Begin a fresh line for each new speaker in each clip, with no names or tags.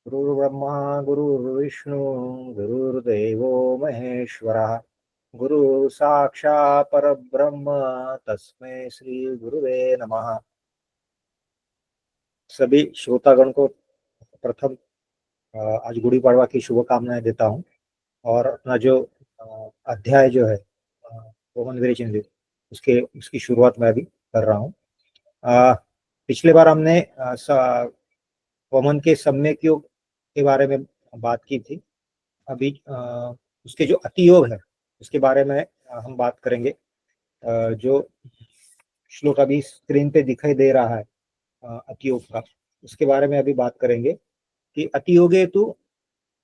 गुरुर्ब्रह्मा गुरुर्विष्णु गुरुर्देवो महेश्वरः गुरु साक्षात् परब्रह्म तस्मै श्री गुरुवे नमः। सभी श्रोतागण को प्रथम आज गुड़ी पड़वा की शुभकामनाएं देता हूं। और अपना जो अध्याय जो है वमन विरेचन उसके उसकी शुरुआत मैं अभी कर रहा हूँ। पिछले बार हमने वमन के सम्यक योग के बारे में बात की थी। अभी उसके जो अतियोग है उसके बारे में हम बात करेंगे। जो श्लोक अभी स्क्रीन पे दिखाई दे रहा है अतियोग का, उसके बारे में अभी बात करेंगे कि अतियोगे तो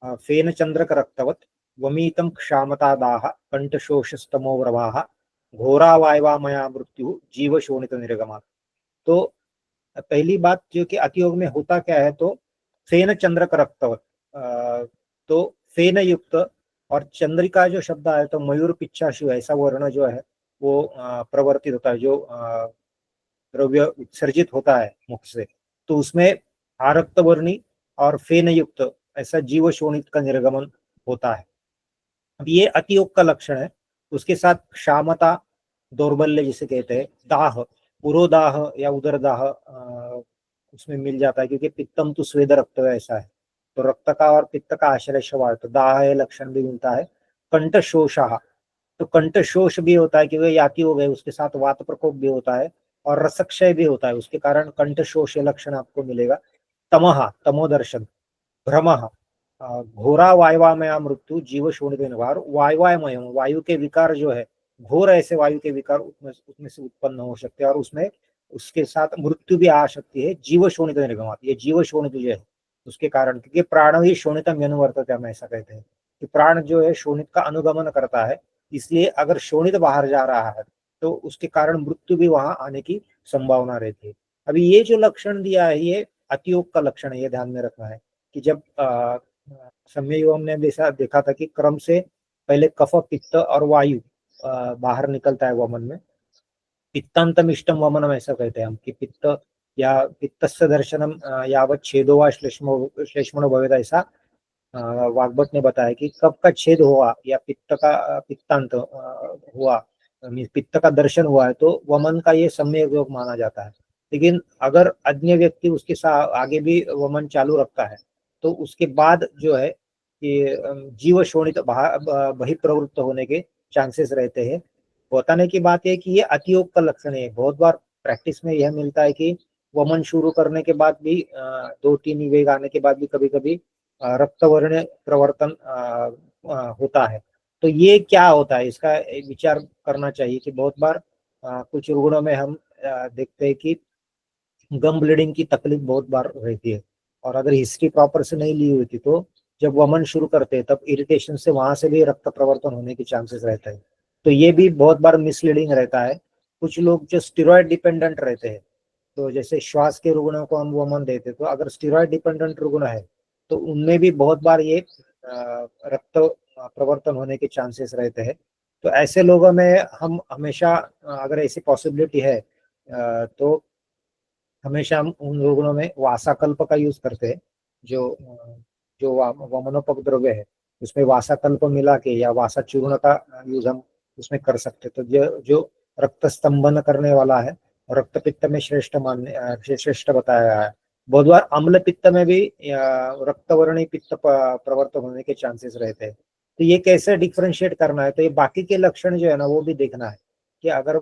फेन चंद्रक रक्तवत वमीतम क्षामता दाह कंठशोषस्तमो प्रवाह घोरा वायवा मया मृत्यु जीव शोणित निर्गमा। तो पहली बात जो कि अतियोग में होता क्या है, तो फेन चंद्रक रक्तवत, तो फेन युक्त और चंद्रिका जो शब्द आया तो मयूर पिच्छाशु ऐसा वर्ण जो है वो प्रवर्तित होता है, जो द्रव्य उत्सर्जित होता है मुख से, तो उसमें आरक्त वर्णी और फेन युक्त ऐसा जीव शोणित का निर्गमन होता है। अब ये अतियोग का लक्षण है। उसके साथ क्षामता, दौर्बल्य जिसे कहते हैं, दाह, पुरोदाह या उदरदाह उसमें मिल जाता है, क्योंकि पित्तम तो स्वेद रक्त ऐसा है, तो रक्त का और पित्त का आश्रय शवा, तो दाह है लक्षण भी मिलता है। कंठ शोषाह, तो कंठ शोष भी होता है क्योंकि याति हो गए, उसके साथ वात प्रकोप भी होता है और रसक्षय भी होता है, उसके कारण कंठ शोष लक्षण आपको मिलेगा। तमहा, तमोदर्शन, भ्रमः, घोरा वायवामया मृत्यु जीव शोणित निवार, वायवामय वायु के विकार जो है, घोर ऐसे वायु के विकार उसमें से उत्पन्न हो सकते हैं और उसमें उसके साथ मृत्यु भी आ सकती है। जीव शोणित निर्गमात, ये जीव शोणित जो है उसके कारण, क्योंकि प्राण ही शोणितम अनुवर्तते, हम ऐसा कहते हैं कि प्राण जो है शोणित का अनुगमन करता है, इसलिए अगर शोणित बाहर जा रहा है तो उसके कारण मृत्यु भी वहां आने की संभावना रहती है। अभी ये जो लक्षण दिया है ये अतियोग का लक्षण है, ये ध्यान में रखना है कि जब सम्य युगम ने देखा था कि क्रम से पहले कफ, पित्त और वायु बाहर निकलता है वमन में। पित्तांतम इष्टम वमनम ऐसा कहते हैं हम कि पित्त या पित्तस्य दर्शनम यावत छेदो वा श्लेष्मणो भवेद, ऐसा वाग्भट ने बताया कि कब का छेद हुआ या पित्त का पित्तांत हुआ, मीन्स पित्त का दर्शन हुआ है, तो वमन का ये सम्यक योग माना जाता है। लेकिन अगर अन्य व्यक्ति उसके साथ आगे भी वमन चालू रखता है तो उसके बाद जो है कि जीव शोणित बहिर्प्रवृत्त होने के चांसेस रहते हैं। बताने की बात है कि ये अतियोग का लक्षण है। बहुत बार प्रैक्टिस में यह मिलता है कि वमन शुरू करने के बाद भी 2-3 वेग आने के बाद भी कभी कभी रक्तवर्ण प्रवर्तन होता है। तो ये क्या होता है, इसका विचार करना चाहिए कि बहुत बार कुछ रुग्णों में हम देखते हैं कि गम ब्लीडिंग की तकलीफ बहुत बार रहती है, और अगर हिस्ट्री प्रॉपर से नहीं ली हुई थी तो जब वमन शुरू करते हैं तब इरिटेशन से वहां से भी रक्त प्रवर्तन होने के चांसेस रहते हैं। तो ये भी बहुत बार मिसलीडिंग रहता है। कुछ लोग जो स्टेरॉयड डिपेंडेंट रहते हैं, तो जैसे श्वास के रुग्णों को हम वमन देते, तो अगर स्टेरॉयड डिपेंडेंट रुग्ण है तो उनमें भी बहुत बार ये रक्त प्रवर्तन होने के चांसेस रहते हैं। तो ऐसे लोगों में हम हमेशा अगर ऐसी पॉसिबिलिटी है तो हमेशा हम उन रुग्णों में वासाकल्प का यूज करते हैं। जो वमनोपक द्रव्य है उसमें वासाकल्प मिला के या वासा चूर्ण का यूज हम उसमें कर सकते हैं। तो जो रक्त स्तंभन करने वाला है, रक्त पित्त में श्रेष्ठ बताया गया है। बहुत बार अम्ल पित्त में भी रक्तवर्णी पित्त प्रवर्तन होने के चांसेस रहते हैं। तो ये कैसे डिफ्रेंशिएट करना है, तो ये बाकी के लक्षण जो है ना वो भी देखना है कि अगर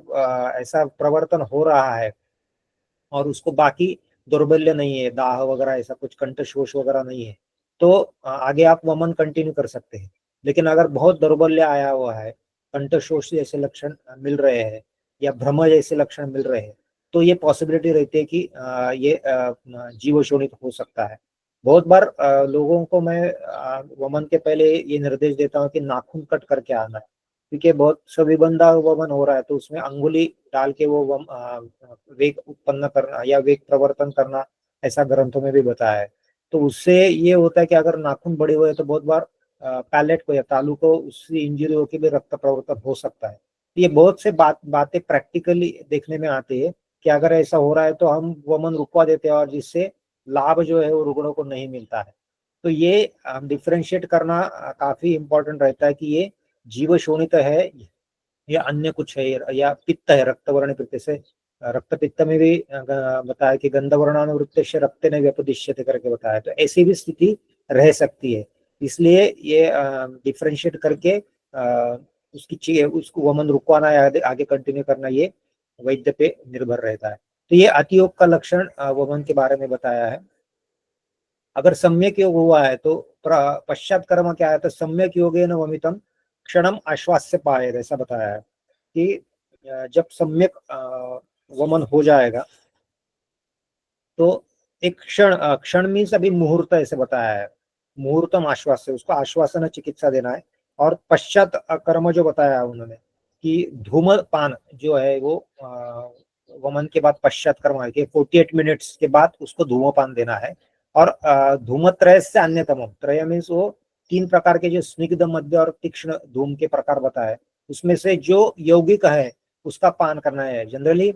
ऐसा प्रवर्तन हो रहा है और उसको बाकी दौर्बल्य नहीं है, दाह वगैरह ऐसा कुछ कंठशोष वगैरह नहीं है, तो आगे आप वमन कंटिन्यू कर सकते हैं। लेकिन अगर बहुत दौर्बल्य आया हुआ है, कंठशोष जैसे लक्षण मिल रहे हैं या भ्रम जैसे लक्षण मिल रहे हैं, तो ये पॉसिबिलिटी रहती है कि ये जीव शोणित हो सकता है। बहुत बार लोगों को मैं वमन के पहले ये निर्देश देता हूँ कि नाखून कट करके आना है, क्योंकि बहुत सविबंधा वमन हो रहा है तो उसमें अंगुली डाल के वो वेग उत्पन्न करना या वेग प्रवर्तन करना ऐसा ग्रंथों में भी बताया है। तो उससे ये होता है कि अगर नाखून बड़े हुए तो बहुत बार पैलेट को या तालू को उससे इंजरी होकर भी रक्त प्रवर्तन हो सकता है। तो ये बहुत से बातें प्रैक्टिकली देखने में आती है कि अगर ऐसा हो रहा है तो हम वमन रुकवा देते हैं और जिससे लाभ जो है वो रुग्णों को नहीं मिलता है। तो ये डिफ्रेंशिएट करना काफी इंपॉर्टेंट रहता है कि ये जीव शोणित है या अन्य कुछ है, या पित्त है, रक्तवर्ण पित्त से। रक्त पित्त में भी बताया कि गंधवर्णानुवृत्त रक्त ने व्यपदिश्यते करके बताया, तो ऐसी भी स्थिति रह सकती है। इसलिए ये डिफ्रेंशिएट करके उसको वमन रुकवाना या आगे कंटिन्यू करना, ये वैद्य पे निर्भर रहता है। तो ये अतियोग का लक्षण वमन के बारे में बताया है। अगर सम्यक योग हुआ है तो पश्चात कर्म क्या है, तो सम्यक योगेन वमितम क्षणम आश्वास्य पायेत, ऐसा बताया है कि जब सम्यक वमन हो जाएगा तो एक क्षण मीन्स अभी मुहूर्त ऐसे बताया है, मुहूर्तम आश्वास्य, उसको आश्वासन चिकित्सा देना है। और पश्चात कर्म जो बताया उन्होंने कि धूमपान जो है वो वमन के बाद पश्चात कर्म है कि 48 मिनट्स के बाद उसको धूमपान देना है। और धूमत्रय से अन्यतम, त्रय मीन्स वो 3 प्रकार के जो स्निग्ध, मध्य और तीक्ष्ण धूम के प्रकार बताए, उसमें से जो यौगिक है उसका पान करना है। जनरली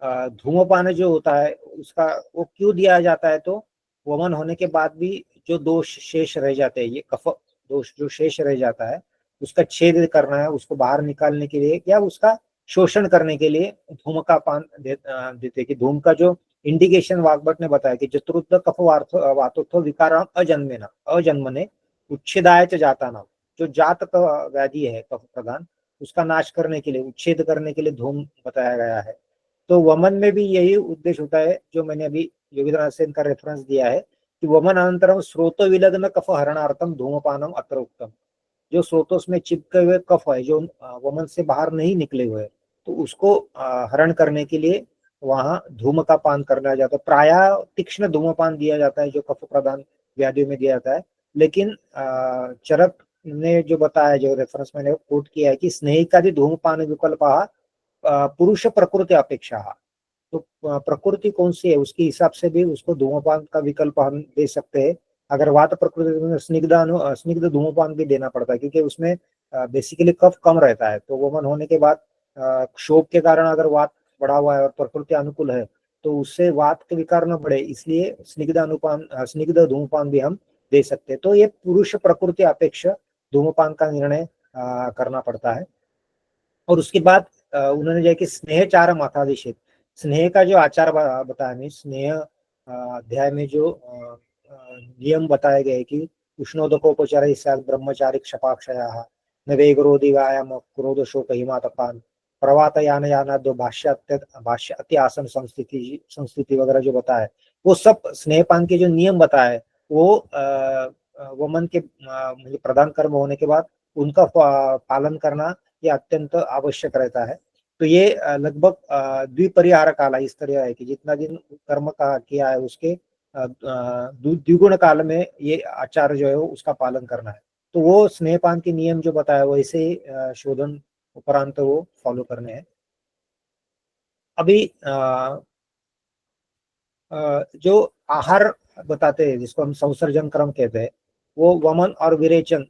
धूमपान जो होता है उसका वो क्यों दिया जाता है, तो वमन होने के बाद भी जो दोष शेष रह जाते हैं, ये कफ दोष जो शेष रह जाता है उसका छेद करना है, उसको बाहर निकालने के लिए या उसका शोषण करने के लिए धूम का पान देते कि धूम का जो इंडिकेशन वाग्भट ने बताया कि चतुर्थ कफ वातोत्थ विकाराम अजन्मने उच्छेदाय च जाता नाम, जो जात का व्याधि है कफ प्रधान, उसका नाश करने के लिए, उच्छेद करने के लिए धूम बताया गया है। तो वमन में भी यही उद्देश्य होता है, जो मैंने अभी योगींद्रनाथ सेन का रेफरेंस दिया है कि वमन अनंतरम स्रोत विलग्न कफ हरणार्थम धूमपानम अत्र उत्तम, जो स्रोतोस में चिपके हुए कफ है जो वमन से बाहर नहीं निकले हुए, तो उसको हरण करने के लिए वहां धूम का पान करना जाता है। प्राय तीक्ष्ण धूमपान दिया जाता है जो कफ प्रधान व्याधियों में दिया जाता है। लेकिन चरक ने जो बताया, जो रेफरेंस मैंने कोट किया है कि स्नेहिकादि धूमपान विकल्प पुरुष प्रकृति अपेक्षा, तो प्रकृति कौन सी है उसके हिसाब से भी उसको धूमपान का विकल्प हम दे सकते हैं। अगर वात प्रकृति में स्निग्ध धूमपान भी देना पड़ता है, क्योंकि उसमें बेसिकली कफ कम रहता है। तो वमन होने के बाद क्षोभ के कारण अगर वात बढ़ा हुआ है और प्रकृति अनुकूल है तो उससे वात के विकार न बढ़े, इसलिए स्निग्ध धूमपान भी हम दे सकते हैं। तो ये पुरुष प्रकृति अपेक्षा धूमपान का निर्णय करना पड़ता है। और उसके बाद उन्होंने जो कि स्नेह चार माथादिशेत, स्नेह का जो आचार बताया, नहीं स्नेह अध्याय में जो नियम बताए गए कि उष्णोदकोपचार ब्रह्मचारी क्षपाक्षया न वेगरोधी व्यायाम क्रोध शोक हिमातपान प्रवातयान यानादो भाष्य अति आसन संस्थिति वगैरह जो बताए, वो सब स्नेहपान के जो नियम बताए वो वमन के मतलब प्रधान कर्म होने के बाद उनका पालन करना ये अत्यंत आवश्यक रहता है। तो ये लगभग द्विपरिहार काल इस तरह है कि जितना दिन कर्म का किया है उसके द्विगुण काल में ये आचार जो है उसका पालन करना है। तो वो स्नेहपान के नियम जो बताया वैसे ही शोधन उपरांत वो फॉलो करने हैं। अभी जो आहार बताते हैं जिसको हम संसर्जन क्रम कहते हैं, वो वमन और विरेचन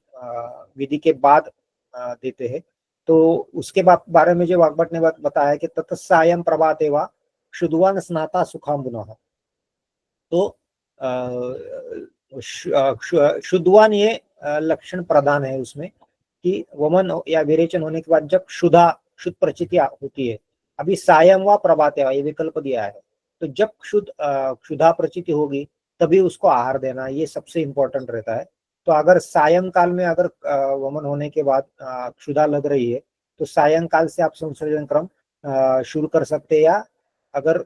विधि के बाद देते हैं। तो उसके बारे में जो वाग्भट ने बताया कि तत्सायं प्रभाते वा शुद्धवान स्नाता सुखाम्बुनः, तो शुद्धवान ये लक्षण प्रधान है उसमें कि वमन या विरेचन होने के बाद जब शुद्ध प्रचिति होती है। अभी सायं व प्रभाते ये विकल्प दिया है, तो जब क्षुधा प्रचिति होगी तभी उसको आहार देना, ये सबसे इंपॉर्टेंट रहता है। तो अगर सायंकाल में अगर वमन होने के बाद क्षुधा लग रही है तो सायंकाल से आप संसर्जन क्रम शुरू कर सकते हैं। या अगर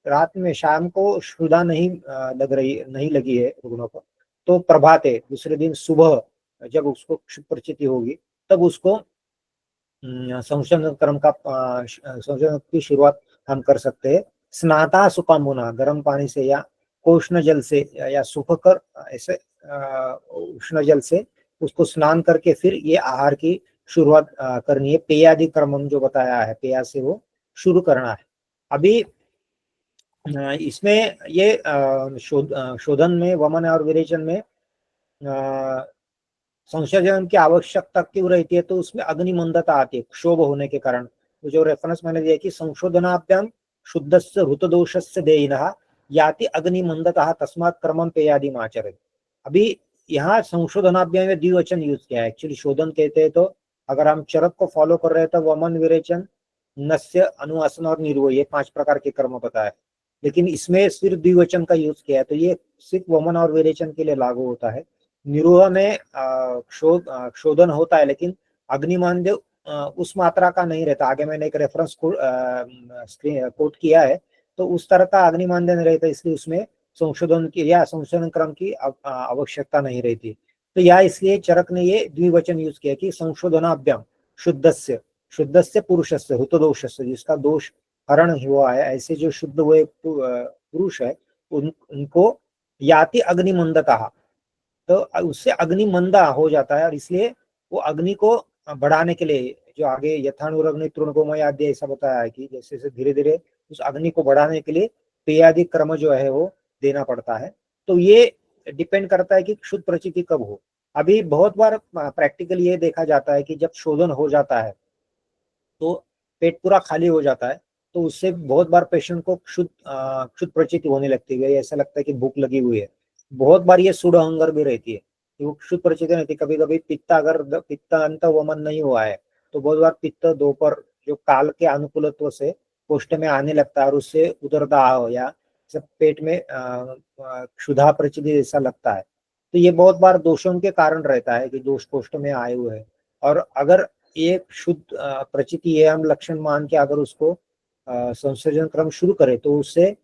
रात में शाम को क्षुधा नहीं लगी है रुग्णों को, तो प्रभाते दूसरे दिन सुबह जब उसको क्षुध प्रचिति होगी तब उसको संशोधन क्रम का संशोधन की शुरुआत हम कर सकते हैं। स्नाता सुकामुना, गर्म पानी से या उष्ण जल से या सुखकर ऐसे उष्ण जल से उसको स्नान करके फिर ये आहार की शुरुआत करनी है। पेयादि क्रम जो बताया है, पेया से वो शुरू करना है। अभी इसमें ये शोधन में वमन और विरेचन में संशोधन की आवश्यकता क्यों रहती है, तो उसमें अग्निमंदता आती है क्षोभ होने के कारण। तो जो रेफरेंस मैंने दिया कि संशोधनाभ्याम शुद्धस्य ऋतदोषस्य देयिनः याति अग्निमंदतः तस्मात् क्रमं पेयादिमाचरेत्। अभी यहाँ संशोधनाभ्याम में द्विवचन यूज किया है। एक्चुअली शोधन कहते हैं तो अगर हम चरक को फॉलो कर रहे हैं तो वमन, विरेचन, नस्य, अनुवासन और निरोह, ये 5 प्रकार के कर्म बताए, लेकिन इसमें सिर्फ द्विवचन का यूज किया है, तो ये सिर्फ वमन और विरेचन के लिए लागू होता है। निरोह में शोधन होता है, लेकिन अग्निमांद्य उस मात्रा का नहीं रहता। आगे मैंने एक रेफरेंस कोट किया है, तो उस तरह का अग्निमांद्य नहीं रहता, इसलिए उसमें संशोधन की या संशोधन क्रम की आवश्यकता नहीं रहती। तो या इसलिए चरक ने ये द्विवचन यूज किया कि संशोधनाभ्याम शुद्धस्य, शुद्धस्य पुरुषस्य हुतदोषस्य, जिसका दोष हरण हुआ है, ऐसे जो शुद्ध हुए पुरुष है उनको याति अग्निमंदता, तो उससे अग्नि मंदा हो जाता है, और इसलिए वो अग्नि को बढ़ाने के लिए, जो आगे यथानुरग्नि तृणगोमय आदि ऐसा बताया है कि जैसे जैसे धीरे धीरे उस अग्नि को बढ़ाने के लिए पेयादि क्रम जो है वो देना पड़ता है। तो ये डिपेंड करता है कि शुद्ध प्रचिति कब हो। अभी बहुत बार प्रैक्टिकल ये देखा जाता है कि जब शोधन हो जाता है तो पेट पूरा खाली हो जाता है, तो उससे बहुत बार पेशेंट को शुद्ध प्रचिति होने लगती है, ऐसा लगता है कि भूख लगी हुई है। बहुत बार ये सूढ़ हंगर भी रहती है कि वो शुद्ध प्रचिति नहीं थी। कभी कभी पित्त, अगर पित्त अंत वमन नहीं हुआ है तो बहुत बार पित्त दोपहर जो काल के अनुकूलत्व से कोष्ठ में आने लगता है, और उससे उदरदाह या सब पेट में क्षुधा प्रचिति जैसा लगता है। तो ये बहुत बार दोषों के कारण रहता है कि दोष कोष्ठ में आए हुए हैं, और अगर एक शुद्ध प्रचिति ये हम लक्षण मान के अगर उसको संसर्जन क्रम शुरू करें तो उससे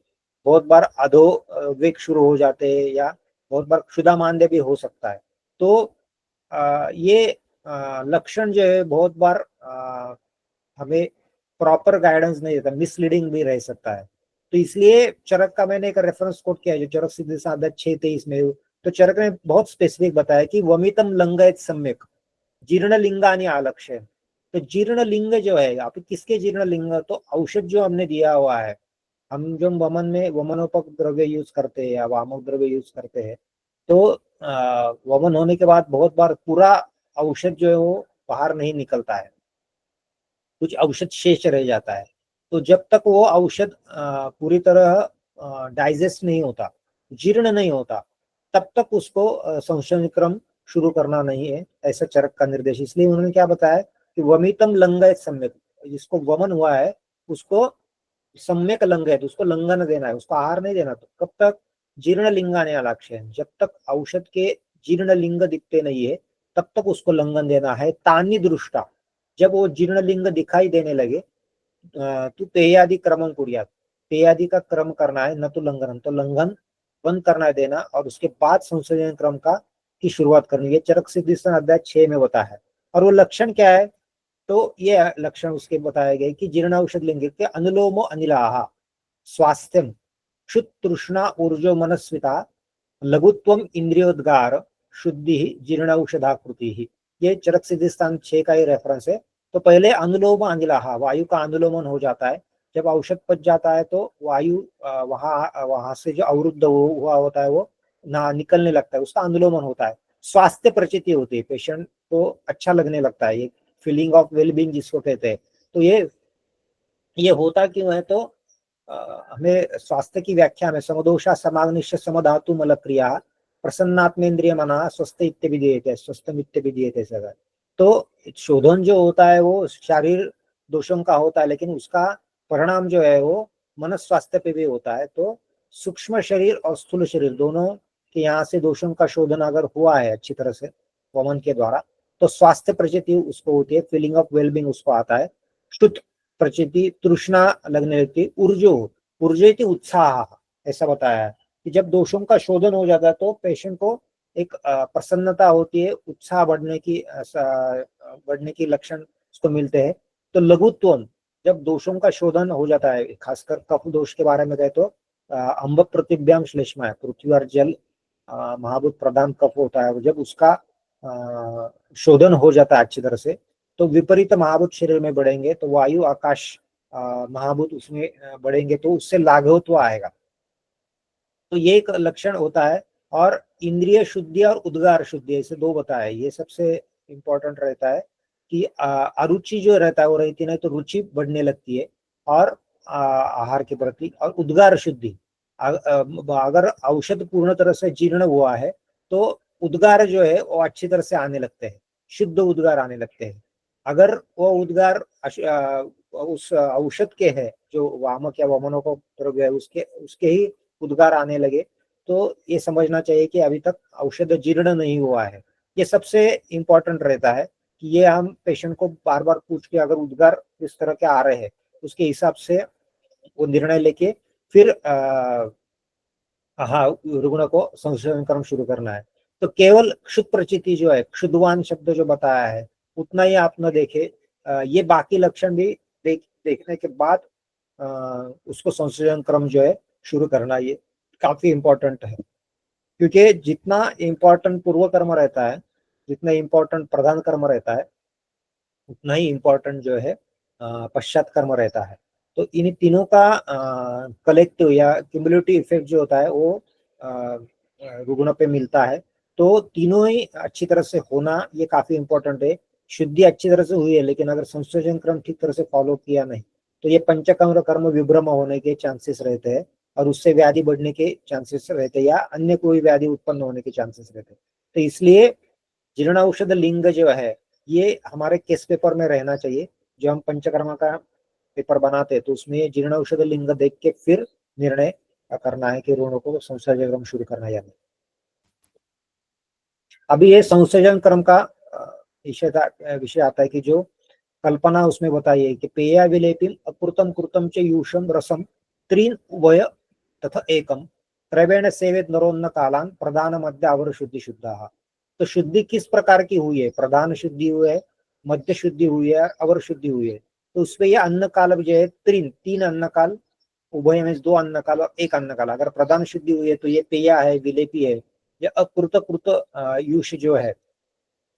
बहुत बार अधो वेग शुरू हो जाते हैं, या बहुत बार क्षुधा मांद्य भी हो सकता है। तो ये लक्षण जो है बहुत बार हमें प्रॉपर गाइडेंस नहीं देता, मिसलीडिंग भी रह सकता है। तो इसलिए चरक का मैंने एक रेफरेंस कोट किया है, जो चरक सिद्धि साधक 6:23 में, तो चरक ने बहुत स्पेसिफिक बताया कि वमितम लंगयत सम्यक जीर्ण लिंगानी आलक्ष्य। तो जीर्ण लिंग जो है, आप किसके जीर्ण लिंग, तो औषध जो हमने दिया हुआ है, हम जो वमन में वमनोपक द्रव्य यूज करते हैं या वामक द्रव्य यूज करते हैं, तो वमन होने के बाद बहुत बार पूरा औषध जो है वो बाहर नहीं निकलता है, कुछ औषध शेष रह जाता है। तो जब तक वो औषध पूरी तरह डाइजेस्ट नहीं होता, जीर्ण नहीं होता, तब तक उसको संशोधन क्रम शुरू करना नहीं है, ऐसा चरक का निर्देश। इसलिए उन्होंने क्या बताया कि वमितम लंगयत सम्यक, जिसको वमन हुआ है उसको सम्यक लंगयत, उसको लंगन देना है, उसको आहार नहीं देना। तो कब तक, जीर्ण लिंगाने अलक्ष्य, जब तक औषध के जीर्ण लिंग दिखते नहीं है तब तक उसको लंगन देना है। तानी दृष्टा, जब वो जीर्ण लिंग दिखाई देने लगे तो पेयादि क्रमम कुर्यात, पेयादि का क्रम करना है, न तो लंघन। तो लंघन बंद करना है देना, और उसके बाद संशोधन क्रम का की शुरुआत करनी है। चरक सिद्धि अध्याय 6 में बताया है। और वो लक्षण क्या है, तो ये लक्षण उसके बताए गए कि जीर्ण औषध लिंग के अनुलोमो अनिलाह स्वास्थ्यम क्षुत तृष्णा ऊर्जो मनस्विता लघुत्वम इंद्रियोद्गार शुद्धि जीर्ण औषधाकृति ही। ये चरक सिद्धि 6 का ही रेफरेंस है। तो पहले अनुलोम अनिलाह, वायु का अनुलोमन हो जाता है। जब औषध पच जाता है तो वायु वहां से जो अवरुद्ध हुआ होता है वो ना निकलने लगता है, उसका अनुलोमन होता है। स्वास्थ्य प्रचिति होती है, पेशेंट को अच्छा लगने लगता है, ये फीलिंग ऑफ वेलबींग जिसको कहते हैं। तो ये होता क्यों है, तो हमें स्वास्थ्य की व्याख्या में समदोषा समाग्निश्च समधातु मल क्रिया प्रसन्नात्मेन्द्रिय मना स्वस्थ इत्यादि, स्वस्थ इत्यादि सगर। तो शोधन जो होता है वो शारीर दोषों का होता है, लेकिन उसका परिणाम जो है वो मन स्वास्थ्य पे भी होता है। तो सूक्ष्म शरीर और स्थूल शरीर दोनों के यहाँ से दोषों का शोधन अगर हुआ है अच्छी तरह से वमन के द्वारा, तो स्वास्थ्य प्रचिति उसको होती है, फीलिंग ऑफ वेलबींग उसको आता है। शुद्ध प्रचिति, तृष्णा लगने लगती, ऊर्जो ऊर्जेति उत्साह, ऐसा बताया है कि जब दोषों का शोधन हो जाता है तो पेशेंट को एक प्रसन्नता होती है, उत्साह बढ़ने की लक्षण उसको मिलते हैं। तो लघुत्व, जब दोषों का शोधन हो जाता है, खासकर कफ दोष के बारे में कहे तो अम्ब प्रतिभ्याम श्लेष्मा है, पृथ्वी और जल महाभूत प्रधान कफ होता है, जब उसका शोधन हो जाता है अच्छी तरह से, तो विपरीत महाभूत शरीर में बढ़ेंगे, तो वायु आकाश महाभूत उसमें बढ़ेंगे, तो उससे लाघवत्व आएगा। तो ये एक लक्षण होता है। और इंद्रिय शुद्धि और उद्गार शुद्धि, ऐसे दो बताए, ये सबसे इंपॉर्टेंट रहता है कि अरुचि जो रहता है वो रहती नहीं, तो रुचि बढ़ने लगती है और आहार के प्रति। और उद्गार शुद्धि, अगर औषध पूर्ण तरह से जीर्ण हुआ है तो उद्गार जो है वो अच्छी तरह से आने लगते हैं, शुद्ध उद्गार आने लगते हैं। अगर वो उद्गार उस औषध के है, जो वामक या वमनों द्रव्य है, उसके उसके ही उद्गार आने लगे, तो ये समझना चाहिए कि अभी तक औषध जीर्ण नहीं हुआ है। ये सबसे इंपॉर्टेंट रहता है कि ये हम पेशेंट को बार बार पूछ के, अगर उद्गार इस तरह के आ रहे हैं उसके हिसाब से वो निर्णय लेके फिर हाँ रुग्ण को संशोधन क्रम शुरू करना है। तो केवल क्षुद प्रचिति जो है, क्षुद्वान शब्द जो बताया है उतना ही आप न देखे, ये बाकी लक्षण भी देखने के बाद उसको संशोधन क्रम जो है शुरू करना, ये काफी इंपॉर्टेंट है। क्योंकि जितना इम्पोर्टेंट पूर्व कर्म रहता है, जितना इम्पोर्टेंट प्रधान कर्म रहता है, उतना ही इम्पोर्टेंट जो है पश्चात कर्म रहता है। तो इन तीनों का कलेक्टिव या क्यूमुलेटिव इफेक्ट जो होता है वो रुग्ण पे मिलता है। तो तीनों ही अच्छी तरह से होना ये काफी इम्पोर्टेंट है। शुद्धि अच्छी तरह से हुई है, लेकिन अगर संशोधन क्रम ठीक तरह से फॉलो किया नहीं, तो ये पंचकर्म कर्म विभ्रम होने के चांसेस रहते हैं, और उससे व्याधि बढ़ने के चांसेस रहते हैं, या अन्य कोई व्याधि उत्पन्न होने के चांसेस रहते हैं। तो इसलिए जीर्ण औषध लिंग जो है ये हमारे केस पेपर में रहना चाहिए। जो हम पंचकर्मा का पेपर बनाते हैं तो उसमें जीर्ण औषध लिंग देख के फिर निर्णय करना है कि रुग्ण को संसर्जन क्रम शुरू करना है या नहीं। अभी ये संसर्जन क्रम का विषय आता है कि जो कल्पना उसमें बताई है कि पेया विलेपिम अकृतम कृतम च यूषम रसम त्रीन उभय तथा एकम क्रमेण सेवेत नरोन्न कालान प्रधान मध्य अवर शुद्धि शुद्धा। तो शुद्धि किस प्रकार की हुई है? प्रधान शुद्धि हुई है, मध्य शुद्धि हुई है, अवर शुद्धि हुई है। तो उसमें ये अन्न काल जो है तीन अन्न काल, उभय में 2 अन्न काल और 1 अन्न काल। अगर प्रधान शुद्धि हुई है तो ये पेया है, विलेपी है, या अकृत कृत यूष जो है,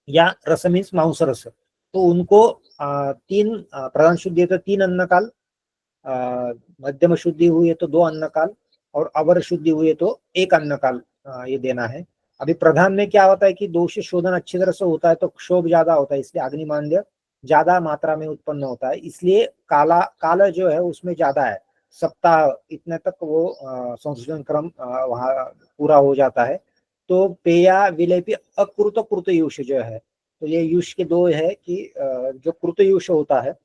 या रस मीन्स मांस रस, तो उनको तीन प्रधान शुद्धि है तो 3 अन्न काल, मध्यम शुद्धि हुई है तो 2 अन्न काल, और अवर शुद्धि हुई है तो 1 अन्न काल ये देना है। अभी प्रधान में क्या होता है कि दोष शोधन अच्छी तरह से होता है तो क्षोभ ज्यादा होता है, इसलिए अग्निमांद्य ज्यादा मात्रा में उत्पन्न होता है, इसलिए काला जो है उसमें ज्यादा है। सप्ताह इतने तक वो संशोधन क्रम वहां पूरा हो जाता है। तो पेया विलेपी अकृत कृत युष जो है, तो ये युष के 2 है कि जो कृत युष होता है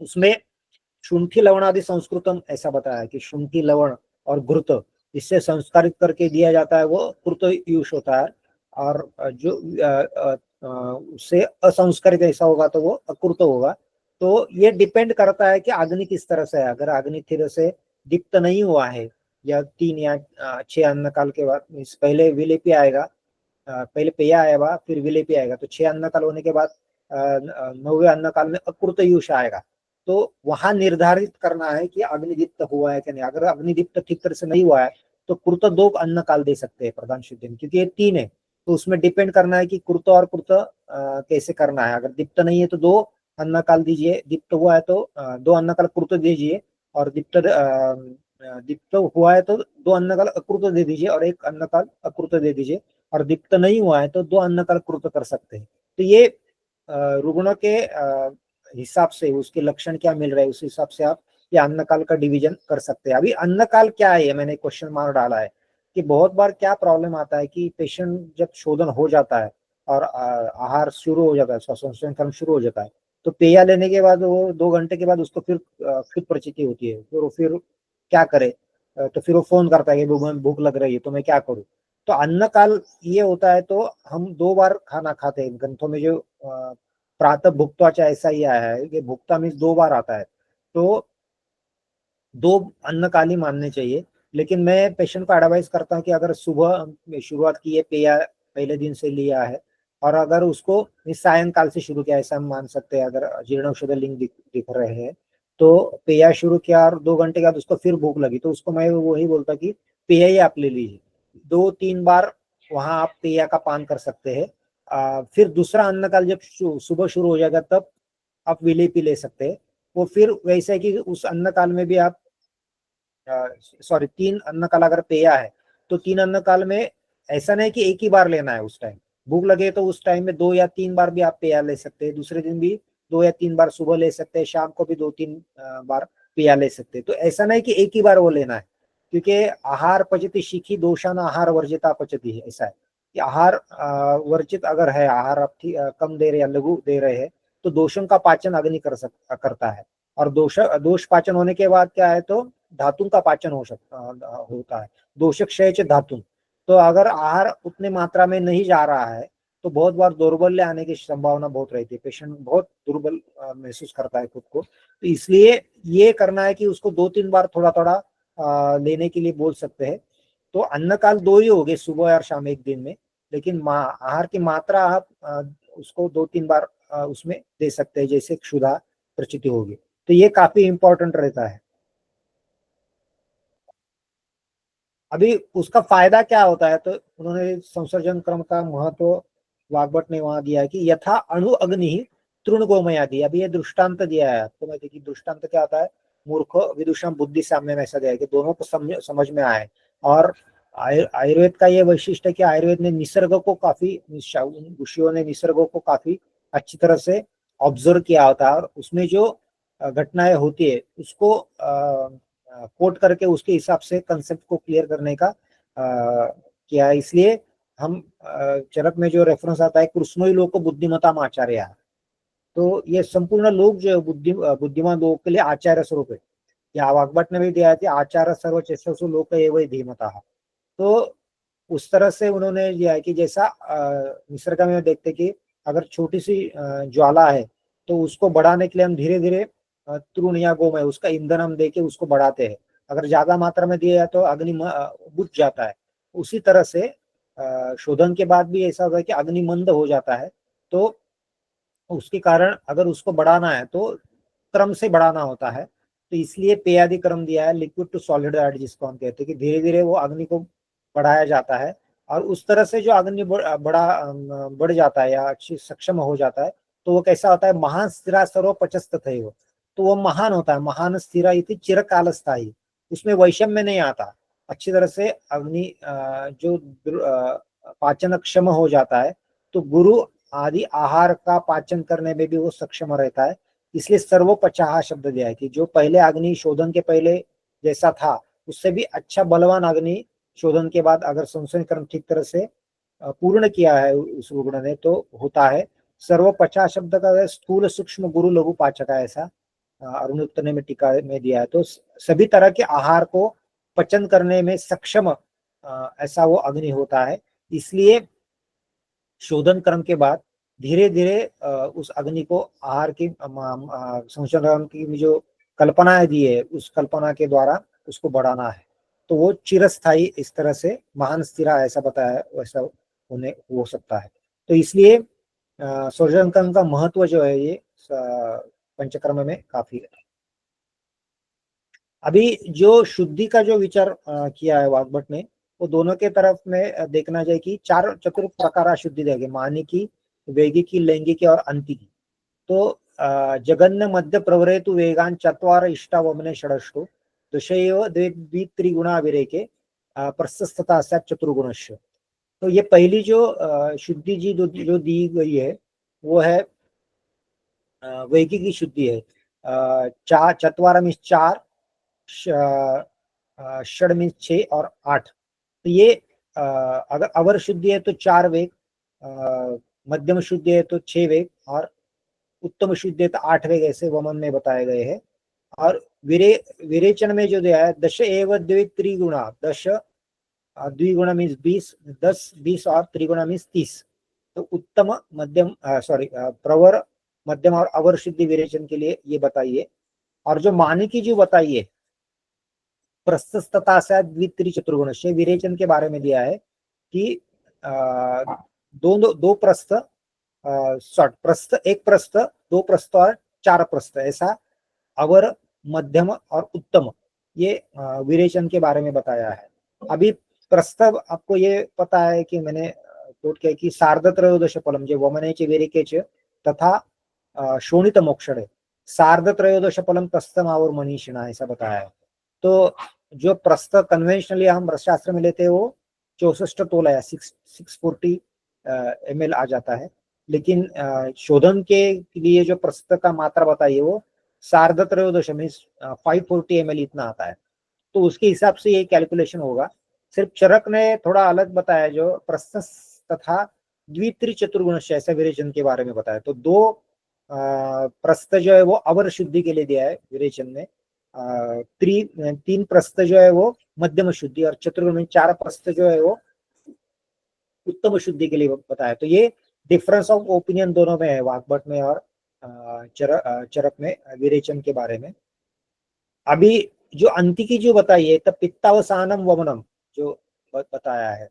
उसमें शुंठी लवण आदि संस्कृतम ऐसा बताया कि शुंठी लवण और घृत इससे संस्कारित करके दिया जाता है, वो कृत यूष होता है। और जो उससे असंस्कारित ऐसा होगा तो वो अकृत होगा। तो ये डिपेंड करता है कि अग्नि किस तरह से है। अगर अग्नि तरह से दीप्त नहीं हुआ है, या 3 या 6 अन्न काल के बाद, पहले विलेपी आएगा, पहले पेया आएगा फिर विलेपी आएगा, तो 6 अन्न काल होने के बाद 9वें अन्न काल में अकृत यूष आएगा। तो वहां निर्धारित करना है कि अग्निदीप्त हुआ है कि नहीं। अगर अग्निदीप्त ठीक तरह से नहीं हुआ है तो कृत 2 अन्न काल दे सकते हैं प्रधान शुद्धि में, क्योंकि ये 3 है। तो उसमें डिपेंड करना है कि कृत और कृत कैसे करना है। अगर दीप्त नहीं है तो 2 अन्न काल दीजिए, दीप्त हुआ है तो 2 अन्न काल कृत दीजिए, और दीप्त हुआ है तो 2 अन्न काल अकृत दे दीजिए, और 1 अन्न काल अकृत दे दीजिए। और दीप्त नहीं हुआ है तो 2 अन्न काल कृत कर सकते हैं। तो ये रुग्ण के हिसाब से उसके लक्षण क्या मिल रहे हैं, उस हिसाब से आप ये अन्न काल का डिवीजन कर सकते हैं। अभी अन्न काल क्या है, मैंने क्वेश्चन मार्क डाला है कि बहुत बार क्या प्रॉब्लम आता है कि पेशेंट जब शोधन हो जाता है और आहार शुरू हो जाता है, संशोधन क्रम शुरू हो जाता है, तो पेया लेने के बाद वो 2 घंटे के बाद उसको फिर खुद प्रचिति होती है, फिर क्या करे? तो फिर वो फोन करता है कि भूख लग रही है तो मैं क्या करूँ। तो अन्न काल ये होता है, तो हम 2 बार खाना खाते हैं। ग्रंथों में जो प्रातः भुक्त्वा ऐसा ही आया है कि भुक्ता मीन्स 2 बार आता है, तो 2 अन्न काल ही मानने चाहिए। लेकिन मैं पेशेंट को एडवाइस करता हूँ कि अगर सुबह शुरुआत की है, पेया पहले दिन से लिया है, और अगर उसको सायंकाल से शुरू किया, ऐसा हम मान सकते हैं। अगर जीर्ण औषध लिंग दिख रहे हैं तो पेया शुरू किया और 2 घंटे के बाद उसको फिर भूख लगी, तो उसको मैं वही बोलता कि पेया ही आप ले लीजिए। 2-3 बार वहां आप पेया का पान कर सकते हैं। फिर दूसरा अन्न काल जब सुबह शुरू हो जाएगा तब आप विलेपी ले सकते हैं। वो फिर वैसे है कि उस अन्न काल में भी आप सॉरी 3 अन्न काल अगर पेया है तो 3 अन्न काल में ऐसा नहीं कि एक ही बार लेना है। उस टाइम भूख लगे तो उस टाइम में 2 या 3 बार भी आप पेया ले सकते हैं। दूसरे दिन भी 2 या 3 बार सुबह ले सकते हैं, शाम को भी 2-3 बार पेया ले सकते हैं। तो ऐसा नहीं कि एक ही बार वो लेना है, क्योंकि आहार पचति शिखी दोषान आहार वर्जिता पचती है, ऐसा है। कि आहार वर्जित अगर है, आहार आप कम दे रहे या लघु दे रहे हैं, तो दोषों का पाचन अग्नि करता है। और दोष पाचन होने के बाद क्या है, तो धातु का पाचन होता है। दोष क्षय च धातु। तो अगर आहार उतने मात्रा में नहीं जा रहा है तो बहुत बार दौर्बल्य आने की संभावना बहुत रहती है। पेशेंट बहुत दुर्बल महसूस करता है खुद को। तो इसलिए ये करना है कि उसको 2-3 बार थोड़ा थोड़ा लेने के लिए बोल सकते हैं। तो अन्न काल 2 ही हो गए, सुबह और शाम एक दिन में। लेकिन आहार की मात्रा आप उसको 2-3 बार उसमें दे सकते हैं, जैसे क्षुधा प्रचिति होगी। तो ये काफी इंपॉर्टेंट रहता है। अभी उसका फायदा क्या होता है, तो उन्होंने संसर्जन क्रम का महत्व वाग्भट ने वहां दिया है कि यथा अणु अग्नि तृण गोमया दिया। अभी ये दृष्टांत दिया है आपको। मैं देखिए दृष्टांत क्या होता है, मूर्ख विदुषम बुद्धि सामने में, ऐसा दिया है कि दोनों को समझ में आए। और आयुर्वेद का ये वैशिष्ट है कि आयुर्वेद ने निसर्ग को काफी, ऋषियों ने निसर्ग को काफी अच्छी तरह से ऑब्जर्व किया होता है, और उसमें जो घटनाएं होती है उसको कोट करके उसके हिसाब से कंसेप्ट को क्लियर करने का किया है। इसलिए हम चरक में जो रेफरेंस आता है, कृष्णो ही लोग को बुद्धिमताम आचार्य, तो ये संपूर्ण लोग जो बुद्धिमान लोगों के लिए आचार्य स्वरूप है। या वाग्भट ने भी दिया है आचार्य सर्वचेतसु लोक एवं धीमता। तो उस तरह से उन्होंने दिया है कि जैसा निसर्ग में देखते कि अगर छोटी सी ज्वाला है तो उसको बढ़ाने के लिए हम धीरे धीरे तृण या गोमय उसका ईंधन हम देके उसको बढ़ाते हैं। अगर ज्यादा मात्रा में दिया तो अग्नि बुझ जाता है। उसी तरह से शोधन के बाद भी ऐसा होता है कि अग्नि मंद हो जाता है। तो उसके कारण अगर उसको बढ़ाना है तो क्रम से बढ़ाना होता है। तो इसलिए पेयादि क्रम दिया है, लिक्विड टू सॉलिड डाइट जिसको हम कहते हैं, कि धीरे धीरे वो अग्नि को बढ़ाया जाता है। और उस तरह से जो अग्नि बढ़ जाता है या अच्छी सक्षम हो जाता है, तो वो कैसा होता है, महान स्थिरा सर्व पचस्त थे वो। तो वो महान होता है, महान स्थिरा इति चिरकाल स्थायी। उसमें वैषम्य नहीं आता। अच्छी तरह से अग्नि जो पाचन क्षम हो जाता है, तो गुरु आदि आहार का पाचन करने में भी वो सक्षम रहता है। इसलिए सर्वोपचाह शब्द दिया है कि जो पहले अग्नि शोधन के पहले जैसा था उससे भी अच्छा बलवान अग्नि शोधन के बाद अगर संशोधन क्रम ठीक तरह से पूर्ण किया है उस रुग्ण ने, तो होता है। सर्वोपचाह शब्द का स्थूल सूक्ष्म गुरु लघु पाचक है, ऐसा अरुणोत्तर ने में टीका में दिया है। तो सभी तरह के आहार को पचन करने में सक्षम ऐसा वो अग्नि होता है। इसलिए शोधन क्रम के बाद धीरे धीरे उस अग्नि को आहार की संशोधन की जो कल्पनाएं दी है उस कल्पना के द्वारा उसको बढ़ाना है। तो वो चिरस्थायी इस तरह से महान स्थिरा ऐसा बताया है, वैसा होने हो सकता है। तो इसलिए संशोधन क्रम का महत्व जो है ये पंचकर्म में काफी है। अभी जो शुद्धि का जो विचार किया है वाग्भट ने, वो दोनों के तरफ में देखना चाहिए कि चार चतुर प्रकार शुद्धि देंगे, मानिकी, वेगिकी, लैंगिकी और अंतिकी। तो जगन्न मध्य प्रवरेतु वेगान चत्वार इष्टावमने षडष्टो दशैव द्वित्रिगुणा विरेके प्रशस्तता चतुर्गुणस्य। तो ये पहली जो शुद्धि जी जो दी गई है वो है वैगिकी शुद्धि है। चार चतवार मीन्स 4, षड मीन्स 6 और 8। तो ये अगर अवर शुद्धि है तो 4 वेग, मध्यम शुद्धि है तो 6 वेग, और उत्तम शुद्धि है तो 8 वेग, ऐसे वमन में बताए गए हैं। और विरेचन में जो दिया है दश एव द्वित्रिगुणा, 10 द्विगुणा मीन्स 20, 10 20 और त्रिगुणा मीन्स 30। तो उत्तम मध्यम प्रवर मध्यम और अवर शुद्धि विरेचन के लिए ये बताइए। और जो मानिकी जो बताइए प्रस्तता से द्वित्रि चतुर्गुण से विरेचन के बारे में दिया है कि दो प्रस्थ, प्रस्थ, एक प्रस्थ, 2 प्रस्थ और 4 प्रस्थ, ऐसा अवर मध्यम और उत्तम ये विरेचन के बारे में बताया है। अभी प्रस्ताव आपको ये पता है कि मैंने कोट किया कि सार्धत्रयोदश फलम जो वमने वेरिके तथा शोणित मोक्षणे सार्धत्रयोदश फलम प्रस्थम और मनीषिणा, ऐसा बताया है। तो जो प्रस्थ कन्वेंशनली हम रसशास्त्र में लेते हैं वो 64 तोला या 640 ml आ जाता है। लेकिन शोधन के लिए जो प्रस्थ का मात्रा बताइए वो सार्धत्रयोदश मीन्स 540 ml इतना आता है। तो उसके हिसाब से ये कैलकुलेशन होगा। सिर्फ चरक ने थोड़ा अलग बताया, जो प्रस्थस्थ तथा द्वित्रि चतुर्गुणश्च, ऐसा विरेचन के बारे में बताया। तो 2 प्रस्थ जो है वो अवर शुद्धि के लिए दिया है विरेचन में, 3 प्रस्थ जो है वो मध्यम शुद्धि, और चतुर्गुण में 4 प्रस्थ जो है वो उत्तम शुद्धि के लिए बताया। तो ये डिफरेंस ऑफ ओपिनियन दोनों में है, वाग्भट में और चरक में विरेचन के बारे में। अभी जो अंतिकी जो बताई है, तब पित्तावसानम वमनम जो बताया है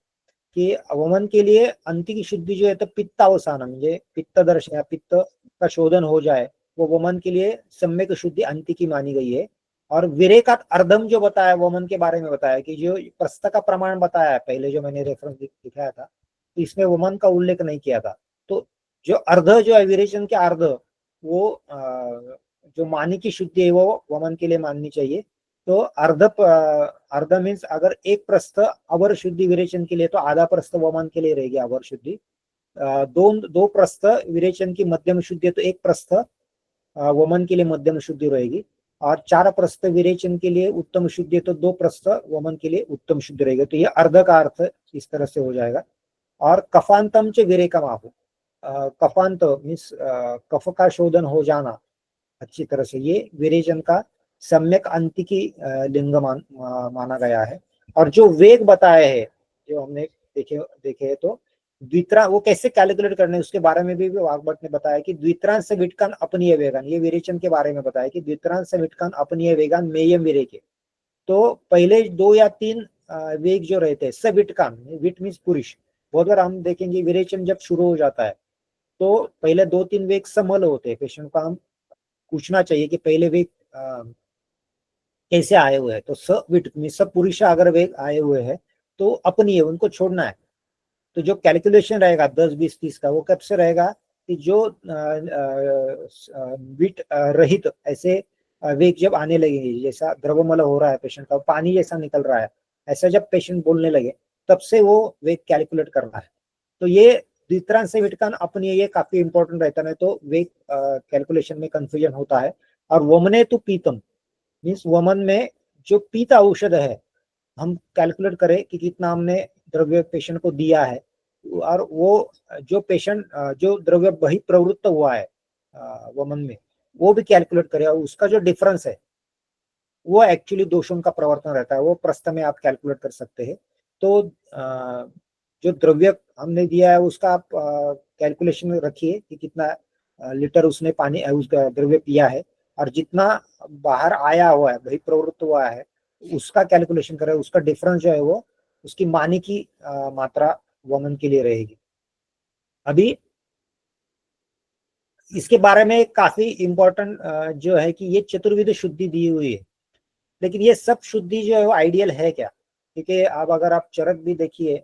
कि वमन के लिए अंति की शुद्धि जो है तो पित्तावसानम, म्हणजे पित्त दर्शन या पित्त का शोधन हो जाए, वो वमन के लिए सम्यक शुद्धि अंति की मानी गई है। और विरेकात अर्धम जो बताया वमन के बारे में बताया कि जो प्रस्थ का प्रमाण बताया है पहले जो मैंने रेफरेंस दिखाया था, तो इसमें वमन का उल्लेख नहीं किया था। तो जो अर्ध जो है विरेचन के अर्ध, वो जो मानी की शुद्धि है वो वमन के लिए माननी चाहिए। तो अर्ध मीन्स अगर एक प्रस्थ अवर शुद्धि विरेचन के लिए, तो आधा प्रस्थ वमन के लिए रहेगी अवर शुद्धि। दो प्रस्थ विरेचन की मध्यम शुद्धि है, तो एक प्रस्थ वमन के लिए मध्यम शुद्धि रहेगी। और 4 प्रस्थ विरेचन के लिए उत्तम शुद्धि है, तो 2 प्रस्थ वमन के लिए उत्तम शुद्धि रहेगी। तो ये अर्ध का अर्थ इस तरह से हो जाएगा। और कफांतम च विरेकम आहु, कफांत मीन्स कफ का शोधन हो जाना अच्छी तरह से, ये विरेचन का सम्यक अंति की माना गया है। और जो वेग बताए हैं जो हमने देखे तो द्वित्रा वो कैसे कैलकुलेट करने उसके बारे में भी वाग्भट ने बताया कि द्वित्रांश विटकान अपनीय वेगान, ये विरेचन के बारे में बताया कि द्वित्रांश विटकान अपनीय वेगान मेयम विरेके। तो पहले 2 या 3 वेग जो रहते हैं सविटकान, विट मीन्स पुरुष, बहुत बार हम देखेंगे विरेचन जब शुरू हो जाता है तो पहले 2-3 वेग समल होते हैं। पेशेंट को हम पूछना चाहिए कि पहले वेग कैसे आए हुए हैं, तो सविट मीन्स सब पुरुष अगर वेग आए हुए हैं तो अपनी है, उनको छोड़ना है। तो जो कैलकुलेशन रहेगा 10, 20, 30 का, वो कब से रहेगा कि जो विट रहित ऐसे वेग जब आने लगेंगे, जैसा द्रवमल हो रहा है पेशेंट का, पानी जैसा निकल रहा है, ऐसा जब पेशेंट बोलने लगे तब से वो वेग कैलकुलेट करना है। तो ये द्वित्रांश विटकान अपनी, ये काफी इंपॉर्टेंट रहता है, तो वेग कैलकुलेशन में कंफ्यूजन होता है। और वमने तो पीतम मीन्स वमन में जो पीत औषध है, हम कैलकुलेट करें कि कितना हमने द्रव्य पेशेंट को दिया है, और वो जो पेशेंट जो द्रव्य बही प्रवृत्त हुआ है वमन में, वो भी कैलकुलेट करें, और उसका जो डिफरेंस है वो एक्चुअली दोषों का प्रवर्तन रहता है, वो प्रस्थ में आप कैलकुलेट कर सकते हैं। तो जो द्रव्य हमने दिया है उसका आप कैलकुलेशन में रखिए कि कितना लीटर उसने पानी उसका द्रव्य पिया है, और जितना बाहर आया हुआ है बही प्रवृत्त हुआ है उसका कैलकुलेशन करें, उसका डिफरेंस जो है वो उसकी मानी की मात्रा वमन के लिए रहेगी। अभी इसके बारे में काफी इंपॉर्टेंट जो है कि ये चतुर्विध शुद्धि दी हुई है, लेकिन ये सब शुद्धि जो है वो आइडियल है क्या? क्योंकि अब अगर आप चरक भी देखिए,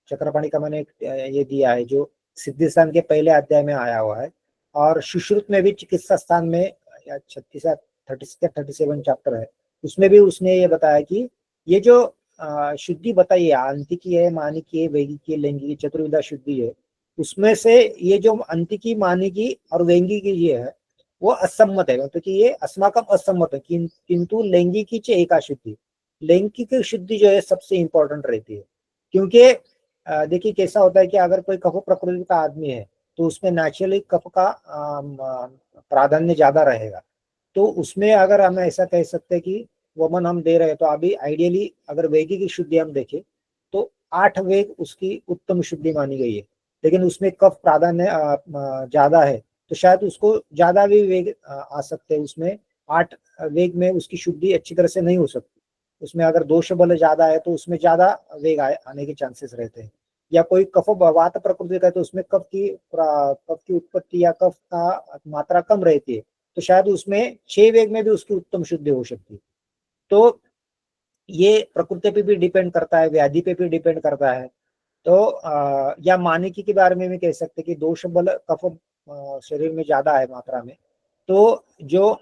चक्रपाणी का मैंने ये दिया है जो सिद्धि स्थान के पहले अध्याय में आया हुआ है, और सुश्रुत में भी चिकित्सा स्थान में 36 या 37 चैप्टर है, उसमें भी उसने ये बताया कि ये जो शुद्धि बताई है, अंतिकी है, मानिकी है, वैगिकी है, लैंगिकी, चतुर्विधा शुद्धि है, उसमें से ये जो अंतिकी, मानिकी और वैंगिकी ये है वो असम्मत है, क्योंकि ये अस्माकम असम्मत है। किंतु लैंगिकी च एका शुद्धि, लैंगिक शुद्धि जो है सबसे इंपॉर्टेंट रहती है। क्योंकि देखिए कैसा होता है कि अगर कोई कफ प्रकृति का आदमी है तो उसमें नेचुरली कफ का प्राधान्य ज्यादा रहेगा। तो उसमें अगर हम ऐसा कह सकते हैं कि वमन हम दे रहे हैं, तो अभी आइडियली अगर वेगी की शुद्धि हम देखें तो 8 वेग उसकी उत्तम शुद्धि मानी गई है, लेकिन उसमें कफ प्राधान्य ज्यादा है, तो शायद उसको ज्यादा भी वेग आ सकते हैं। उसमें 8 वेग में उसकी शुद्धि अच्छी तरह से नहीं हो सकती। उसमें अगर दोष बल ज्यादा है तो उसमें ज्यादा वेग आने के चांसेस रहते हैं। या कोई कफ वात प्रकृति का है तो उसमें कफ की उत्पत्ति या कफ का मात्रा कम रहती है, तो शायद उसमें 6 वेग में भी उसकी उत्तम शुद्धि हो सकती है। तो ये प्रकृति पे भी डिपेंड करता है, व्याधि पे भी डिपेंड करता है। तो या मानिकी के बारे में भी कह सकते कि दोष बल कफ शरीर में ज्यादा है मात्रा में, तो जो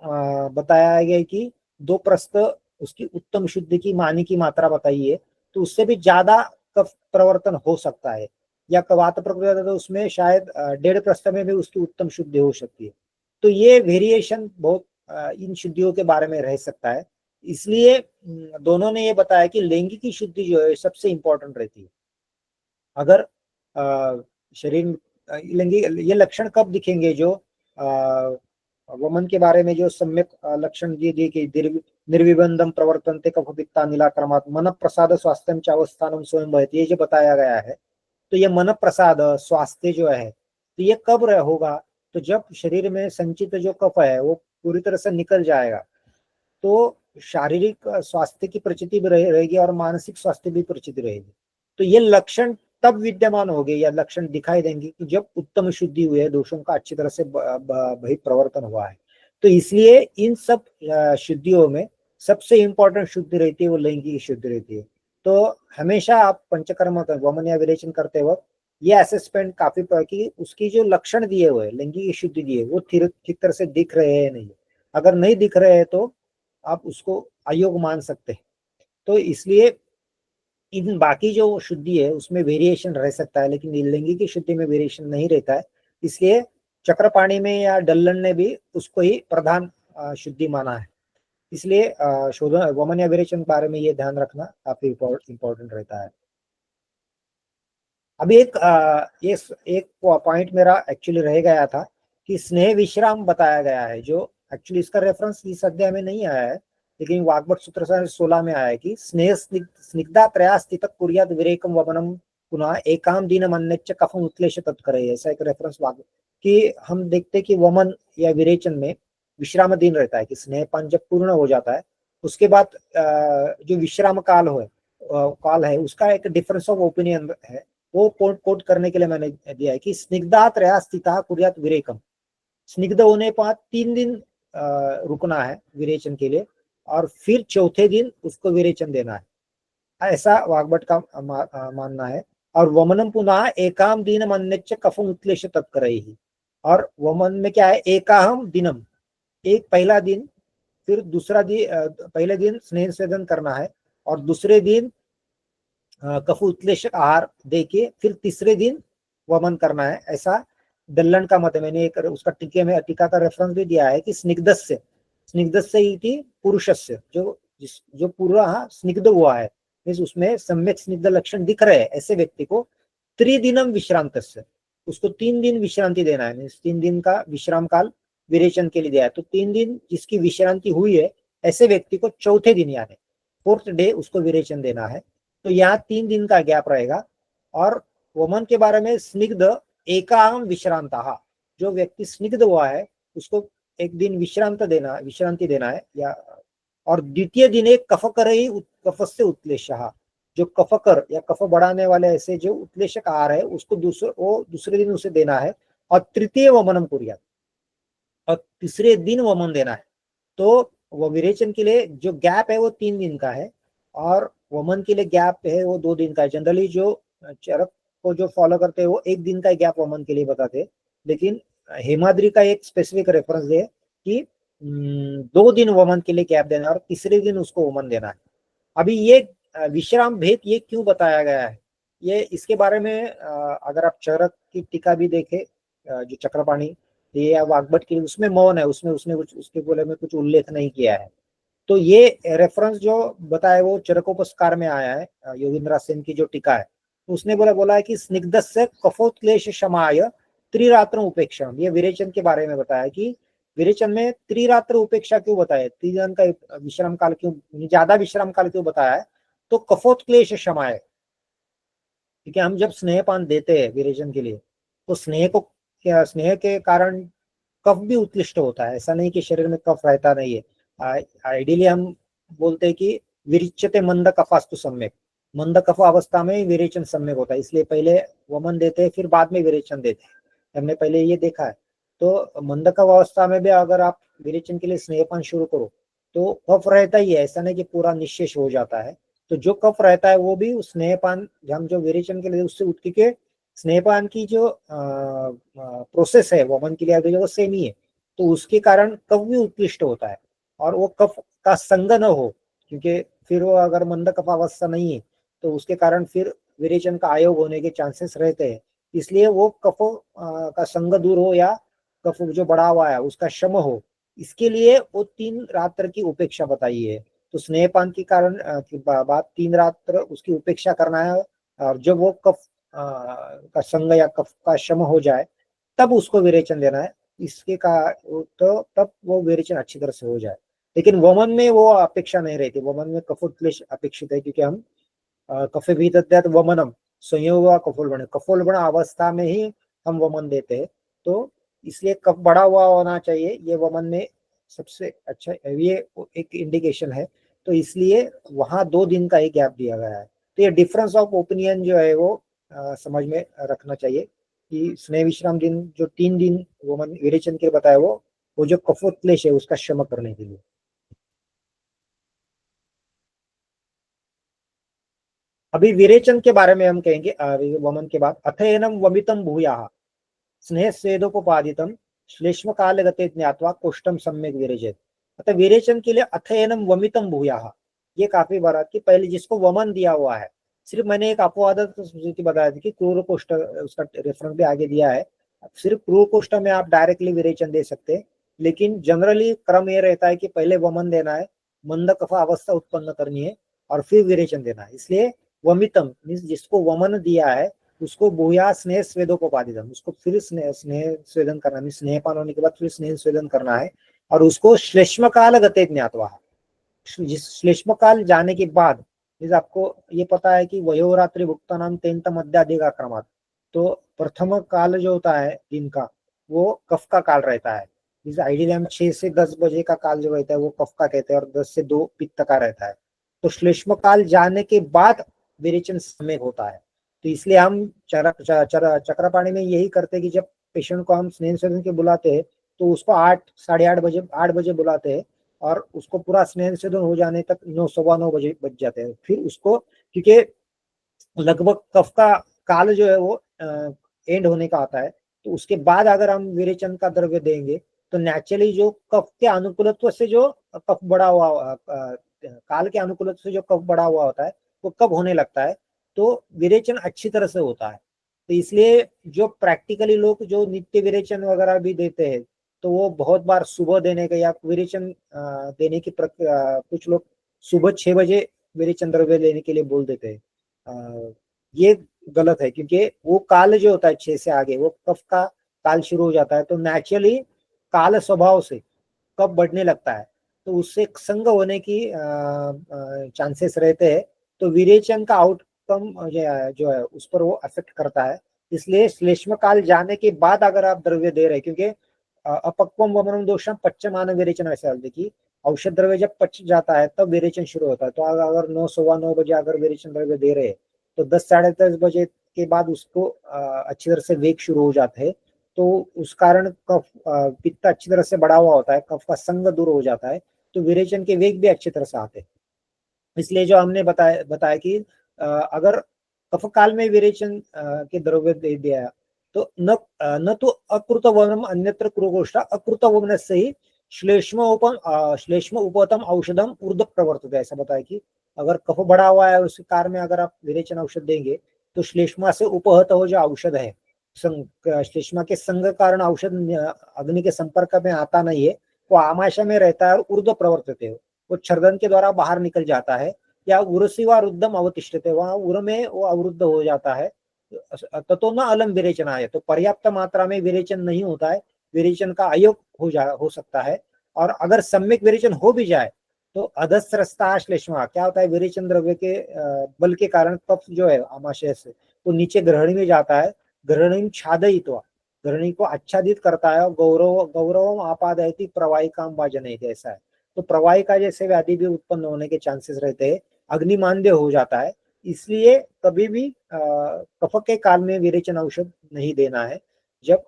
बताया गया कि 2 प्रस्थ उसकी उत्तम शुद्धि की मानी की मात्रा बताइए, तो उससे भी ज्यादा कफ प्रवर्तन हो सकता है। या वात प्रकृति तो उसमें शायद 1.5 प्रस्थ में भी उसकी उत्तम शुद्धि हो सकती है। तो ये वेरिएशन बहुत इन शुद्धियों के बारे में रह सकता है। इसलिए दोनों ने ये बताया कि लैंगिक शुद्धि जो है सबसे इंपॉर्टेंट रहती है। अगर शरीर लैंगिक ये लक्षण कब दिखेंगे जो वमन के बारे में जो सम्यक लक्षण ये दिए कि निर्विबंधम प्रवर्तन्ते कफपित्ता नीलाक्रमात् मन प्रसाद स्वास्थ्यम च अवस्थानम स्वयं भवति, ये जो बताया गया है, तो ये मन प्रसाद स्वास्थ्य जो है, तो ये कब होगा, तो जब शरीर में संचित जो कफ है वो पूरी तरह से निकल जाएगा, तो शारीरिक स्वास्थ्य की प्रचिति भी रहेगी और मानसिक स्वास्थ्य भी प्रचिति रहेगी। तो ये लक्षण तब विद्यमान होंगे या लक्षण दिखाई देंगे कि जब उत्तम शुद्धि हुई है, दोषों का अच्छी तरह से बहिप्रवर्तन हुआ है। तो इसलिए इन सब शुद्धियों में सबसे इंपॉर्टेंट शुद्धि रहती है वो लैंगिक शुद्धि रहती है। तो हमेशा आप पंचकर्म वमन या विरेचन करते वक्त ये असेसमेंट काफी कि उसकी जो लक्षण दिए हुए लैंगिक शुद्धि दिए वो ठीक तरह से दिख रहे हैं नहीं, अगर नहीं दिख रहे हैं तो आप उसको अयोग मान सकते हैं। तो इसलिए इन बाकी जो शुद्धि है उसमें वेरिएशन रह सकता है, लेकिन लैंगिक शुद्धि में वेरिएशन नहीं रहता है। इसलिए चक्रपाणी में या डल्लन ने भी उसको ही प्रधान शुद्धि माना है। इसलिए शोधन वमन या विरेचन के बारे में ये ध्यान रखना काफी इंपॉर्टेंट रहता है। अभी एक पॉइंट मेरा एक्चुअली रह गया था कि स्नेह विश्राम बताया गया है, जो एक्चुअली इसका रेफरेंस इस अध्याय में नहीं आया है, लेकिन वाग्भट सूत्र 16 में आया है कि स्नेह स्निग्धा त्रया स्थित कुर्यात विरेकम वमनम पुनः एकाम दीनम अन्यच्च कफम उत्क्लेश तत्करे, ऐसा एक रेफरेंस वाग्भट कि हम देखते कि वमन या विरेचन में विश्राम दिन रहता है, कि स्नेहपान जब पूर्ण हो जाता है उसके बाद जो विश्राम काल है उसका एक डिफरेंस ऑफ ओपिनियन है, वो कोट करने के लिए मैंने दिया है कि स्निग्धा त्रया स्थिता कुर्यात विरेकम, स्निग्ध होने पर 3 दिन रुकना है विरेचन के लिए और फिर चौथे दिन उसको विरेचन देना है, ऐसा वाग्भट का मानना है। और वमनम पुनः एकाम दिनम अन्यच्च कफम उत्क्लेश तत्करैहि, और वमन में क्या है, एकाहम दिनम, एक पहला दिन, फिर दूसरा दिन, पहले दिन स्नेह सेदन करना है और दूसरे दिन कफ उत्क्लेशक आहार देके फिर तीसरे दिन वमन करना है, ऐसा दल्लन का मत है। मैंने एक उसका टीका का रेफरेंस भी दिया है कि स्निग्धस्य इति पुरुषस्य, जो पूरा स्निग्ध हुआ है, उसमें सम्यक स्निग्ध लक्षण दिख रहे हैं, ऐसे व्यक्ति को त्रिदिनम विश्रांतस्य, उसको 3 दिन विश्रांति देना है, 3 दिन का विश्राम काल विरेचन के लिए दिया है। तो 3 दिन जिसकी विश्रांति हुई है ऐसे व्यक्ति को चौथे दिन यानी 4th डे उसको विरेचन देना है। तो यहाँ 3 दिन का गैप रहेगा। और वमन के बारे में स्निग्ध एकाम विश्रांता, जो व्यक्ति स्निग्ध हुआ है उसको एक दिन विश्रांति देना है, या और द्वितीय दिन एक कफकर ही कफ से उत्क्लेश, जो कफकर या कफ बढ़ाने वाले ऐसे जो उत्क्लेशक आहार है उसको दूसरे दिन उसे देना है, और तृतीय वमनम कुर्यात, और तीसरे दिन वमन देना है। तो वो विरेचन के लिए जो गैप है वो 3 दिन का है और वमन के लिए गैप है वो 2 दिन का है। जनरली जो चरक को जो फॉलो करते हैं वो 1 दिन का गैप वमन के लिए बताते हैं, लेकिन हेमाद्री का एक स्पेसिफिक रेफरेंस है कि 2 दिन वमन के लिए गैप देना और तीसरे दिन उसको वमन देना है। अभी ये विश्राम भेद ये क्यों बताया गया है, ये इसके बारे में अगर आप चरक की टीका भी देखे, जो चक्रपाणी ये या वाग्भट की, उसमें मौन है, उसमें उसने कुछ उसके बोले में कुछ उल्लेख नहीं किया है। तो ये रेफरेंस जो बताया वो चरकोपस्कार में आया है, योगेंद्र सेन की जो टीका है, तो उसने बोला है कि स्निग्धस्य कफोत्क्लेश शमाय त्रिरात्र उपेक्षा, ये विरेचन के बारे में बताया कि विरेचन में त्रिरात्र उपेक्षा क्यों बताया, 3 दिन का विश्राम काल क्यों, ज्यादा विश्राम काल क्यों बताया है, तो कफोत्क्लेश शमाय, क्योंकि हम जब स्नेहपान देते हैं विरेचन के लिए तो स्नेह के कारण कफ भी उत्कृष्ट होता है, ऐसा नहीं कि शरीर में कफ रहता नहीं है। आइडियली हम बोलते हैं कि विरिच्यते मंद कफास्तु सम्यक, मंद कफ अवस्था में विरेचन सम्यक होता है, इसलिए पहले वमन देते हैं फिर बाद में विरेचन देते हैं, हमने पहले ये देखा है। तो मंद कफ अवस्था में भी अगर आप विरेचन के लिए स्नेहपान शुरू करो तो कफ रहता ही है, ऐसा नहीं कि पूरा निश्शेष हो जाता है। तो जो कफ रहता है वो भी स्नेहपान हम जो विरेचन के लिए उससे उठ के स्नेहपान की जो प्रोसेस है वमन के लिए वो सेम ही है, तो उसके कारण कफ भी उत्कृष्ट होता है। और वो कफ का संग न हो, क्योंकि फिर वो अगर मंद कफ अवस्था नहीं है तो उसके कारण फिर विरेचन का आयोग होने के चांसेस रहते हैं। इसलिए वो कफ का संग दूर हो या कफ जो बढ़ा हुआ है उसका शम हो, इसके लिए वो 3 रात्र की उपेक्षा बताई है। तो स्नेहपान के कारण की बात 3 रात्र उसकी उपेक्षा करना है, और जब वो कफ का संग या कफ का शम हो जाए तब उसको विरेचन देना है। इसके का तो तब वो विरेचन अच्छी तरह से हो जाए। लेकिन वमन में वो अपेक्षा नहीं रहती, वमन में कफोत्क्लेश अपेक्षित है, क्योंकि हम कफे भी वमनम संयोग व कफोल्बण, कफोल्बण अवस्था में ही हम वमन देते हैं। तो इसलिए कफ बढ़ा हुआ होना चाहिए, ये वमन में सबसे अच्छा ये एक इंडिकेशन है। तो इसलिए वहां 2 दिन का एक गैप दिया गया है। तो ये डिफरेंस ऑफ ओपिनियन जो है वो समझ में रखना चाहिए कि स्नेह विश्राम दिन जो 3 दिन वमन विरेचन के लिए बताया वो जो कफोत्क्लेश है उसका शम करने के लिए। अभी विरेचन के बारे में हम कहेंगे वमन के बाद। अथेनम वमितम भूयाः स्नेह स्वेदोपपादितम श्लेष्म काल गते ज्ञात्वा कोष्ठम सम्यक विरेचेत। अतः विरेचन के लिए अथेनम वमितम भूयाः, ये काफी बार कि पहले जिसको वमन दिया हुआ है, सिर्फ मैंने एक अपवाद स्थिति बताया थी कि क्रूर कोष्ठ, उसका रेफरेंस भी आगे दिया है। सिर्फ क्रूर कोष्ठ में आप डायरेक्टली विरेचन दे सकते हैं, लेकिन जनरली क्रम ये रहता है कि पहले वमन देना है, मंद कफा अवस्था उत्पन्न करनी है और फिर विरेचन देना है। इसलिए वमितम मीन्स जिसको वमन दिया है उसको भूया स्नेह स्वेदोपपादितम, उसको फिर स्नेह स्नेह स्वेदन करना, स्नेहपान होने के बाद फिर स्नेह स्वेदन करना है। और उसको श्लेष्म काल गते ज्ञातवा, जिस श्लेष्म काल जाने के बाद, जैसे आपको ये पता है कि वयोरात्रि भुक्तानाम तेंत मध्याधिका क्रमात्, तो प्रथम काल जो होता है दिन का वो कफ का काल रहता है। जैसे आइडियली हम 6 से 10 बजे का काल जो रहता है वो कफ का कहते हैं और 10 से 2 पित्त का रहता है। तो श्लेष्म काल जाने के बाद विरेचन समय होता है। तो इसलिए हम चक्रपाणी में यही करते हैं कि जब पेशेंट को हम स्नेह स्वेदन के बुलाते हैं तो उसको 8 साढ़े 8 बजे बुलाते हैं और उसको पूरा स्नेह स्वेदन हो जाने तक 9 सवा 9 बजे बज जाते हैं। फिर उसको, क्योंकि लगभग कफ का काल जो है वो एंड होने का आता है, तो उसके बाद अगर हम विरेचन का द्रव्य देंगे तो नेचुरली जो कफ के अनुकूलत्व से जो कफ बढ़ा हुआ काल के अनुकूलत्व से जो कफ बढ़ा हुआ होता है वो कब होने लगता है, तो विरेचन अच्छी तरह से होता है। तो इसलिए जो प्रैक्टिकली लोग जो नित्य विरेचन वगैरह भी देते हैं तो वो बहुत बार सुबह देने का या विरेचन देने की कुछ लोग सुबह 6 बजे विरेचन द्रव्य लेने के लिए बोल देते हैं। ये गलत है, क्योंकि वो काल जो होता है 6 से आगे वो कफ का काल शुरू हो जाता है, तो नेचुरली काल स्वभाव से कफ बढ़ने लगता है, तो उससे संग होने की चांसेस रहते हैं। तो विरेचन का आउटकम जो है उस पर वो अफेक्ट करता है। इसलिए श्लेष्म काल जाने के बाद अगर आप द्रव्य दे रहे हैं, क्योंकि अपक्वम वमनम दोषम पच्चमान विरेचन, ऐसा देखिए औषध द्रव्य जब पच जाता है तब विरेचन शुरू होता है। तो अगर 9 सवा 9 बजे अगर विरेचन द्रव्य दे रहे हैं तो 10 साढ़े 10 बजे के बाद उसको अच्छी तरह से वेग शुरू हो जाते हैं। तो उस कारण कफ पित्त अच्छी तरह से बढ़ा हुआ होता है, कफ का संग दूर हो जाता है, तो विरेचन के वेग भी अच्छी तरह से आते हैं। इसलिए जो हमने बताया बताया कि अगर कफ काल में विरेचन के द्रव्य दे दिया तो न तो अकृत वमनम अन्यत्र कुरुकोष्ठ अकृत वमन से ही श्लेष्म उपतम औषधम ऊर्ध प्रवर्तते, ऐसा बताया कि अगर कफ बढ़ा हुआ है उस कार में अगर आप विरेचन औषध देंगे तो श्लेष्मा से उपहत हो जो औषध है, श्लेष्मा के संग कारण औषध अग्नि के संपर्क में आता नहीं है, वो आमाशय में रहता है और ऊर्ध्व प्रवर्तते है, वो छर्दन के द्वारा बाहर निकल जाता है, या उर्सिवा रुद्धम अवतिष्ठते, वहां उर में वो अवरुद्ध हो जाता है। ततो न अलम विरेचन आए, तो पर्याप्त मात्रा में विरेचन नहीं होता है, विरेचन का अयोग हो सकता है। और अगर सम्यक विरेचन हो भी जाए तो अधस्रस्ता श्लेष्मा, क्या होता है विरेचन द्रव्य के बल के कारण कफ जो है आमाशय से वो नीचे ग्रहणी में जाता है, ग्रहणी छादयित्वा, ग्रहणी को आच्छादित करता है, और गौरव गौरव आपादयति प्रवाहिकाम वाजनयति, ऐसा है। तो प्रवाहिका जैसे व्याधि भी उत्पन्न होने के चांसेस रहते हैं, अग्निमांद्य हो जाता है। इसलिए कभी भी कफ के काल में विरेचन औषध नहीं देना है। जब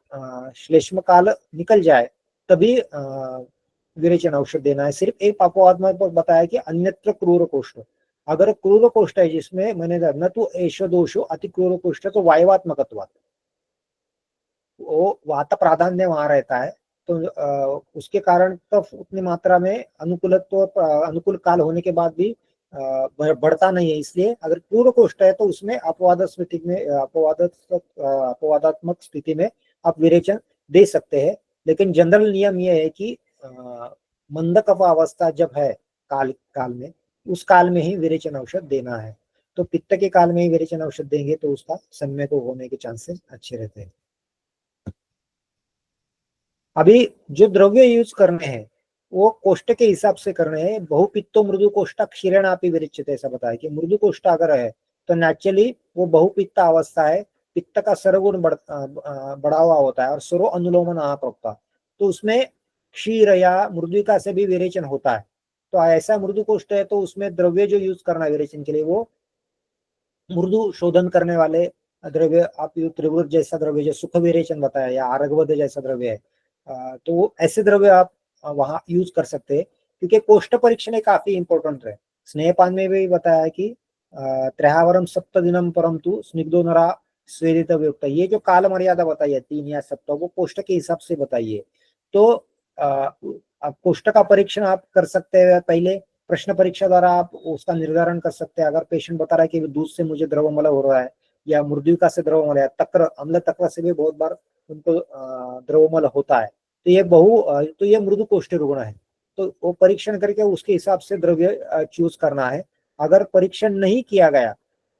श्लेष्म काल निकल जाए तभी विरेचन औषध देना है। सिर्फ एक अपवाद में बताया कि अन्यत्र क्रूर कोष्ठ, अगर क्रूर कोष्ठ है जिसमें मैंने न तो ऐश दोषो अति क्रूर कोष्ठ, तो वायवात्मकत्वात्, वो वात प्राधान्य वहां रहता है, तो उसके कारण कफ उतनी मात्रा में अनुकूल काल होने के बाद भी बढ़ता नहीं है। इसलिए अगर पूर्व कोष्ठ है तो उसमें अपवादात्मक स्थिति में आप विरेचन दे सकते हैं। लेकिन जनरल नियम यह है कि मंद कफ अवस्था जब है काल काल में, उस काल में ही विरेचन औषध देना है। तो पित्त के काल में ही विरेचन औषध देंगे तो उसका सम्यक होने के चांसेस अच्छे रहते हैं। अभी जो द्रव्य यूज करने हैं वो कोष्ठ के हिसाब से करने हैं। बहुपित्तो मृदु कोष्ठ क्षीरणापि विरिच्यते, ऐसा बताया कि मृदु कोष्ठ अगर है तो नेचुरली वो बहुपित्त अवस्था है, पित्त का सर्वगुण बढ़ा हुआ होता है और सर्व अनुलोमन प्रोक्ता, तो उसमें क्षीर या मृदुका से भी विरेचन होता है। तो ऐसा मृदु कोष्ठ है तो उसमें द्रव्य जो यूज करना है विरेचन के लिए वो मृदु शोधन करने वाले द्रव्य आप त्रिवृत जैसा द्रव्य जो सुख विरेचन बताया या आरगवद जैसा द्रव्य है, तो ऐसे द्रव्य आप वहां यूज कर सकते हैं, क्योंकि कोष्ठ परीक्षण काफी इंपॉर्टेंट है। स्नेहपान में भी बताया कि त्रयावरम सप्त दिनम परंतु स्निग्धो नरा स्वेदित युक्त, ये जो काल मर्यादा बताइए 3 या सप्ताह, वो कोष्ठ के हिसाब से बताइए। तो आप कोष्ठ का परीक्षण आप कर सकते हैं, पहले प्रश्न परीक्षा द्वारा आप उसका निर्धारण कर सकते हैं। अगर पेशेंट बता रहा है कि दूध से मुझे द्रवमल हो रहा है या मृदुका से द्रवमल है, तक्र अम्ल तक्र से भी बहुत बार उनको द्रवमल होता है, तो ये मृदु कोष्ठ रुग्ण है। तो वो परीक्षण करके उसके हिसाब से द्रव्य चूज करना है। अगर परीक्षण नहीं किया गया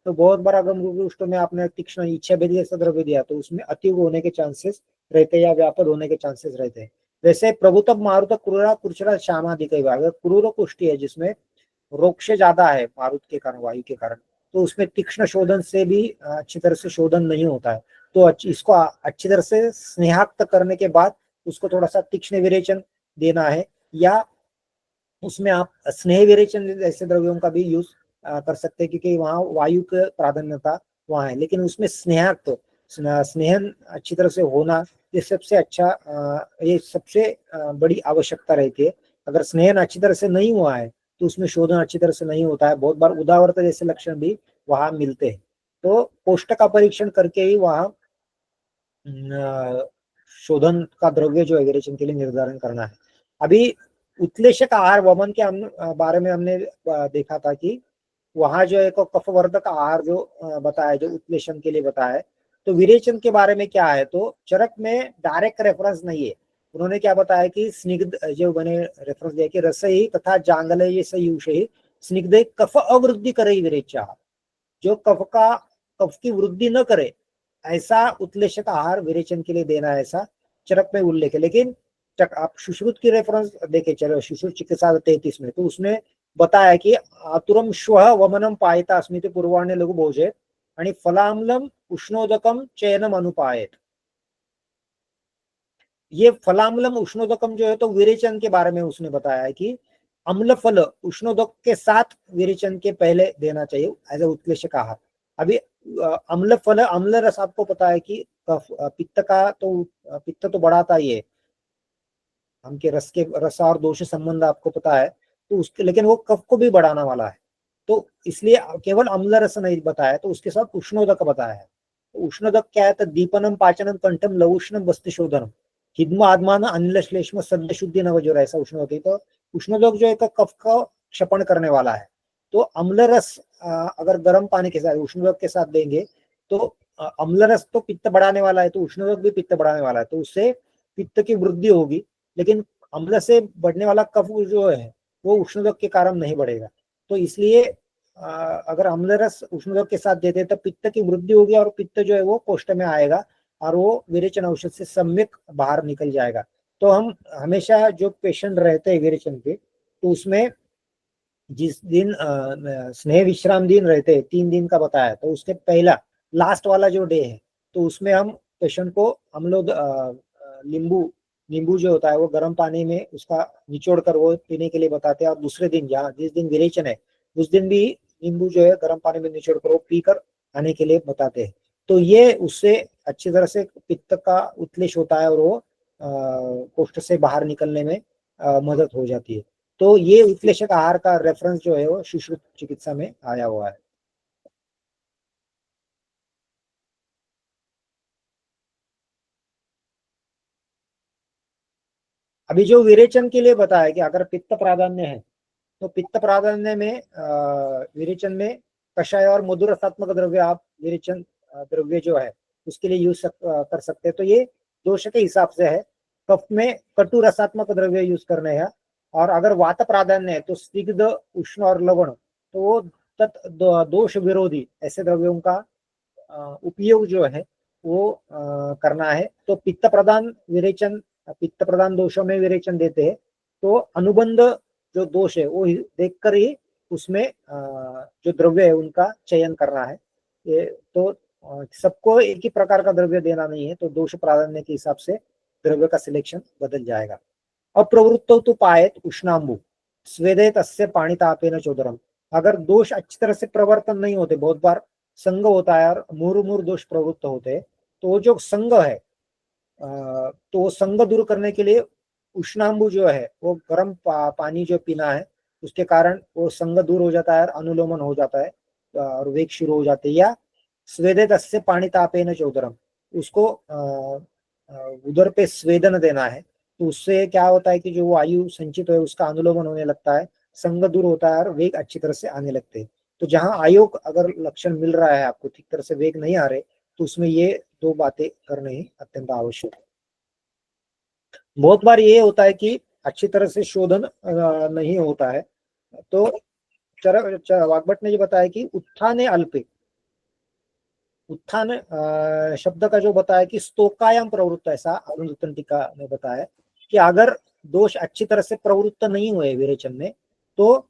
तो बहुत बार अगर मृदु कोष्ठ में आपने तीक्ष्ण इच्छा भेदी जैसा द्रव्य दिया तो उसमें अतिव होने के चांसेस रहते हैं या व्यापक होने के चांसेस रहते हैं। वैसे प्रभुतम मारुत क्रूरा कुचरा श्यामादिक अगर क्रूर कोष्ठी है जिसमें रोक्ष ज्यादा है मारुत के कारण, वायु के कारण, तो उसमें तीक्ष्ण शोधन से भी अच्छी तरह से शोधन नहीं होता है। तो इसको अच्छी तरह से स्नेहाक्त करने के बाद उसको थोड़ा सा तीक्ष्ण विरेचन देना है, या उसमें आप स्नेह विरेचन जैसे द्रव्यों का भी यूज कर सकते हैं, क्योंकि वहाँ वायु की प्राधान्यता वहाँ है। लेकिन उसमें स्नेहाक्त स्नेहन अच्छी तरह से होना ये सबसे अच्छा ये सबसे बड़ी आवश्यकता रहती है। अगर स्नेहन अच्छी तरह से नहीं हुआ है तो उसमें शोधन अच्छी तरह से नहीं होता है, बहुत बार उदावरत जैसे लक्षण भी वहां मिलते हैं। तो कोष्ठ का परीक्षण करके ही वहां शोधन का द्रव्य जो है विरेचन के लिए निर्धारण करना है। अभी उत्प्लेशक आहार वमन के बारे में हमने देखा था कि वहां जो एक कफवर्धक आहार जो बताया, जो उत्प्लेशन के लिए बताया है। तो विरेचन के बारे में क्या है, तो चरक में डायरेक्ट रेफरेंस नहीं है। उन्होंने क्या बताया कि स्निग्ध, जो मैंने रेफरेंस दिया कि रस ही तथा जांगल स्निग्ध कफ अवृद्धि करे विरेचा, जो कफ की वृद्धि न करे ऐसा उत्प्लेशक आहार विरेचन के लिए देना है, ऐसा चरक में उल्लेख है। लेकिन आप सुश्रुत की रेफरेंस देखे चलो, सुश्रुत चिकित्सा 33 में, तो उसमें बताया कि आतुरम श्वः वमनम पायता अस्मित पूर्वाण्य लघु भोजेत आणि फलाम्लम उष्णोदकम चयनम अनुपायत। ये फलाम्लम उष्णोदकम जो है तो विरेचन के बारे में उसने बताया है कि अम्ल फल उष्णोदक के साथ विरेचन के पहले देना चाहिए एज ए उत्प्लेशक आहार। अभी अम्ल फल, अम्ल रस आपको पता है कि पित्त का तो पित्त तो बढ़ाता ही है, हम के रस और दोष संबंध आपको पता है, तो उसके लेकिन वो कफ को भी बढ़ाने वाला है। तो इसलिए केवल अम्ल रस नहीं बताया, तो उसके साथ उष्णोदक बताया है। तो उष्णोदक क्या है, तो दीपनम पाचनम कंठम लवुष्णम वस्तु शोधनम हिद्म आत्मान अनिल श्लेष्म सद्य शुद्धि नवजोर, ऐसा उष्णोदक। तो उष्णोदक जो है कफ का क्षपण करने वाला है। तो अम्ल रस अगर गर्म पानी के साथ उष्णोदक के साथ देंगे तो अम्ल रस तो पित्त बढ़ाने वाला है, तो उष्णोदक भी पित्त बढ़ाने वाला है, तो उससे पित्त की वृद्धि होगी। लेकिन अम्ल से बढ़ने वाला कफ जो है वो उष्णोदक के कारण नहीं बढ़ेगा। तो इसलिए अगर अम्ल रस उष्णोदक के साथ देते तो पित्त की वृद्धि होगी और पित्त जो है वो कोष्ठ में आएगा और वो विरेचन औषध से सम्यक बाहर निकल जाएगा। तो हम हमेशा जो पेशेंट रहते हैं विरेचन के, तो उसमें जिस दिन स्नेह विश्राम दिन रहते हैं 3 दिन का बताया, तो उसके पहला लास्ट वाला जो डे है तो उसमें हम लोग नींबू नींबू जो होता है वो गर्म पानी में उसका निचोड़ कर वो पीने के लिए बताते हैं। और दूसरे दिन जहाँ जिस दिन विरेचन है उस दिन भी नींबू जो है गर्म पानी में निचोड़ कर वो पीकर आने के लिए बताते हैं। तो ये उससे अच्छी तरह से पित्त का उत्क्लेश होता है और वो कोष्ठ से बाहर निकलने में मदद हो जाती है। तो ये उत्प्लेशक आहार का रेफरेंस जो है वो सुश्रुत चिकित्सा में आया हुआ है। अभी जो विरेचन के लिए बताया कि अगर पित्त प्राधान्य है तो पित्त प्राधान्य में विरेचन में कषाय और मधुर रसात्मक द्रव्य आप विरेचन द्रव्य जो है उसके लिए यूज कर सकते हैं। तो ये दोष के हिसाब से है। कफ में कटु रसात्मक द्रव्य यूज करने हैं। और अगर वात प्राधान्य है तो स्निग्ध उष्ण और लवण, तो वो दोष विरोधी ऐसे द्रव्यों का उपयोग जो है वो करना है। तो पित्त प्रधान विरेचन, पित्त प्रधान दोषों में विरेचन देते हैं तो अनुबंध जो दोष है वो देखकर ही उसमें जो द्रव्य है उनका चयन करना है। ये तो सबको एक ही प्रकार का द्रव्य देना नहीं है, तो दोष प्राधान्य के हिसाब से द्रव्य का सिलेक्शन बदल जाएगा। अप्रवृत्तो तो पायत उष्णांबु स्वेदे तस्य पाणितापेन चोदरम। अगर दोष अच्छी तरह से प्रवर्तन नहीं होते, बहुत बार संग होता है और मुर दोष प्रवृत्त होते हैं, तो जो संग है तो संग दूर करने के लिए उष्णांबु जो है वो गर्म पानी जो पीना है, उसके कारण वो संग दूर हो जाता है, अनुलोमन हो जाता है और वेग शुरू हो जाते हैं। या स्वेदे तस्य पाणितापेन चोदरम, उसको उदर पे स्वेदन देना है, तो उससे क्या होता है कि जो वायु संचित है उसका अनुलोमन होने लगता है, संग दूर होता है और वेग अच्छी तरह से आने लगते हैं। तो जहां आयोग अगर लक्षण मिल रहा है आपको, ठीक तरह से वेग नहीं आ रहे, तो उसमें ये दो बातें करने ही अत्यंत आवश्यक है। बहुत बार ये होता है कि अच्छी तरह से शोधन नहीं होता है। तो वाग्भट ने ये बताया कि उत्थाने अल्पे, उत्थान शब्द का जो बताया कि स्तोकायाम प्रवृत्त, ऐसा अरुण टीका ने बताया कि अगर दोष अच्छी तरह से प्रवृत्त नहीं हुए विरेचन में, तो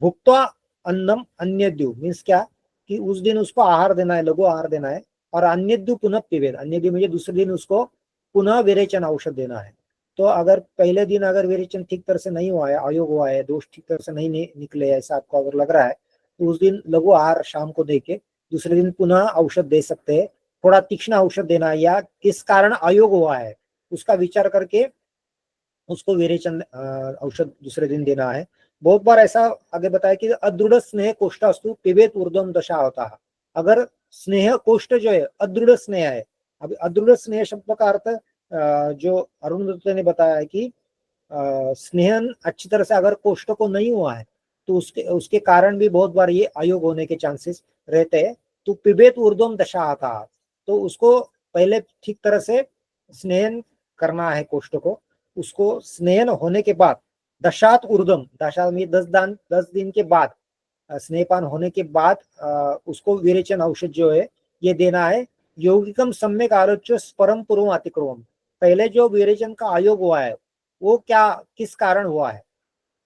भुक्त्वा अन्नम अन्यद्यु मीन्स क्या कि उस दिन उसको आहार देना है, लघु आहार देना है, और अन्यद्यु पुनः पिबेद, अन्यद्यु मुझे दूसरे दिन उसको पुनः विरेचन औषध देना है। तो अगर पहले दिन अगर विरेचन ठीक तरह से नहीं हुआ है, अयोग हुआ है, दोष ठीक तरह से नहीं निकले, ऐसा आपको अगर लग रहा है, तो उस दिन लघु आहार शाम को दे के दूसरे दिन पुनः औषध दे सकते हैं। थोड़ा तीक्ष्ण औषध देना है, या किस कारण अयोग हुआ है उसका विचार करके उसको विरेचन औषध दूसरे दिन देना है। बहुत बार ऐसा आगे बताया कि अदृढ़ स्नेह कोष्ठास्तु पिबेत ऊर्ध्वम दशा होता है। अगर स्नेह कोष्ठ जो है अदृढ़ स्नेह है, अभी अदृढ़ स्नेह शब्द का अर्थ जो अरुण दत्त ने बताया है कि स्नेहन अच्छी तरह से अगर कोष्ठ को नहीं हुआ है, तो उसके उसके कारण भी बहुत बार ये अयोग होने के चांसेस रहते हैं। तो पिबेत ऊर्ध्वम दशा आता, तो उसको पहले ठीक तरह से स्नेहन करना है कोष्ठ को, उसको स्नेहन होने के बाद दशात ऊर्ध्वम, दशा में 10 दिन के बाद, स्नेहपान होने के बाद उसको विरेचन औषध जो है ये देना है। यौगिकम सम्यक आलोच्य परम पूर्व अतिक्रमम, पहले जो विरेचन का आयोग हुआ है वो क्या किस कारण हुआ है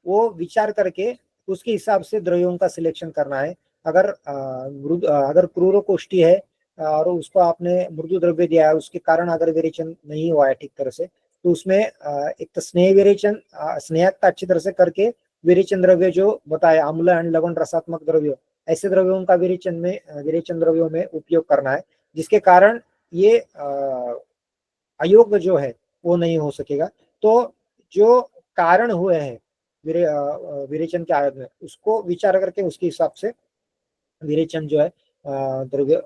वो विचार करके उसके हिसाब से द्रव्यों का सिलेक्शन करना है। अगर अगर क्रूर कोष्ठी है और उसको आपने मृदु द्रव्य दिया है, उसके कारण अगर विरेचन नहीं हुआ है ठीक तरह से, तो उसमें एक तो स्नेह विरेचन स्नेहकता अच्छी तरह से करके विरेचन द्रव्य जो बताया अम्ल एंड लवण रसात्मक द्रव्य, ऐसे द्रव्यों का विरेचन द्रव्यों में उपयोग करना है, जिसके कारण ये अयोग्य जो है वो नहीं हो सकेगा। तो जो कारण हुए हैं विरेचन के आयोग में, उसको विचार करके उसके हिसाब से विरेचन जो है द्रव्य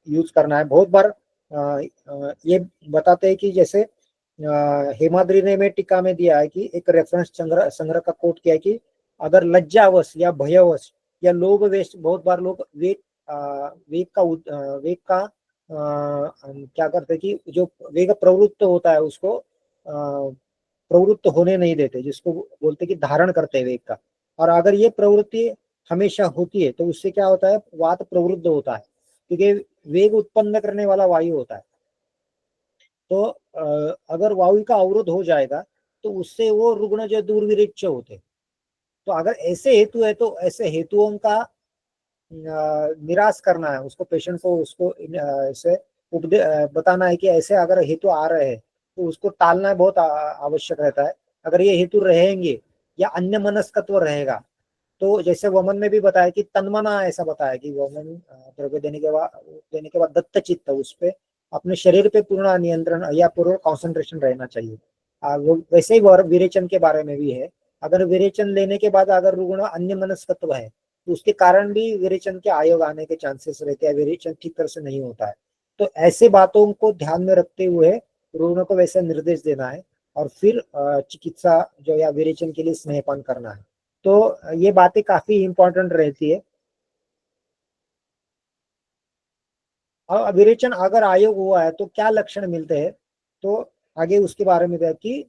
यूज करना है। बहुत बार ये बताते हैं कि जैसे हेमाद्रि ने में टीका में दिया है कि एक रेफरेंस संग्रह का कोट किया है कि अगर लज्जावश या भयवश या लोभ वेश, बहुत बार लोग वेग का क्या करते हैं कि जो वेग प्रवृत्त होता है उसको प्रवृत्त होने नहीं देते, जिसको बोलते कि धारण करते हैं वेग का। और अगर ये प्रवृत्ति हमेशा होती है तो उससे क्या होता है, वात प्रवृत्त होता है, क्योंकि वेग उत्पन्न करने वाला वायु होता है। तो अगर वायु का अवरोध हो जाएगा तो उससे वो रुग्ण जो दुर्विरेच्य होते। तो अगर ऐसे हेतु है तो ऐसे हेतुओं का निराश करना है उसको, पेशेंट को उसको ऐसे बताना है कि ऐसे अगर हेतु आ रहे हैं तो उसको टालना बहुत आवश्यक रहता है। अगर ये हेतु रहेंगे या अन्य मनस्कत्व रहेगा, तो जैसे वमन में भी बताया कि तन्मना, ऐसा बताया कि वमन द्रव्य देने के बाद दत्त चित्त, उस पे अपने शरीर पे पूर्ण नियंत्रण या पूर्ण कॉन्सेंट्रेशन रहना चाहिए। वैसे ही विरेचन के बारे में भी है, अगर विरेचन लेने के बाद अगर रुग्ण अन्य मनस्कत्व है तो उसके कारण भी विरेचन के आयोग आने के चांसेस रहते हैं, विरेचन ठीक तरह से नहीं होता है। तो ऐसे बातों को ध्यान में रखते हुए रुग्ण को वैसे निर्देश देना है और फिर चिकित्सा जो या विरेचन के लिए स्नेहपान करना है। तो ये बातें काफी इंपॉर्टेंट रहती है। और विरेचन अगर आयोग हुआ है तो क्या लक्षण मिलते हैं, तो आगे उसके बारे में बताया कि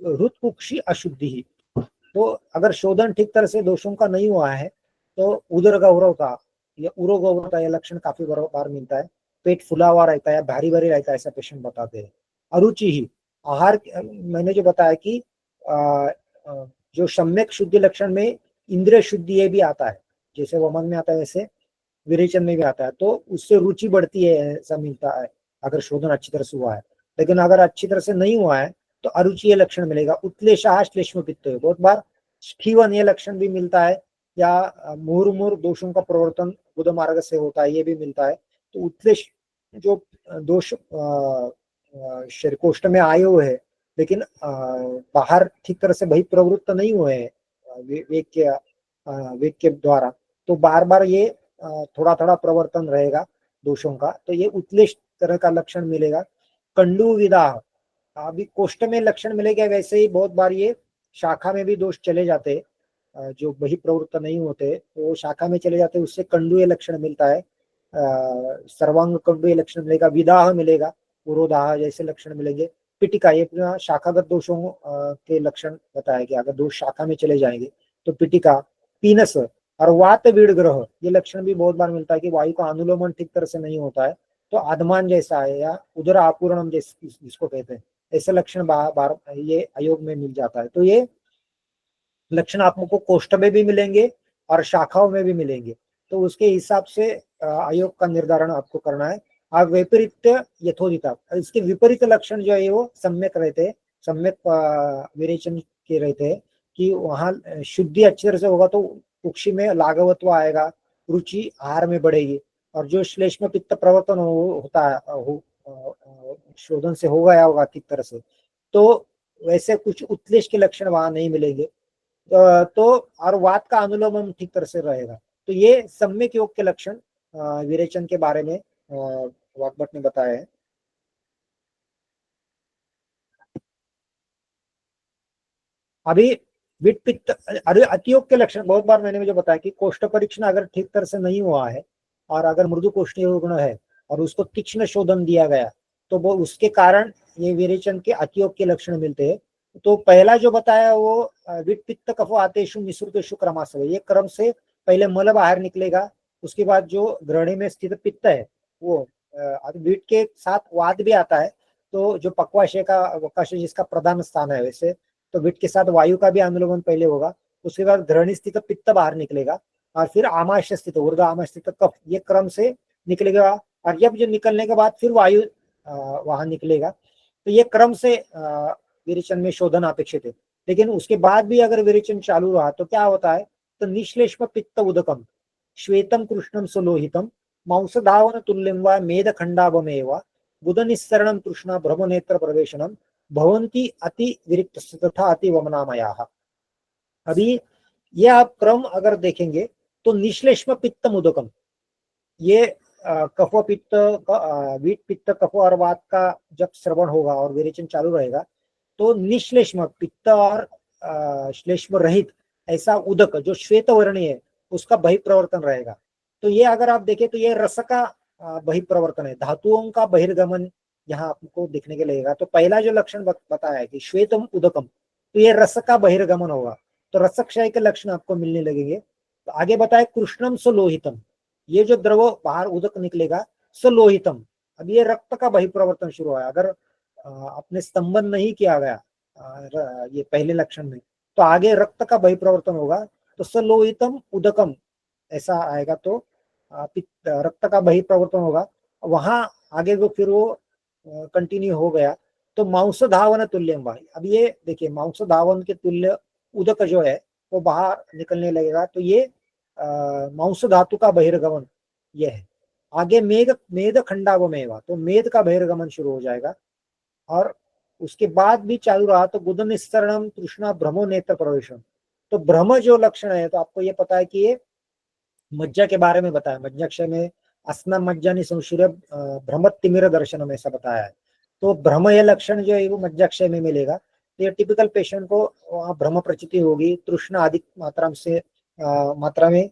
हृत कुक्षी अशुद्धि ही, तो अगर शोधन ठीक तरह से दोषों का नहीं हुआ है तो उदर गौरवता या उरो गौरवता ये लक्षण काफी बार मिलता है। पेट फुला हुआ रहता है, भारी भारी रहता है, ऐसा पेशेंट बताते हैं। अरुचि ही आहार, मैंने जो बताया कि अ, जो सम्यक शुद्धि लक्षण में इंद्रिय शुद्धि ये भी आता है, जैसे वमन में आता है वैसे विरेचन में भी आता है, तो उससे रुचि बढ़ती है ऐसा मिलता है अगर शोधन अच्छी तरह से हुआ है। लेकिन अगर अच्छी तरह से नहीं हुआ है तो अरुचि ये लक्षण मिलेगा। उत्क्लेशाः श्लेष्म पित्त, बहुत बार स्थीवन ये लक्षण भी मिलता है, या मुहुर्मुहुर दोषों का प्रवर्तन बुध मार्ग से होता है, ये भी मिलता है। तो उत्क्लेश जो दोष शरीर कोष्ठ में आए हुए है लेकिन बाहर ठीक तरह से बहिप्रवृत्त नहीं हुए हैं वेग के द्वारा, तो बार बार ये थोड़ा थोड़ा प्रवर्तन रहेगा दोषों का, तो ये उत्क्लेश तरह का लक्षण मिलेगा। कंडू विदाह, अभी कोष्ठ में लक्षण मिलेगा, वैसे ही बहुत बार ये शाखा में भी दोष चले जाते हैं, जो बही प्रवृत्त नहीं होते तो शाखा में चले जाते हैं, उससे कंडू लक्षण मिलता है। सर्वांग कंडू लक्षण मिलेगा, विदाह मिलेगा, पुरोदाह जैसे लक्षण मिलेंगे। पिटिका, ये शाखागत दोषों के लक्षण बताया गया, अगर दोष शाखा में चले जाएंगे तो पिटिका। पीनस और वात बीड़ ग्रह, ये लक्षण भी बहुत बार मिलता है कि वायु का अनुलोमन ठीक तरह से नहीं होता है, तो आदमान जैसा है या उदर आपूर्णम जैसे जिसको कहते हैं, ऐसे लक्षण बार बार ये अयोग में मिल जाता है। तो ये लक्षण आपको कोष्ठ में भी मिलेंगे और शाखाओं में भी मिलेंगे, तो उसके हिसाब से अयोग का निर्धारण आपको करना है। आप विपरीत यथोदिता, इसके विपरीत लक्षण जो है वो सम्यक रहते हैं, सम्यक विरेचन के रहते हैं, कि वहां शुद्धि अच्छी तरह से होगा तो कुक्षी में लाघवत्व आएगा, रुचि आहार में बढ़ेगी, और जो श्लेष्म पित्त प्रवर्तन होता है शोधन से हो गया होगा ठीक तरह से, तो वैसे कुछ उत्क्लेश के लक्षण वहां नहीं मिलेंगे। तो और वात का अनुलोमन ठीक तरह से रहेगा। तो ये सम्यक योग के लक्षण विरेचन के बारे में वाग्भट ने बताया है। अभी विट पित्त, अरे अतियोग के लक्षण बहुत बार मैंने जो बताया कि कोष्ठ परीक्षण अगर ठीक तरह से नहीं हुआ है और अगर मृदु कोष्ठीय रुग्ण है और उसको तीक्ष्ण शोधन दिया गया, तो वो उसके कारण ये विरेचन के अतियोग के लक्षण मिलते हैं। तो पहला जो बताया वो विट पित्त कफो आतेषु निसृतेषु क्रमाशय, ये क्रम से पहले मल बाहर निकलेगा, उसके बाद जो ग्रहणी में स्थित पित्त है वो विट के साथ वात भी आता है, तो जो पक्वाशय का वकाशय जिसका प्रधान स्थान है वैसे, तो विट के साथ वायु का भी अनुलोमन पहले होगा, उसके बाद घृणी स्थित पित्त बाहर निकलेगा, और फिर आमाशय स्थित ऊर्ध आमाशय स्थित कफ, ये क्रम से निकलेगा। और जब जो निकलने के बाद फिर वायु वहां निकलेगा, तो ये क्रम से विरेचन में शोधन अपेक्षित है। लेकिन उसके बाद भी अगर विरेचन चालू रहा तो क्या होता है, तो निश्लेष्म पित्त उदकम श्वेतम कृष्णम सुलोहितम मांसधावन तुल्यम व मेदखंडावमेव बुध निस्सरणम तृष्णा भ्रम नेत्र प्रवेशनम भवंती अति विरिक्त तथा अति वमनामयाः। अभी ये आप क्रम अगर देखेंगे तो निश्लेष्म पित्त मुदकम, ये कफ पित्त वीट पित्त कफ और वात का जब श्रवण होगा और विरेचन चालू रहेगा, तो निश्लेष्म पित्त और श्लेष्म रहित ऐसा उदक जो श्वेत वर्णीय है उसका बहिप्रवर्तन रहेगा। तो ये अगर आप देखें तो ये रस का बहिप्रवर्तन है, धातुओं का बहिर्गमन यहाँ आपको दिखने के लगेगा। तो पहला जो लक्षण बताया है कि श्वेतम उदकम, तो ये रस का बहिर्गमन होगा, तो रसक्षय के लक्षण आपको मिलने लगेंगे। तो आगे बताए कृष्णम सुलोहितम, ये जो द्रव बाहर उदक निकलेगा सुलोहितम, अब ये रक्त का बहिप्रवर्तन शुरू हुआ है। अगर आपने स्तंभन नहीं किया गया ये पहले लक्षण में, तो आगे रक्त का बहिप्रवर्तन होगा, तो सलोहितम उदकम ऐसा आएगा, तो रक्त का बहिप्रवर्तन होगा, वहां आगे वो फिर वो कंटिन्यू हो गया, तो मांस धावन तुल्यम भाई। अब ये देखिए मांस धावन के तुल्य उदक जो है वो बाहर निकलने लगेगा, तो ये मांस धातु का बहिर्गमन ये है। आगे मेघ मेद खंडावमेवा, तो मेद का बहिर्गमन शुरू हो जाएगा, और उसके बाद भी चालू रहा तो गुद निस्तरणम तृष्णा भ्रमो नेत्र प्रवेशम। तो भ्रम जो लक्षण है, तो आपको ये पता है कि ये मज्जा के बारे में बताया, मज्जाक्षय में अस्ना मज्जा निशूर भ्रमत तिमिर दर्शन में ऐसा बताया है। तो भ्रम यह लक्षण जो है वो मज्जाक्षय में मिलेगा, तो ये टिपिकल पेशेंट को वहाँ भ्रम प्रचिति होगी, तृष्णा अधिक मात्रा में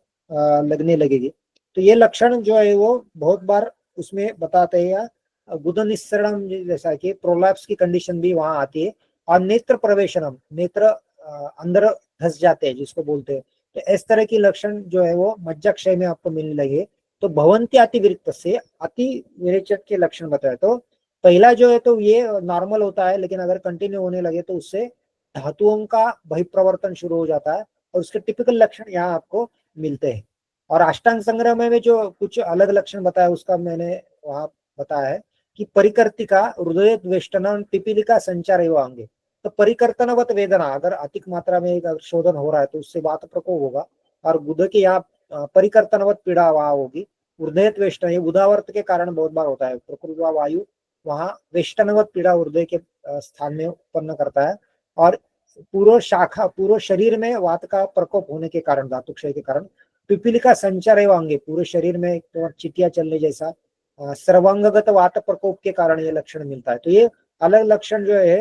लगने लगेगी। तो ये लक्षण जो है वो बहुत बार उसमें बताते हैं, या गुद निस्सरणम जैसा कि प्रोलैप्स की कंडीशन भी वहां आती है, और नेत्र प्रवेशनम, नेत्र अंदर धस जाते हैं जिसको बोलते हैं, तो इस तरह की लक्षण जो है वो मज्जाक्षय में आपको मिलने लगे। तो भवंती अतिविरिक्त से अति विरेचन के लक्षण बताए। तो पहला जो है तो ये नॉर्मल होता है, लेकिन अगर कंटिन्यू होने लगे तो उससे धातुओं का बहिप्रवर्तन शुरू हो जाता है और उसके टिपिकल लक्षण यहाँ आपको मिलते हैं। और अष्टांग संग्रह में जो कुछ अलग लक्षण बताया उसका मैंने वहां बताया है कि परिकर्तिका, हृदय वेष्टन, पिपीलिका संचार एवं अंगे। तो परिकर्तनवत वेदना, अगर अधिक मात्रा में अगर शोधन हो रहा है तो उससे वात प्रकोप होगा और गुदा की यहाँ परिकर्तनवत पीड़ा वहां होगी। हृदय वेष्टन, ये उदावर्त के कारण बहुत बार होता है, प्रकृति वायु वहां वेष्टनवत पीड़ा हृदय के स्थान में उत्पन्न करता है। और पूर्व शरीर में वात का प्रकोप होने के कारण, धातु क्षय के कारण पिपीलिका संचार एवं अंगे, पूरे शरीर में तो चिटिया चलने जैसा सर्वांगगत वात प्रकोप के कारण ये लक्षण मिलता है। तो ये अलग लक्षण जो है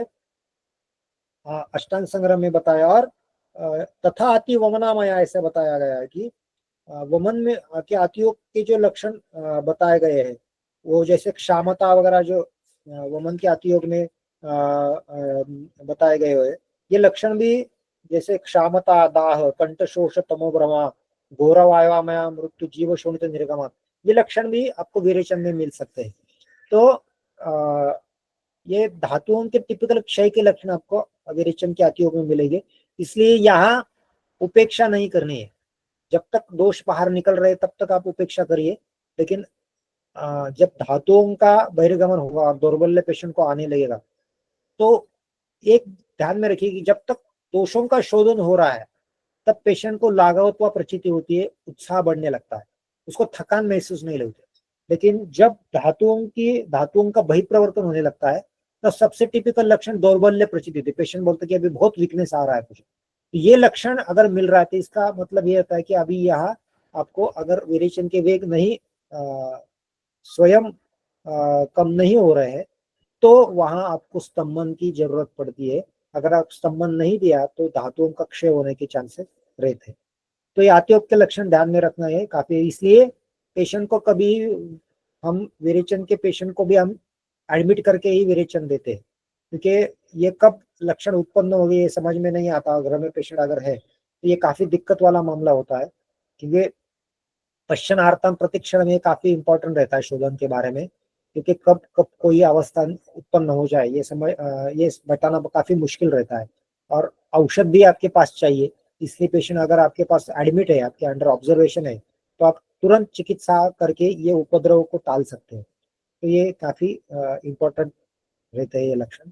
अष्टांग संग्रह में बताया। और तथा अति वमनामय ऐसे बताया गया है कि वमन में के अतियोग के जो लक्षण बताए गए हैं वो जैसे क्षमता वगैरह जो वमन के अतियोग में बताए गए हुए, ये लक्षण भी जैसे क्षमता, दाह, कंठशोष, तमोभ्रमा, घोरवायवामय मृत्यु, जीव शोणित निर्गमन, ये लक्षण भी आपको विरेचन में मिल सकते हैं। तो ये धातुओं के टिपिकल क्षय के लक्षण आपको विरेचन के अतियोग में मिलेंगे। इसलिए यहाँ उपेक्षा नहीं करनी है, जब तक दोष बाहर निकल रहे तब तक आप उपेक्षा करिए। लेकिन जब धातुओं का बहिर्गमन होगा और दौर्बल्य पेशेंट को आने लगेगा तो एक ध्यान में रखिए कि जब तक दोषों का शोधन हो रहा है तब पेशेंट को लाघवत्व प्रचिति होती है, उत्साह बढ़ने लगता है, उसको थकान महसूस नहीं लगती। लेकिन जब धातुओं का बहिप्रवर्तन होने लगता है तो सबसे टिपिकल लक्षण दौर्बल्य प्रचिति होती है, पेशेंट बोलते कि अभी बहुत वीकनेस आ रहा है कुछ। तो ये लक्षण अगर मिल रहा है तो इसका मतलब ये होता है कि अभी यहाँ आपको अगर विरेचन के वेग नहीं स्वयं कम नहीं हो रहे हैं तो वहां आपको स्तंभन की जरूरत पड़ती है। अगर आप स्तंभन नहीं दिया तो धातुओं का क्षय होने के चांसेस रहते हैं। तो ये अतियोग के लक्षण ध्यान में रखना है काफी। इसलिए पेशेंट को कभी हम विरेचन के पेशेंट को भी हम एडमिट करके ही विरेचन देते हैं, क्योंकि ये कब लक्षण उत्पन्न हो गए ये समझ में नहीं आता। घर में पेशेंट अगर है तो ये काफी दिक्कत वाला मामला होता है, क्योंकि पश्चनार्थम प्रतिक्षण में काफी इंपॉर्टेंट रहता है शोधन के बारे में, क्योंकि कब कब कोई अवस्था उत्पन्न हो जाए ये बताना काफी मुश्किल रहता है। और औषध भी आपके पास चाहिए, इसलिए पेशेंट अगर आपके पास एडमिट है, आपके अंडर ऑब्जर्वेशन है, तो आप तुरंत चिकित्सा करके ये उपद्रव को टाल सकते हैं। तो ये काफी इम्पोर्टेंट रहते हैं ये लक्षण।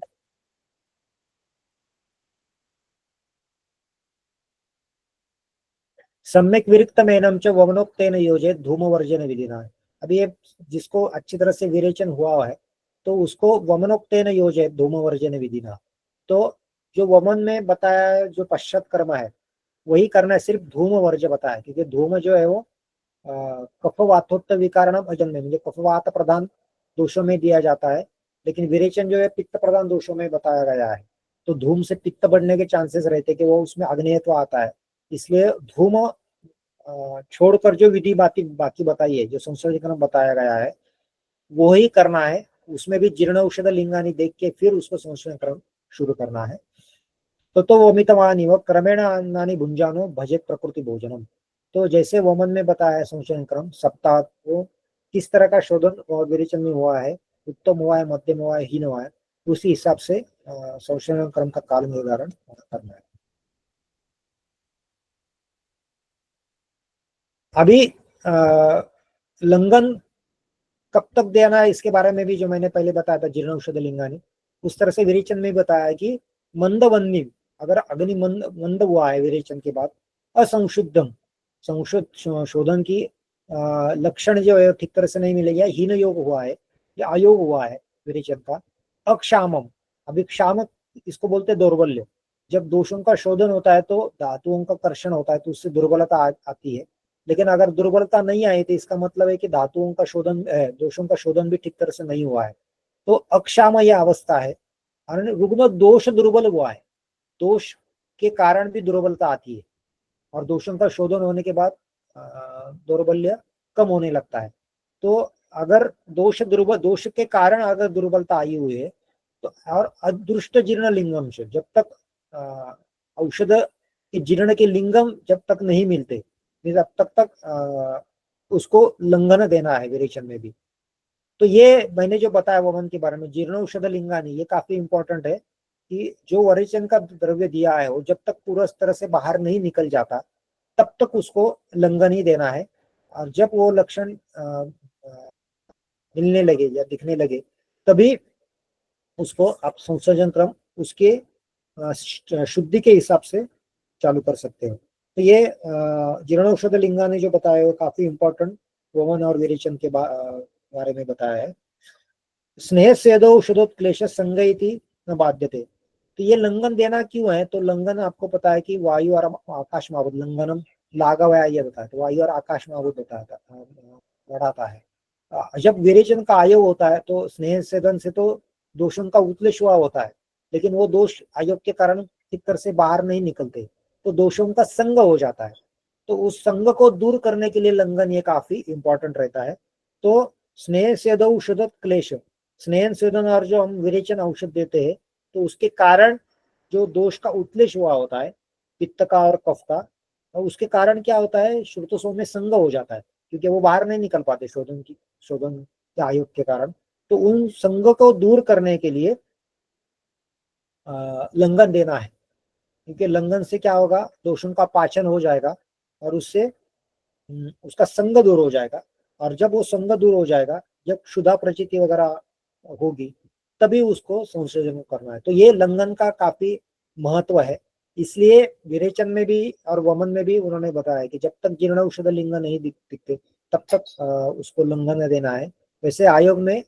सम्यक विरक्तम एनम च वमनोक्तेन योजे धूमवर्जन विधिना। अब ये जिसको अच्छी तरह से विरेचन हुआ है तो उसको वमनोक्तेन योजे धूमवर्जन विधिना, तो जो वमन में बताया जो पश्चात कर्म है वही करना है, सिर्फ धूम वर्ज बताया, क्योंकि धूम जो है वो कफवातोत्त विकारणम अजन्य, म्हणजे कफवात प्रधान दोषों में दिया जाता है, लेकिन विरेचन जो है पित्त प्रधान दोषों में बताया गया है। तो धूम से पित्त बढ़ने के चांसेस रहते कि वो उसमें अग्नेयत्व आता है। इसलिए धूम छोड़कर जो विधि बाकी बाकी बताई है, जो संशोधन बताया गया है वो ही करना है। उसमें भी जीर्ण औषध लिंगानी देख के फिर उसको संशोधन क्रम शुरू करना है। तो वोमितवानी व क्रमेण अन्नानि भुंजानो भजेत प्रकृति भोजनम। तो जैसे वमन में बताया है संशोधन क्रम सप्ताह को किस तरह का शोधन और विरेचन में हुआ है, उत्तम हुआ है, मध्यम हुआ है, हीन हुआ है, उसी हिसाब से संशोधन क्रम का काल निर्धारण करना है। अभी लंघन कब तक देना है इसके बारे में भी जो मैंने पहले बताया था, जीर्ण औषध लिंगानी, उस तरह से विरेचन में बताया है कि मंदवन्नी, अगर अग्नि मंद हुआ है विरेचन के बाद, असंशुद्धम, संशुद्ध शोधन की लक्षण जो है ठीक तरह से नहीं मिलेगा, हीन योग हुआ है या अयोग हुआ है विरेचन का, अक्षामम, अभी क्षामक इसको बोलते हैं दौर्बल्य। जब दोषों का शोधन होता है तो धातुओं का कर्षण होता है तो उससे दुर्बलता आती है। लेकिन अगर दुर्बलता नहीं आई तो इसका मतलब है कि धातुओं का शोधन, दोषों का शोधन भी ठीक तरह से नहीं हुआ है, तो अक्षामय अवस्था है। और रुग्ण दोष दुर्बल हुआ है, दोष के कारण भी दुर्बलता आती है और दोषों का शोधन होने के बाद दौर्बल्य कम होने लगता है। तो अगर दोष के कारण अगर दुर्बलता आई हुई है तो, और अदृष्ट जीर्ण लिंगम से जब तक औषध कि जीर्ण के लिंगम जब तक नहीं मिलते तब तक उसको लंघन देना है विरेचन में भी। तो ये मैंने जो बताया वमन के बारे में, जीर्णौषध लिंगानी, ये काफी इंपॉर्टेंट है कि जो विरेचन का द्रव्य दिया है वो जब तक पूरा तरह से बाहर नहीं निकल जाता तब तक उसको लंघन ही देना है। और जब वो लक्षण मिलने लगे या दिखने लगे तभी उसको आप संसर्जन क्रम उसके शुद्धि के हिसाब से चालू कर सकते हो। तो ये जीर्णौषध लिंगा ने जो बताया वो काफी इंपॉर्टेंट वमन और विरेचन के बारे में बताया है। स्नेह सेदो शुद्धोत्क्लेश संगति न बाध्यते, तो ये लंघन देना क्यों है? तो लंघन आपको पता है कि वायु और आकाश मावुत लंघनम लाघवया ये बताया, तो वायु और आकाश मावुत बताया बढ़ाता है। जब विरेचन का आयोग होता है तो स्नेह सेदन से तो दोषों का उत्क्लेश हुआ होता है, लेकिन वो दोष आयोग के कारण ठीक तरह से बाहर नहीं निकलते, तो दोषों का संग हो जाता है। तो उस संग को दूर करने के लिए लंघन ये काफी इंपॉर्टेंट रहता है। तो स्नेह सेद औषध क्लेश, स्नेह सेदन और जो हम विरेचन औषध देते हैं तो उसके कारण जो दोष का उत्क्लेश हुआ होता है पित्त का और कफ का, और उसके कारण क्या होता है, श्रुतों में संग हो जाता है क्योंकि वो बाहर नहीं निकल पाते शोधन के आयोग के कारण। तो उन संग को दूर करने के लिए लंघन देना है, क्योंकि लंघन से क्या होगा, दोषों का पाचन हो जाएगा और उससे उसका संग दूर हो जाएगा। और जब वो संग दूर हो जाएगा, जब क्षुधा प्रचिति वगैरह होगी तभी उसको संशोधन करना है। तो ये लंघन का काफी महत्व है, इसलिए विरेचन में भी और वमन में भी उन्होंने बताया कि जब तक जीर्ण औषध लिंग नहीं दिखते तब तक उसको लंघन देना है। वैसे आयोग में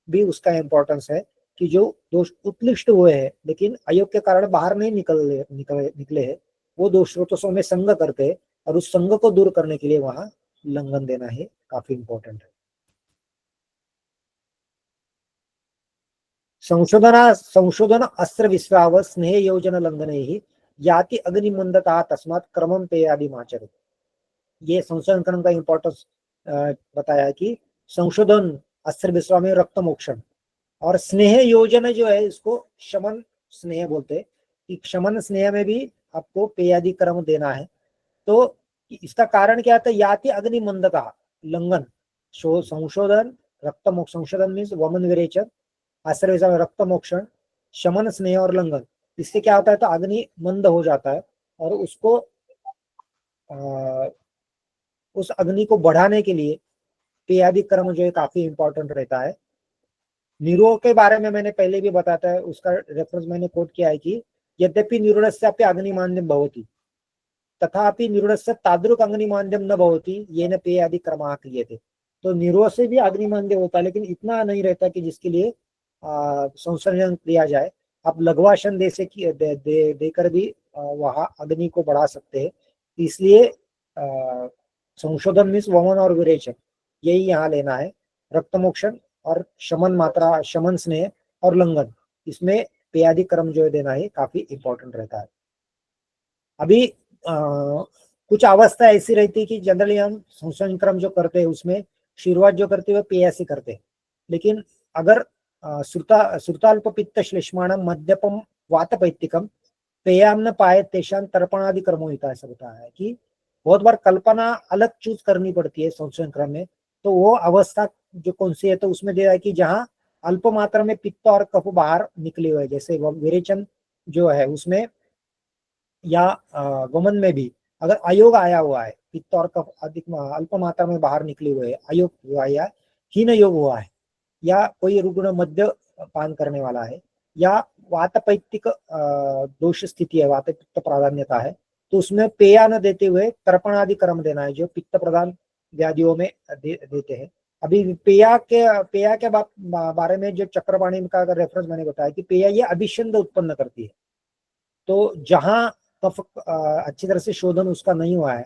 भी उसका इंपॉर्टेंस है कि जो दोष उत्कृष्ट हुए हैं लेकिन अयोग के कारण बाहर नहीं निकले हैं, वो दोष स्रोतों में संग करते हैं और उस संग को दूर करने के लिए वहां लंघन देना है, काफी इंपॉर्टेंट है। संशोधन अस्त्र विस्राव स्नेह योजन लंघन ही याति अग्निमंदता तस्मात क्रमम पे आदि माचर। ये संशोधन क्रम का इंपॉर्टेंस बताया है कि संशोधन अस्त्र विस्राव में रक्त मोक्षण और स्नेह योजन जो है इसको शमन स्नेह बोलते हैं कि शमन स्नेह में भी आपको पेयादि कर्म देना है। तो इसका कारण क्या था, याति अग्निमंदता लंघन संशोधन रक्त मोक्ष, संशोधन मीन्स वमन विरेचन, आश्रय रक्त मोक्षण, शमन स्नेह और लंघन, इससे क्या होता है तो अग्नि मंद हो जाता है और उसको उस अग्नि को बढ़ाने के लिए पेयादि कर्म जो है काफी इंपॉर्टेंट रहता है। निरोग के बारे में मैंने पहले भी बताता है, उसका रेफरेंस मैंने कोट किया है कि यद्यपि निरूढ़स्यापि अग्निमान्द्यम भवति तथापि निरूढ़स्य तादृक अग्निमान्द्यम न भवति येन पेयादि कर्मः क्रियते। तो निरोध से भी अग्निमान्द्य होता है लेकिन इतना नहीं रहता कि जिसके लिए संसर्जन किया जाए। आप लघुवाशन देकर भी वहां अग्नि को बढ़ा सकते हैं। इसलिए संशोधन मीन्स वमन और विरेचन यही यहाँ लेना है। रक्तमोक्षण और शमन मात्रा, शमन स्नेह और लंघन, इसमें पेयादि कर्म जो देना है काफी इंपॉर्टेंट रहता है। अभी कुछ अवस्था ऐसी रहती है कि जनरली हम संशोधन क्रम जो करते हैं उसमें शुरुआत जो करते हुए पेयासी करते हैं, लेकिन अगर श्रुताल्प पित्त श्लेष्माणम मध्यपम वातपैत्तिकम पेयाम न पाए तेषां तर्पणादि कर्मो होता है, ऐसा बताया है कि बहुत बार कल्पना अलग चूज करनी पड़ती है संशोधन क्रम में। तो वो अवस्था जो कौन सी है, तो उसमें दिया है कि जहाँ अल्प मात्रा में पित्त और कफ बाहर निकले हुए, जैसे विरेचन जो है उसमें या वमन में भी अगर अयोग आया हुआ है, पित्त और कफ अधिक अल्प मात्रा में बाहर निकले हुए, अयोग हुआ है या हीन योग हुआ है या कोई रुग्ण मध्य पान करने वाला है या वातपैत्तिक दोष स्थिति है, वात पित्त प्राधान्यता है, तो उसमें पेया न देते हुए तर्पण आदि कर्म देना है जो पित्त प्रधान व्याधियों में देते हैं। अभी पेया के बारे में जो चक्रपाणी का रेफरेंस मैंने बताया कि पेया ये अभिषंद उत्पन्न करती है। तो जहां कफ अच्छी तरह से शोधन उसका नहीं हुआ है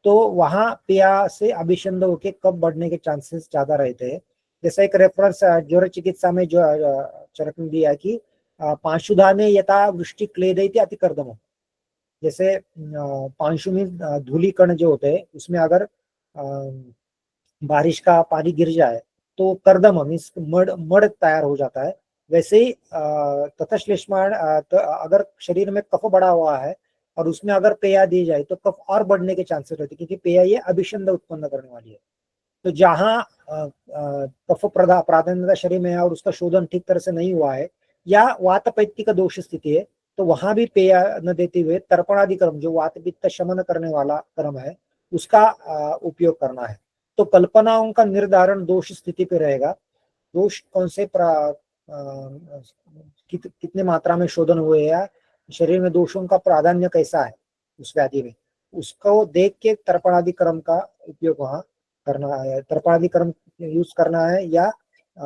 तो वहां पेया से अभिषंद होके कफ बढ़ने के चांसेस ज्यादा रहते हैं। जैसे एक रेफरेंस ज्वर चिकित्सा में जो चरक में दिया है कि पांशुधाने यथा वृष्टि क्लेदयति अतिकर्दम, जैसे पांशु में धूली कण जो होते हैं उसमें अगर बारिश का पानी गिर जाए तो कर्दम मीन्स मड मड तैयार हो जाता है। वैसे ही तथा श्लेष्माण अगर शरीर में कफ बढ़ा हुआ है और उसमें अगर पेया दी जाए तो कफ और बढ़ने के चांसेस रहते, क्योंकि पेया ये अभिषंद उत्पन्न करने वाली है। तो जहां कफ प्राधान्यता शरीर में है और उसका शोधन ठीक तरह से नहीं हुआ है या वात पित्त का दोष स्थिति है, तो वहां भी पेय न देते हुए तर्पणादि कर्म, जो वात पित्त शमन करने वाला कर्म है, उसका उपयोग करना है। तो कल्पनाओं का निर्धारण दोष स्थिति पे रहेगा। दोष कौन से कितने मात्रा में शोधन हुए या शरीर में दोषों का प्राधान्य कैसा है उस व्याधि में, उसको देख के तर्पणादि कर्म का उपयोग वहां करना है। तर्पणादि कर्म यूज करना है या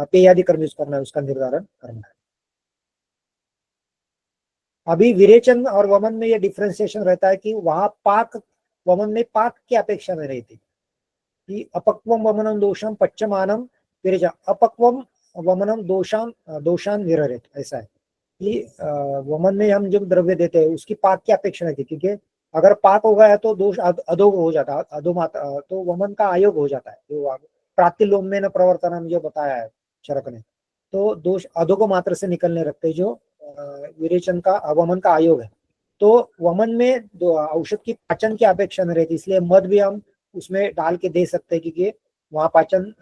पेयादि कर्म यूज करना है, उसका निर्धारण करना है। अभी विरेचन और वमन में ये डिफ्रेंसिएशन रहता है कि वहां पाक, वमन में पाक की अपेक्षा में रहती कि अपक्वम वमनम दोषम पच्चमानम विरेचन, अपक्वम वमनम दोषान विरहित, ऐसा है कि वमन में हम जब द्रव्य देते हैं उसकी पाक की अपेक्षा रहती, क्योंकि अगर पाक हो गया तो दोष अधोग हो जाता है, अधोमात्र तो वमन का आयोग हो जाता है। जो प्रातिलोम में न प्रवर्तन जो बताया है चरक ने, तो दोष अधोग मात्र से निकलने लगते जो विरेचन का वमन का आयोग है। तो वमन में औषध की पाचन की अपेक्षा में रहती, इसलिए मध भी हम उसमें डाल के दे सकते हैं, क्योंकि वहां पाचन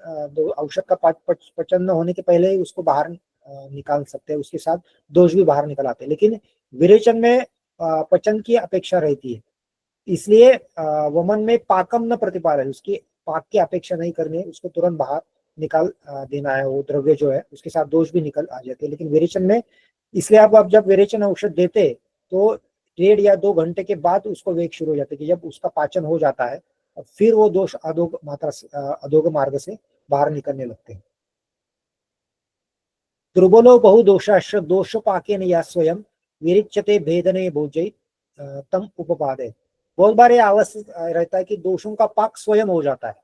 औषध का पचन न होने के पहले ही उसको बाहर निकाल सकते हैं, उसके साथ दोष भी बाहर निकल आते हैं। लेकिन विरेचन में पचन की अपेक्षा रहती है, इसलिए वमन में पाकम न प्रतिपाल है, उसकी पाक की अपेक्षा नहीं करनी है, उसको तुरंत बाहर निकाल देना है, वो द्रव्य जो है उसके साथ दोष भी निकल आ जाते हैं। लेकिन विरेचन में, इसलिए आप जब विरेचन औषध देते तो 1.5 या 2 घंटे के बाद उसको वेग शुरू हो जाता है कि जब उसका पाचन हो जाता है फिर वो दोष अधोग मात्रा अधोग मार्ग से बाहर निकलने लगते हैं। दुर्बलो बहुदोषाश्च दोषपाकेन या स्वयं विरिच्यते भेदने भोजय तम उपपादे। बहुत बार ये अवस्था रहता है कि दोषों का पाक स्वयं हो जाता है।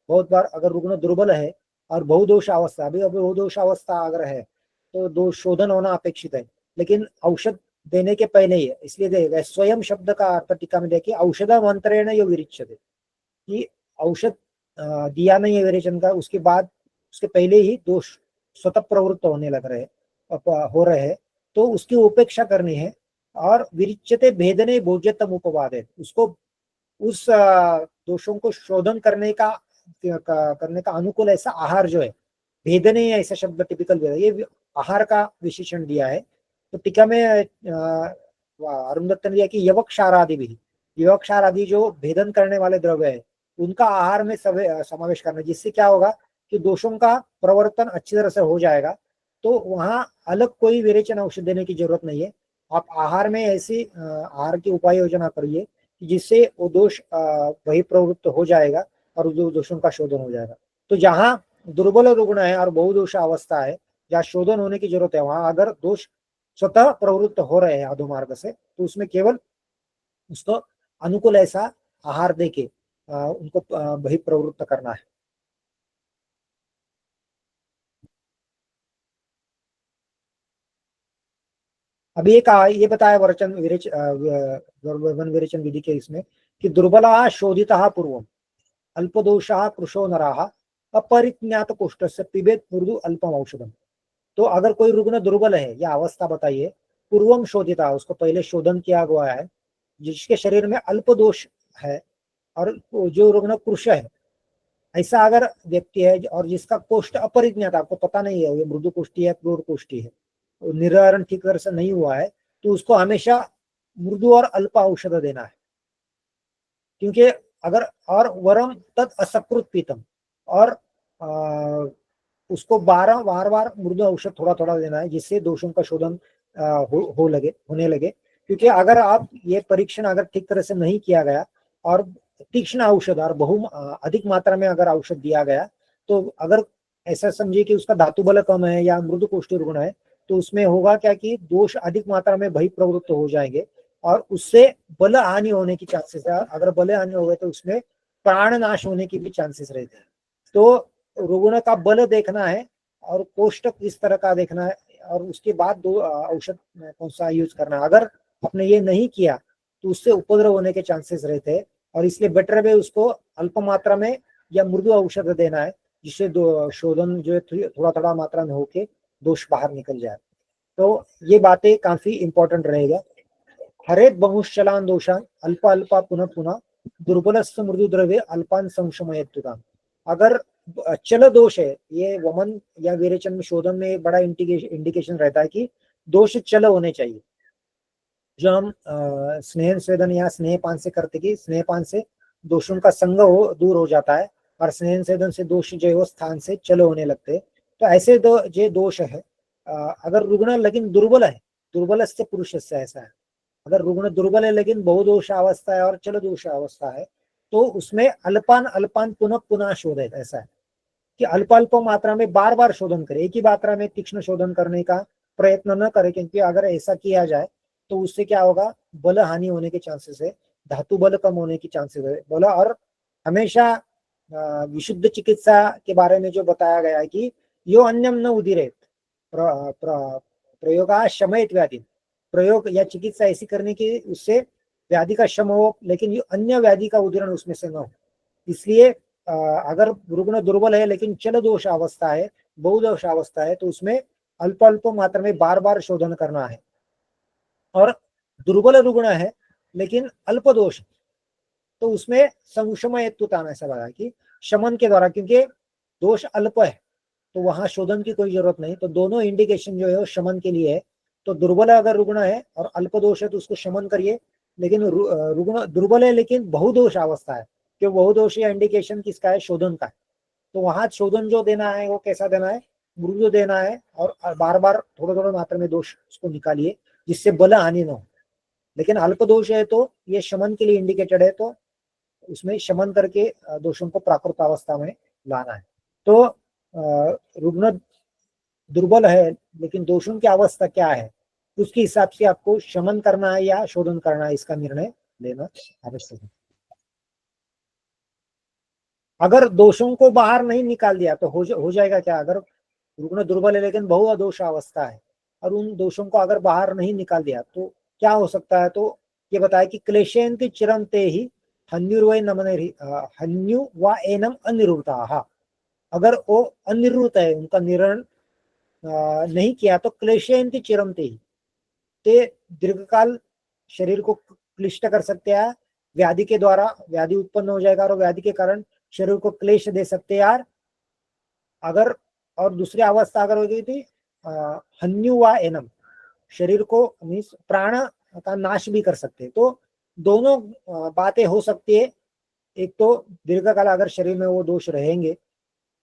बहुत बार अगर रुग्ण दुर्बल है और बहुदोष अवस्था, अभी बहुदोष अवस्था अगर है तो दोष शोधन होना अपेक्षित है, लेकिन औषध देने के पहले ही है, इसलिए देगा। स्वयं शब्द का अर्थ टीका में देखिए, औषध मंत्रेण यो विरिच्यते, कि औषध दिया नहीं है विरेचन का, उसके बाद उसके पहले ही दोष स्वतः प्रवृत्त होने लग रहे हो रहे हैं, तो उसकी उपेक्षा करनी है। और विरिच्यते भेदने भोज्यतम उपवाद है, उसको उस दोषों को शोधन करने का अनुकूल ऐसा आहार जो है, भेदने ऐसा शब्द टिपिकल ये आहार का विशेषण दिया है। तो टीका में अरुण दत्त ने दिया कि यवक्षार आदि भी, यवक्षार आदि जो भेदन करने वाले द्रव्य है उनका आहार में समावेश करना, जिससे क्या होगा कि दोषों का प्रवर्तन अच्छी तरह से हो जाएगा। तो वहां अलग कोई विरेचन औषध देने की जरूरत नहीं है, आप आहार में ऐसी आहार की उपाय योजना करिए जिससे वो दोष वही प्रवृत्त हो जाएगा और दोषों का शोधन हो जाएगा। तो जहां दुर्बल रुग्ण है और बहुदोष अवस्था है, जहाँ शोधन होने की जरूरत है, वहां अगर दोष स्वतः प्रवृत्त हो रहे हैं अधोमार्ग से, तो उसमें केवल उसको अनुकूल ऐसा आहार देके उनको वही प्रवृत्त करना है। अभी एक ये बताया वर्चन विरेचन विधि के इसमें कि दुर्बला शोधिता पूर्व अल्पदोषा कृशो नराः अपरिज्ञात कोष्ठ से पिबेत मृदु अल्पम औषधम। तो अगर कोई रुग्ण दुर्बल है या अवस्था बताइए, पूर्वम शोधिता, उसको पहले शोधन किया गया है, जिसके शरीर में अल्प दोष है, और जो रुग्ण कृश है, ऐसा अगर व्यक्ति है और जिसका कोष्ठ अपरिज्ञात, आपको पता नहीं है ये मृदु कोष्ठी है क्रूर कोष्ठी है, निर्धारण ठीक तरह से नहीं हुआ है, तो उसको हमेशा मृदु और अल्प औषध देना है। क्योंकि अगर और वरम तत् असकृत पीतम, और उसको बार बार मृदु औषध थोड़ा थोड़ा देना है, जिससे दोषों का शोधन होने लगे। क्योंकि अगर आप ये परीक्षण अगर ठीक तरह से नहीं किया गया और तीक्ष्ण औषध और अधिक मात्रा में अगर औषध दिया गया, तो अगर ऐसा समझिए कि उसका धातु बल कम है या मृदु कोष्ठी रुग्ण है, तो उसमें होगा क्या कि दोष अधिक मात्रा में बहिप्रवृत्त हो जाएंगे और उससे बल हानि होने की चांसेस है। अगर बल हानि हो गए तो उसमें प्राण नाश होने की भी चांसेस रहते हैं। तो रुग्ण का बल देखना है और कोष्ठक किस तरह का देखना है, और उसके बाद दो औषध कौन सा यूज करना है। अगर आपने ये नहीं किया तो उससे उपद्रव होने के चांसेस रहते हैं, और इसलिए बेटर है उसको अल्प मात्रा में या मृदु औषध देना है, जिससे शोधन जो है थोड़ा थोड़ा मात्रा में होके दोष बाहर निकल जाए। तो ये बातें काफी इंपॉर्टेंट रहेगा। हरेत बहुश्चलान दोषान अल्प अल्पा पुनः पुनः दुर्बलस्थ मृदु द्रव्य अल्पान संशमयत्युताम। अगर चल दोष है, ये वमन या विरेचन में शोधन में बड़ा इंडिकेशन रहता है कि दोष चल होने चाहिए। जो हम स्नेह स्वेदन या स्नेहपान से करते कि स्नेहपान से दोषों का संग हो दूर हो जाता है और स्नेह स्वेदन से दोष जो है वो स्थान से चल होने लगते हैं। तो ऐसे जो दोष है, अगर रुग्ण लेकिन दुर्बल है, दुर्बल से पुरुष से ऐसा है, अगर रुग्ण दुर्बल है लेकिन बहुदोष अवस्था है और चल दोष अवस्था है, तो उसमें अल्पान अल्पान पुनः पुनः शोधित, ऐसा है कि अल्प अल्प मात्रा में बार बार शोधन करे, एक ही मात्रा में तीक्ष्ण शोधन करने का प्रयत्न न करे, क्योंकि अगर ऐसा किया जाए तो उससे क्या होगा, बल हानि होने के चांसेस है, धातु बल कम होने की चांसेस है बोला। और हमेशा विशुद्ध चिकित्सा के बारे में जो बताया गया है कि यो अन्यम न उदिरेत प्रयोगा शमयत व्याधि, प्रयोग या चिकित्सा ऐसी करने की उससे व्याधि का शम हो, लेकिन अन्य व्याधि का उदीरण उसमें से न हो। इसलिए अगर रुग्ण दुर्बल है लेकिन चल दोष अवस्था है, बहुदोष अवस्था है, तो उसमें अल्प अल्प मात्रा में बार बार शोधन करना है। और दुर्बल रुग्ण है लेकिन अल्प दोष, तो उसमें संशम हेतुतान, ऐसा लगा कि शमन के द्वारा, क्योंकि दोष अल्प है तो वहां शोधन की कोई जरूरत नहीं, तो दोनों इंडिकेशन जो है वो शमन के लिए है। तो दुर्बल अगर रुग्ण है और अल्प दोष है तो उसको शमन करिए, लेकिन रुग्ण दुर्बल है लेकिन बहुदोष अवस्था है, क्यों बहुदोष या इंडिकेशन किसका है, शोधन का है। तो वहां शोधन जो देना है वो कैसा देना है, मृदु देना है, और बार बार थोड़ा थोड़ा मात्रा में दोष उसको निकालिए जिससे बल हानि न हो। लेकिन अल्प दोष है तो ये शमन के लिए इंडिकेटेड है, तो उसमें शमन करके दोषों को प्राकृत अवस्था में लाना है। तो रुग्ण दुर्बल है लेकिन दोषों की अवस्था क्या है, उसके हिसाब से आपको शमन करना है या शोधन करना है, इसका निर्णय लेना आवश्यक है। अगर दोषों को बाहर नहीं निकाल दिया तो हो जाएगा क्या, अगर रुग्ण दुर्बल है लेकिन बहुदोष अवस्था है और उन दोषों को अगर बाहर नहीं निकाल दिया तो क्या हो सकता है, तो ये बताया कि क्लेशयन्ति चिरं ते ही हन्युर्वै नमने हन्यु व एनम अनिरुद्धा। अगर वो अनिरुद्ध है, उनका निरण नहीं किया तो क्लेशयन्ति चिरं ते ही, ते दीर्घकाल शरीर को क्लिष्ट कर सकते हैं, व्याधि के द्वारा व्याधि उत्पन्न हो जाएगा और व्याधि के कारण शरीर को क्लेश दे सकते हैं यार। अगर और दूसरी अवस्था अगर हो गई थी हन्यु व एनम, शरीर को मीन्स प्राण का नाश भी कर सकते हैं। तो दोनों बातें हो सकती है, एक तो दीर्घकाल अगर शरीर में वो दोष रहेंगे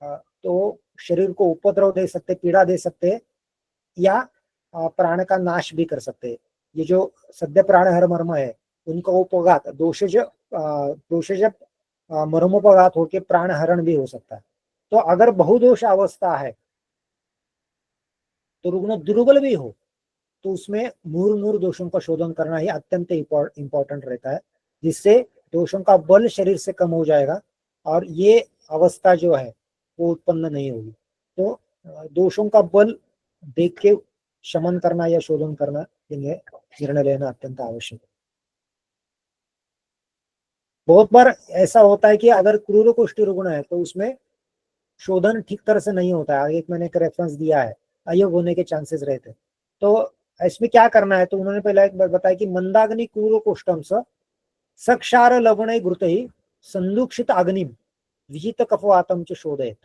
तो शरीर को उपद्रव दे सकते, पीड़ा दे सकते, या प्राण का नाश भी कर सकते। ये जो सद्य प्राणहर मर्म है उनका उपघात दोषज मर्मोपघात होकर प्राणहरण भी हो सकता है। तो अगर बहुदोष अवस्था है तो रुग्ण दुर्बल भी हो तो उसमें मूर दोषों का शोधन करना ही अत्यंत इंपॉर्टेंट रहता है, जिससे दोषों का बल शरीर से कम हो जाएगा और ये अवस्था जो है वो उत्पन्न नहीं होगी। तो दोषों का बल देख के शमन करना या शोधन करना, निर्णय लेना अत्यंत आवश्यक है। बहुत बार ऐसा होता है कि अगर क्रूर कोष्ठी रुग्ण है तो उसमें शोधन ठीक तरह से नहीं होता है, आगे मैंने एक रेफरेंस दिया है, अयोग होने के चांसेस रहते। तो इसमें क्या करना है, तो उन्होंने पहले एक बार बताया कि मंदाग्नि क्रूर कोष्ठम सक्षार लवण घृत ही संदूक्षित अग्नि विहित कफवातम च शोधयत।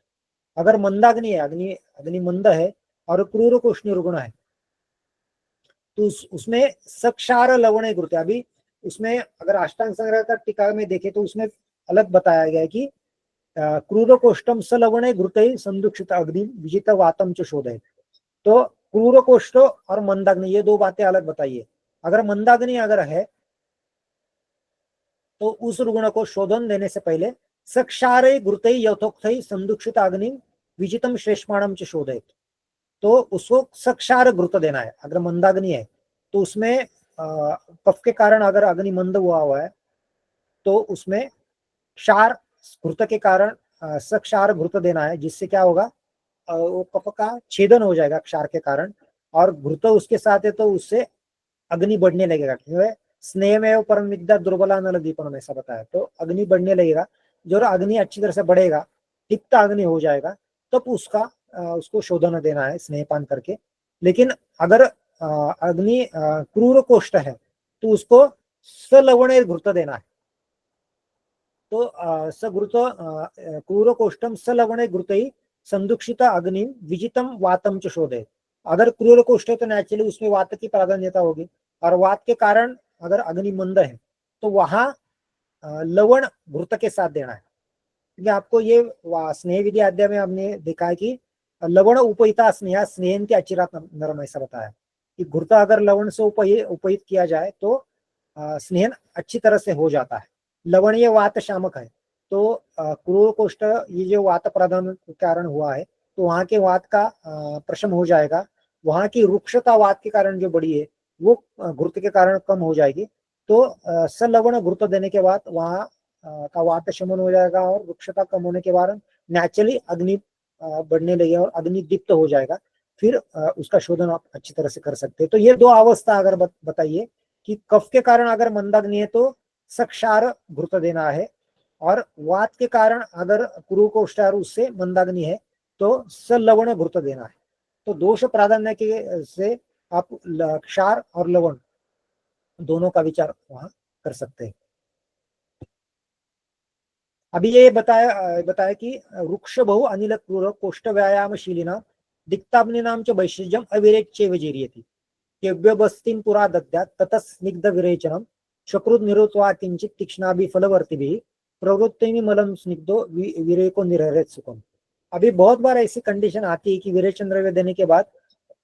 अगर मंदाग्नि है, अग्नि अग्नि मंद है और क्रूर कोष्णी रुग्ण है तो उसमें सक्षार लवण घृत, अभी उसमें अगर अष्टांग संग्रह का टीका में देखे तो उसमें अलग बताया गया है कि क्रूर कोष्ठम स लवण घृत संदूक्षित अग्नि विजित वातम च शोधयत। तो क्रूर कोष्ठ और मंदाग्नि ये दो बातें अलग बताइए। अगर मंदाग्नि अगर है तो उस रुग्ण को शोधन देने से पहले सक्षारे घृत यथोक्त संदूक्षित अग्नि विजितम श्रेष्माणम च शोधयत, तो उसको सक्षार घृत देना है। अगर मंदाग्नि है तो उसमें कफ के कारण अगर अग्नि मंद हुआ है तो उसमें क्षार घृत के कारण सक्षार घृत देना है, जिससे क्या होगा, वो कफ का छेदन हो जाएगा क्षार के कारण, और घृत उसके साथ है तो उससे अग्नि बढ़ने लगेगा। स्नेह में परम विद्या दुर्बला नल दीपन में ऐसा बताया, तो अग्नि बढ़ने लगेगा। जो अग्नि अच्छी तरह से बढ़ेगा, तिक्त अग्नि हो जाएगा, तब उसको शोधन देना है स्नेहपान करके। लेकिन अगर अग्नि क्रूर कोष्ठ है तो उसको सलवणे घृत देना है। तो सघृत क्रूर कोष्ठम सलवणे घृत ही संदुक्षित अग्नि विजितम वातम च शोधे। अगर क्रूर कोष्ठ है तो नेचुरली उसमें वात की प्राधान्यता होगी, और वात के कारण अगर अग्नि मंद है तो वहां लवण घृत के साथ देना है। क्योंकि आपको ये स्नेह विधि अध्याय में हमने देखा है कि लवण उपहिता स्नेह स्नेहन के अचिरात नरम, ऐसा बताया कि घृत अगर लवण से उपहित किया जाए तो स्नेहन अच्छी तरह से हो जाता है। लवण ये वात शामक है, तो क्रूर कोष्ठ ये जो वात प्रधान कारण हुआ है तो वहां के वात का प्रशम हो जाएगा। वहां की रुक्षता वात के कारण जो बड़ी है वो घृत के कारण कम हो जाएगी। तो सलवण घृत देने के बाद वहां का वात शमन हो जाएगा, और वृक्षता कम होने के बाद नेचुरली अग्नि बढ़ने लगे और अग्नि दीप्त हो जाएगा। फिर उसका शोधन आप अच्छी तरह से कर सकते हैं। तो ये दो अवस्था अगर बताइए कि कफ के कारण अगर मंदाग्नि है तो सक्षार घृत देना है, और वात के कारण अगर कुरु कोष्ठार उससे मंदाग्नि है तो सलवण घृत देना है। तो दोष प्राधान्य के से आप क्षार और लवण दोनों का विचार वहां कर सकते हैं। अभी ये बताया कि वृक्ष बहु अनिल क्रूर कोष्ठ व्यायामशीलिना दिक्ताग्नि नाम च वैशिज्यम अविरेच्येव जीर्यति केव्य बस्तिं पुरा दद्यात् ततः स्निग्ध विरेचनम शकृत निरुत्वा किंचित तीक्ष्णाभि फलवर्तिभिः प्रवृत्ति मलम स्निग्धो विरेको निरहरेत सुखम। अभी बहुत बार ऐसी कंडीशन आती है कि विरेचन द्रव्य देने के बाद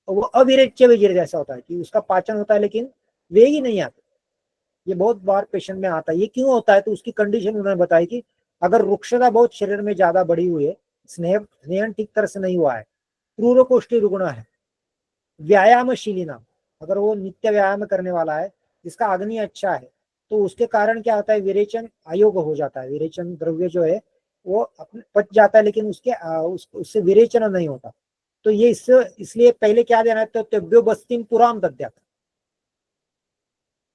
वो अविरेच्य विजीर जैसा होता है कि उसका पाचन होता है लेकिन वे ही नहीं आते। ये बहुत बार पेशेंट में आता है। ये क्यों होता है? तो उसकी कंडीशन उन्होंने बताई कि अगर रुक्षता बहुत शरीर में ज्यादा बढ़ी हुई है, स्नेहन ठीक तरह से नहीं हुआ है, क्रूर कोष्ठी रुग्ण है, व्यायामशीली नाम, अगर वो नित्य व्यायाम करने वाला है, जिसका अग्नि अच्छा है, तो उसके कारण क्या होता है, विरेचन अयोग्य हो जाता है। विरेचन द्रव्य जो है वो अपने पच जाता है लेकिन उसके उससे विरेचन नहीं होता। तो ये इसलिए पहले क्या देना है, तो तेभ्यो बस्तिम पुराम दद्यात्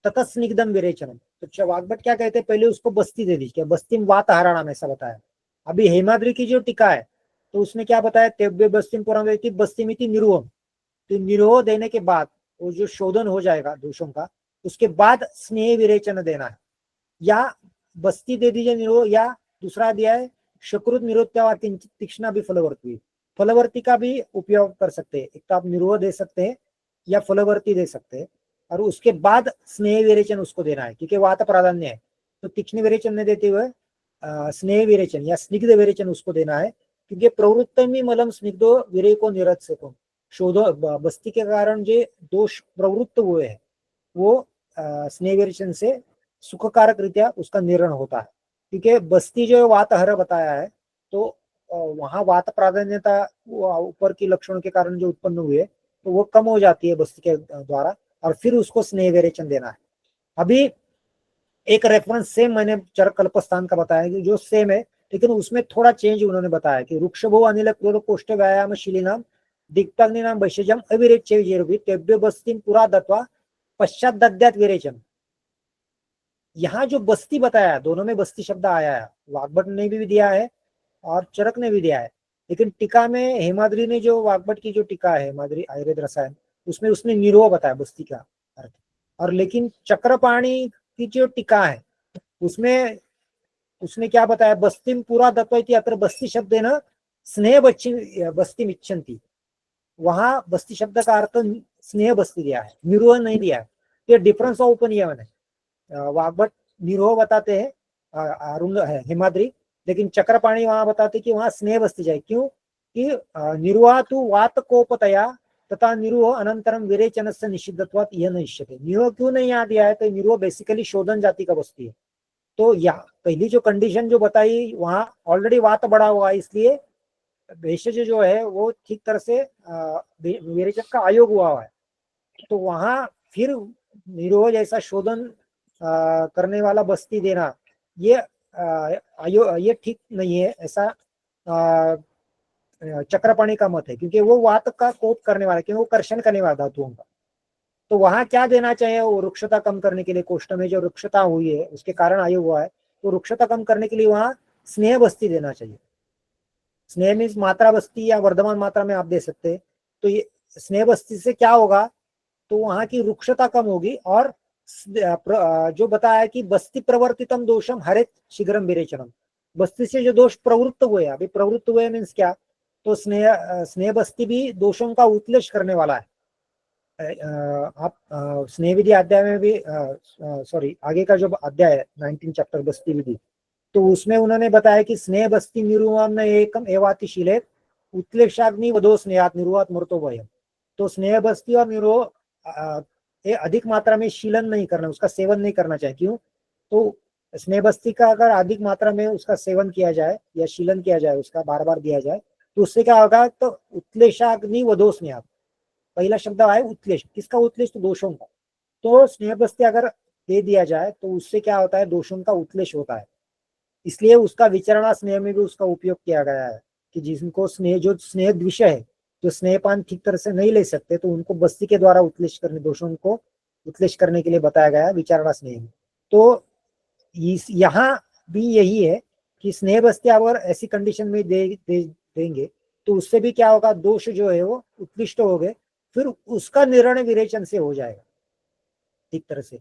तथा स्निग्धम विरेचनम। तो वाग्भट क्या कहते हैं, पहले उसको बस्ती दे दीजिए, बस्तिम वात हराणाम ऐसा बताया। अभी हेमाद्री की जो टीका है तो उसने क्या बताया, तेभ्य बस्तिम पुराम बस्तिमिति निरुहम। तो निरोह देने के बाद वो जो शोधन हो जाएगा दोषों का, उसके बाद स्नेह विरेचन देना है, या बस्ती दे दीजिए निरोह, या दूसरा दिया है शकृत निरोत्या तीक्ष्णा भी फलवर्ती। फलवर्ती का भी उपयोग कर सकते हैं। एक तो आप निरोह दे सकते हैं या फलवर्ती दे सकते हैं, और उसके बाद स्नेह विरेचन उसको देना है क्योंकि वात प्राधान्य है। तो तीक्ष्ण विरेचन नहीं देते हुए स्नेह विरेचन या स्निग्ध विरेचन उसको देना है, क्योंकि प्रवृत्ति मलम स्निग्धो विरेको निरत से शोधो बस्ती के कारण जो दोष प्रवृत्त हुए हैं वो स्नेह विरेचन से सुखकारक रीत्या उसका निरण होता है। क्योंकि बस्ती जो वात हर बताया है तो वहां वात प्राधान्यता ऊपर की लक्षणों के कारण जो उत्पन्न हुए तो वो कम हो जाती है बस्ती के द्वारा, और फिर उसको स्नेह विरेचन देना है। अभी एक रेफरेंस सेम मैंने चरक कल्पस्थान का बताया कि जो सेम है, लेकिन उसमें थोड़ा चेंज उन्होंने बताया कि वृक्षभो अनिल क्रूर कोष्ठ व्यायाम शीलिनाम दिक्ताग्नि नाम वैशजम अविरेच्य तेभ्य बस्तिम पुरा दत्वा पश्चात दद्यात् विरेचन। यहाँ जो बस्ती बताया है, दोनों में बस्ती शब्द आया है, वाग्भट ने भी दिया है और चरक ने भी दिया है। लेकिन टीका में हेमाद्री ने जो वाग्भट की जो टीका है, हेमाद्री आयुर्वेद रसायन, उसमें उसने निरोह बताया बस्ती का अर्थ। और लेकिन चक्रपाणी की जो टीका है उसमें उसने क्या बताया, बस्तिम पूरा दत्वैति अत्र बस्ती शब्द है ना स्नेह बस्ती इच्छन्ति, वहां बस्ती शब्द का अर्थ स्नेह बस्ती दिया है, निरोह नहीं दिया है। ये डिफरेंस ऑफ ओपिनियन है। वाग्भट निरोह बताते हैं, अरुण है हेमाद्री, लेकिन चक्रपाणी वहां बताते कि वहां स्नेह बस्ती जाए। क्यों कि निरुआ तु वात कोपतया तथा निरुह अनंतरम विरेचन से निषिद्धत्वात् यह निश्चित। निरोह क्यों नहीं यहाँ दिया है, तो निरोह बेसिकली शोधन जाति का बस्ती है। तो या पहली जो कंडीशन जो बताई वहां ऑलरेडी वात बढ़ा हुआ है, इसलिए भेषज जो है वो ठीक तरह से विरेचन का आयोग हुआ है। तो वहां फिर निरोह जैसा शोधन करने वाला बस्ती देना ये ये ठीक नहीं है, ऐसा चक्रपाणी का मत है। क्योंकि वो वात का कोप करने वाला, क्योंकि वो कर्षण करने वाला धातुओं का। तो वहां क्या देना चाहिए, वो रुक्षता कम करने के लिए, कोष्ठ में जो रुक्षता हुई है उसके कारण आयु हुआ है, तो रुक्षता कम करने के लिए वहां स्नेह बस्ती देना चाहिए। स्नेह मीन्स मात्रा बस्ती या वर्धमान मात्रा में आप दे सकते हैं। तो ये स्नेह बस्ती से क्या होगा, तो वहां की रुक्षता कम होगी और जो बताया कि बस्ती प्रवर्तितम दोषम हरेत शीघ्रम विरेचनम, बस्ती से जो दोष प्रवृत्त हुए, अभी प्रवृत्त हुए मीन्स क्या, तो स्नेह बस्ती भी दोषों का उत्लेश करने वाला है। आप स्नेह विधि अध्याय में भी, सॉरी आगे का जो अध्याय है 19 चैप्टर बस्ती विधि, तो उसमें उन्होंने बताया कि स्नेह बस्ती निरुवाम एकम एवातिशीले उत्लेशाग्नि वधो स्नेहात निरुवात मृतो भयम। तो स्नेह बस्ती और निरो ये अधिक मात्रा में शीलन नहीं करना, उसका सेवन नहीं करना चाहिए। क्यों? तो स्नेह बस्ती का अगर अधिक मात्रा में उसका सेवन किया जाए या शीलन किया जाए, उसका बार बार दिया जाए, तो उससे क्या होगा, तो उत्लेशाग्नि वधो स्नेहात, पहला शब्द आया उत्लेश, किसका उत्लेश, तो दोषों का। तो स्नेह बस्ती अगर दे दिया जाए तो उससे क्या होता है, दोषों का उत्लेश होता है। इसलिए उसका विचरणा स्नेह में भी उसका उपयोग किया गया है कि जिनको स्नेह, जो स्नेह विषय है, जो स्नेहपान ठीक तरह से नहीं ले सकते, तो उनको बस्ती के द्वारा उत्लेश करने, दोषों को उत्लेश करने के लिए बताया गया है विचारणा स्नेह में। तो यहाँ भी यही है कि स्नेह बस्ती अगर ऐसी कंडीशन में देंगे तो उससे भी क्या होगा, दोष जो है वो उत्कृष्ट हो गए, फिर उसका निर्णय विरेचन से हो जाएगा ठीक तरह से।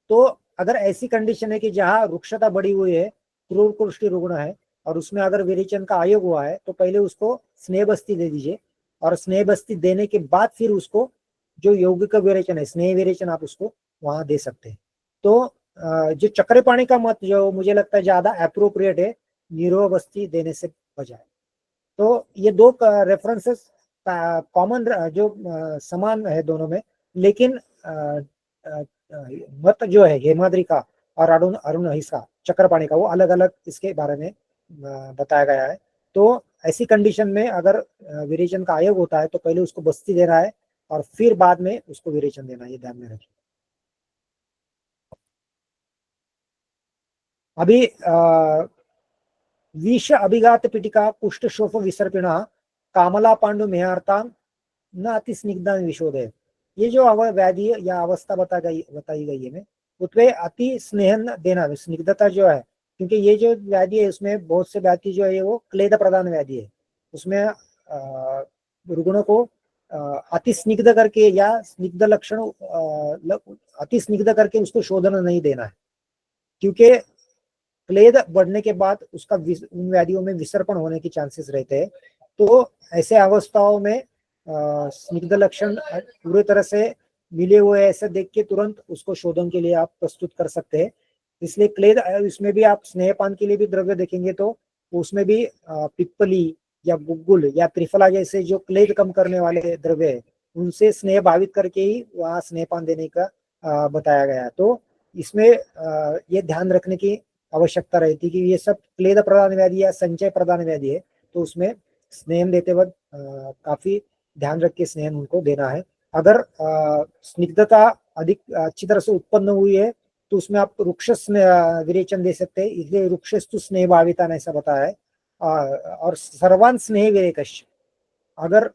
तो अगर ऐसी कंडीशन है कि जहाँ वृक्षता बढ़ी हुई है, क्रूर कुष्ठी रुग्ण है, और उसमें अगर विरेचन का आयोग हुआ है, तो पहले उसको स्नेह बस्ती दे दीजिए, और स्नेह बस्ती देने के बाद फिर उसको जो यौगिक विरेचन है, स्नेह विरेचन, आप उसको वहां दे सकते हैं। तो जो चक्र पाणी का मत जो मुझे लगता है ज्यादा अप्रोप्रिएट है निरोह बस्ती देने से बजाय। तो ये दो रेफरेंसेस कॉमन, जो समान है दोनों में, लेकिन मत जो है हेमाद्री का और अरुण अरुण हिस्सा चक्रपाणी का, वो अलग अलग इसके बारे में बताया गया है। तो ऐसी कंडीशन में अगर विरेचन का आयोग होता है तो पहले उसको बस्ती देना है और फिर बाद में उसको विरेचन देना है, ये ध्यान में रखिए। अभी विष अभिघात पिटिका कुष्ठ शोफ विसर्पिणा कामला पांडु मेहार्ता न अति स्निग्धा विशोधे, ये जो व्याधि या अवस्था बताई गई है, उसमें अति स्नेहन देना, स्निग्धता जो है, क्योंकि ये जो व्याधि है उसमें बहुत से व्याधि जो है वो क्लेद प्रधान व्याधि है, उसमें रुग्णों को अति स्निग्ध करके या स्निग्ध लक्षण अति स्निग्ध करके उसको शोधन नहीं देना है, क्योंकि क्लेद बढ़ने के बाद उसका उन व्याधियों में विसर्पण होने की चांसेस रहते हैं। तो ऐसे अवस्थाओं में स्निग्ध लक्षण पूरे तरह से मिले हुए ऐसे देख के तुरंत उसको शोधन के लिए आप प्रस्तुत कर सकते हैं। इसलिए क्लेद, इसमें भी आप स्नेहपान के लिए भी द्रव्य देखेंगे तो उसमें भी पिप्पली या गुग्गुल या त्रिफला जैसे जो क्लेद कम करने वाले द्रव्य है, उनसे स्नेह भावित करके ही वहाँ स्नेहपान देने का बताया गया। तो इसमें ये ध्यान रखने की आवश्यकता रहती है कि ये सब क्लेद प्रधान व्याधि या संचय प्रधान व्याधि है, तो उसमें स्नेहन देते वक्त काफी ध्यान रख के स्नेहन उनको देना है। अगर स्निग्धता अधिक अच्छी तरह से उत्पन्न हुई है तो उसमें आप वृक्ष विरेचन दे सकते हैं, इसलिए वृक्षस्तु स्नेह भाविता ने ऐसा बताया है। और सर्वान स्नेह विरेकश, अगर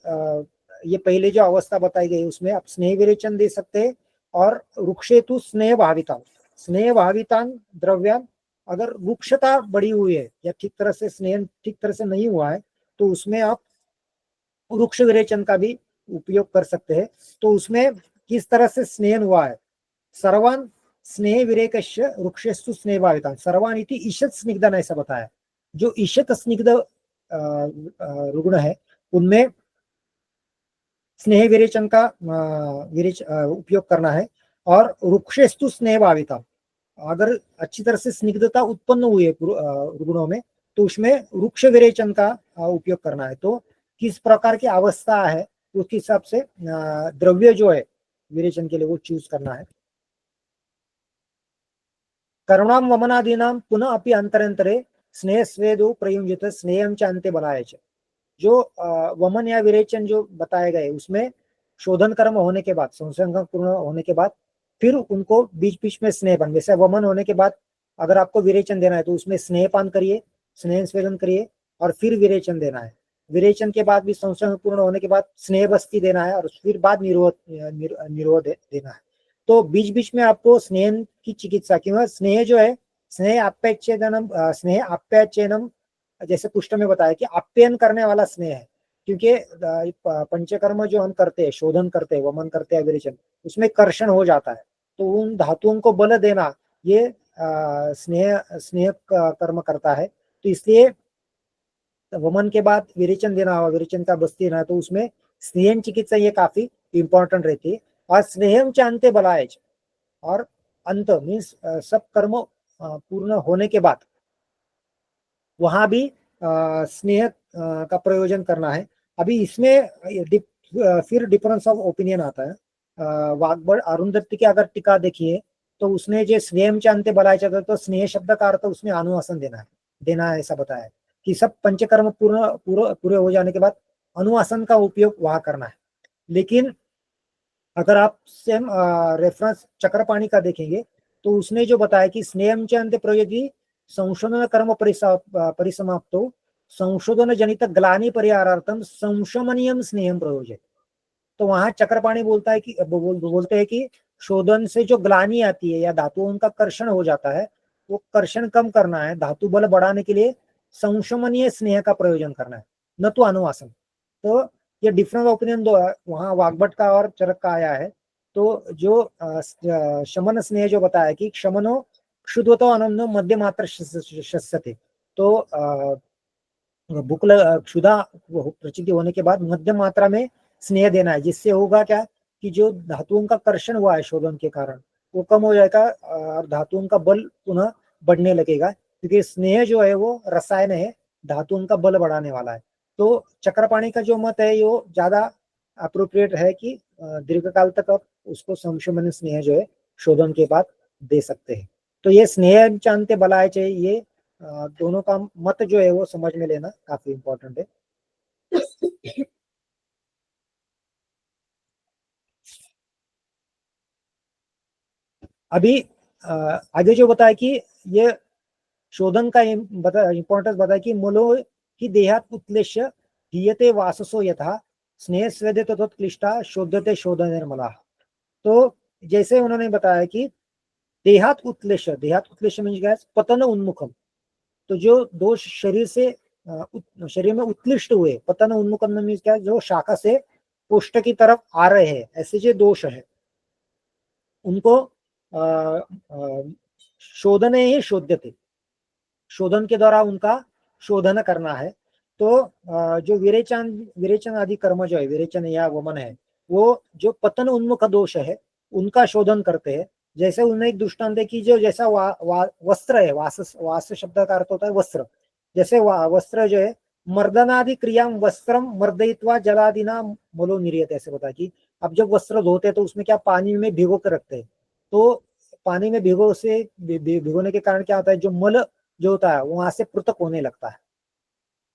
ये पहले जो अवस्था बताई गई उसमें आप स्नेह विरेचन दे सकते हैं, और वृक्षेतु स्नेह भाविता, स्नेह भाविता द्रव्यान, अगर वृक्षता बढ़ी हुई है या ठीक तरह से स्नेह ठीक तरह से नहीं हुआ है तो उसमें आप वृक्ष विरेचन का भी उपयोग कर सकते हैं। तो उसमें किस तरह से स्नेहन हुआ है, सर्वान स्नेह विरेकस्य वृक्षस्तु स्नेह भाविता, सर्वान इति ईशत स्निग्धन ऐसा बताया। जो ईशत स्निग्ध रुग्ण है उनमें स्नेह विरेचन का उपयोग करना है। और वृक्षस्तु स्नेह भाविता, अगर अच्छी तरह से स्निग्धता उत्पन्न हुई है रुग्णों में तो उसमें वृक्ष विरेचन का उपयोग करना है। तो किस प्रकार की अवस्था है उसके हिसाब से द्रव्य जो है विरेचन के लिए वो चूज करना है। करुणाम वमनादीनाम पुनः अपि अंतरंतरे स्नेह स्वेदो प्रयुंजित स्नेहम च अंते बनाए, जो वमन या विरेचन जो बताए गए उसमें शोधन कर्म होने के बाद, संसर्ग पूर्ण होने के बाद फिर उनको बीच बीच में स्नेहपान, जैसे वमन होने के बाद अगर आपको विरेचन देना है तो उसमें स्नेहपान करिए, स्नेह स्वेदन करिए और फिर विरेचन देना है। विरेचन के बाद भी संसर्ग पूर्ण होने के बाद स्नेह बस्ती देना है और फिर बाद निरोध देना है। तो बीच बीच में आपको स्नेह की चिकित्सा, क्योंकि स्नेह जो है स्नेह आप्यायनम जैसे पुष्ट में बताया कि आप्यायन करने वाला स्नेह है, क्योंकि पंचकर्म जो हम करते हैं, शोधन करते हैं, वमन करते हैं, विरेचन, उसमें कर्षण हो जाता है। तो उन धातुओं को बल देना ये स्नेह स्नेह कर्म करता है। तो इसलिए वमन के बाद विरेचन देना हो, विरेचन का बस्ती देना है, तो उसमें स्नेहन चिकित्सा ये काफी इंपॉर्टेंट रहती है। और स्नेहम च अंते बलाय, और अंत मीन्स सब कर्म पूर्ण होने के बाद वहां भी स्नेह का प्रयोजन करना है। अभी इसमें फिर डिफरेंस ऑफ ओपिनियन आता है। वाग्भट अरुंधति की अगर टीका देखिए तो उसने जो स्नेह चांते बलाय चाहता, तो स्नेह शब्द का अर्थ उसने अनुवासन देना है ऐसा बताया है कि सब पंचकर्म पूरे हो जाने के बाद अनुवासन का उपयोग वहां करना है। लेकिन अगर आप सेम रेफरेंस चक्रपाणी का देखेंगे तो उसने जो बताया कि स्नेहम च अंत्य प्रयोगी संशोधन कर्म परिसमाप्तो संशोधन जनित ग्लानि परिहारार्थम संशमनीयम स्नेहम प्रयोज्य। तो वहां चक्रपाणी बोलता है कि बोलते हैं कि शोधन से जो ग्लानि आती है या धातुओं का कर्षण हो जाता है, वो कर्षण कम करना है, धातु बल बढ़ाने के लिए संशमनीय स्नेह का प्रयोजन करना है, न तो अनुवासन। तो ये डिफरेंट ओपिनियन दो है, वहां वाग्भट का और चरक का आया है। तो जो शमन स्नेह जो बताया कि क्षमनो क्षुद्वतो अनंतो मध्य मात्र शस्यते, तो भूख क्षुधा प्रचिति होने के बाद मध्यम मात्रा में स्नेह देना है, जिससे होगा क्या कि जो धातुओं का कर्षण हुआ है शोधन के कारण वो कम हो जाएगा और धातुओं का बल पुनः बढ़ने लगेगा, क्योंकि स्नेह जो है वो रसायन है, धातुओं का बल बढ़ाने वाला है। तो चक्रपाणी का जो मत है वो ज्यादा अप्रोप्रिएट है कि दीर्घकाल तक आप उसको संशमन स्नेह जो है शोधन के बाद दे सकते हैं। तो ये स्नेह चांते बलाय चाहिए, ये दोनों का मत जो है वो समझ में लेना काफी इंपॉर्टेंट है। अभी आगे जो बताया कि ये शोधन का इंपॉर्टेंस बताया कि मूलो की देहात उत्क्लेश दीयते वाससो यथा स्नेह स्वेदे तत्क्लिष्टा शोध्यते शोधन निर्मला। तो जैसे उन्होंने बताया कि देहात उत्क्लेश मीन्स पतन उन्मुखम, तो जो दोष शरीर से शरीर में उत्कृष्ट हुए, पतन उन्मुखम मीन्स क्या, जो शाखा से पुष्ट की तरफ आ रहे हैं, ऐसे जो दोष है उनको शोधन ही शोध्य थे, शोधन के द्वारा उनका शोधन करना है। तो जो विरेचन आदि कर्म जो है, विरेचन या वमन है, वो जो पतन उन्मुख दोष है उनका शोधन करते हैं। जैसे उन्हें एक दृष्टांत है कि जो जैसा वस्त्र है, वास शब्द का अर्थ होता है वस्त्र, जैसे वस्त्र जो है मर्दनादि क्रिया वस्त्रम मर्दयित्वा जलादिना मलो निर्यत, ऐसे बता कि अब जब वस्त्र धोते हैं तो उसमें क्या पानी में भिगो कर रखते हैं, तो पानी में भिगोने के कारण क्या होता है, जो मल जो होता है वहां से पृथक होने लगता है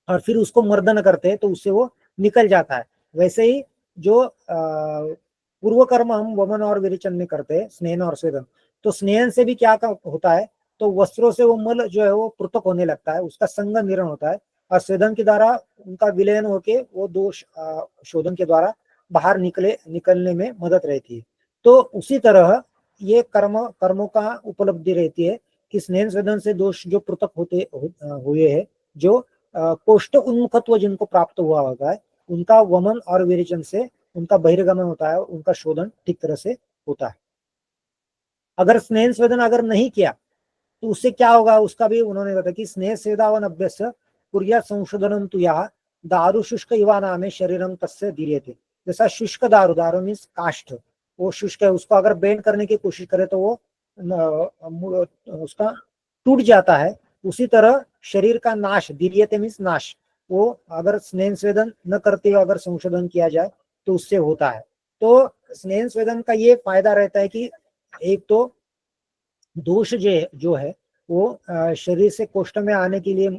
और फिर उसको मर्दन करते हैं तो उससे वो निकल जाता है। वैसे ही जो पूर्व कर्म हम वमन और विरेचन में करते हैं, स्नेहन और स्वेदन, तो स्नेहन से भी क्या होता है, तो वस्त्रों से वो मल जो है वो पृथक होने लगता है, उसका संग निरण होता है, और स्वेदन के द्वारा उनका विलयन होके वो दोष शोधन के द्वारा बाहर निकलने में मदद रहती है। तो उसी तरह ये कर्मों का उपलब्धि रहती है कि स्नेहन स्वेदन से दोष जो पृथक हुए हैं, जो कोष्ठ उन्मुखत्व जिनको प्राप्त हुआ होता है, उनका वमन और विरेचन से उनका बहिर्गमन होता है, उनका शोधन ठीक तरह से होता है। अगर स्नेह स्वेदन अगर नहीं किया तो उससे क्या होगा, उसका भी उन्होंने बताया कि स्नेह सेदावन अभ्यस्य कुर्या संशोधनम तु यह दारु शुष्क युवा नामे शरीरम तस्य धीरे। जैसा शुष्क दारू मीन्स काष्ठ, वो शुष्क है, उसको अगर बेंड करने की कोशिश करे तो वो उसका टूट जाता है। उसी तरह शरीर का नाश, दीर्यते मीन्स नाश, वो अगर स्नेह स्वेदन न करते हुए अगर संशोधन किया जाए तो उससे होता है। तो स्नेह स्वेदन का ये फायदा रहता है कि एक तो दोष जो है वो शरीर से कोष्ठ में आने के लिए,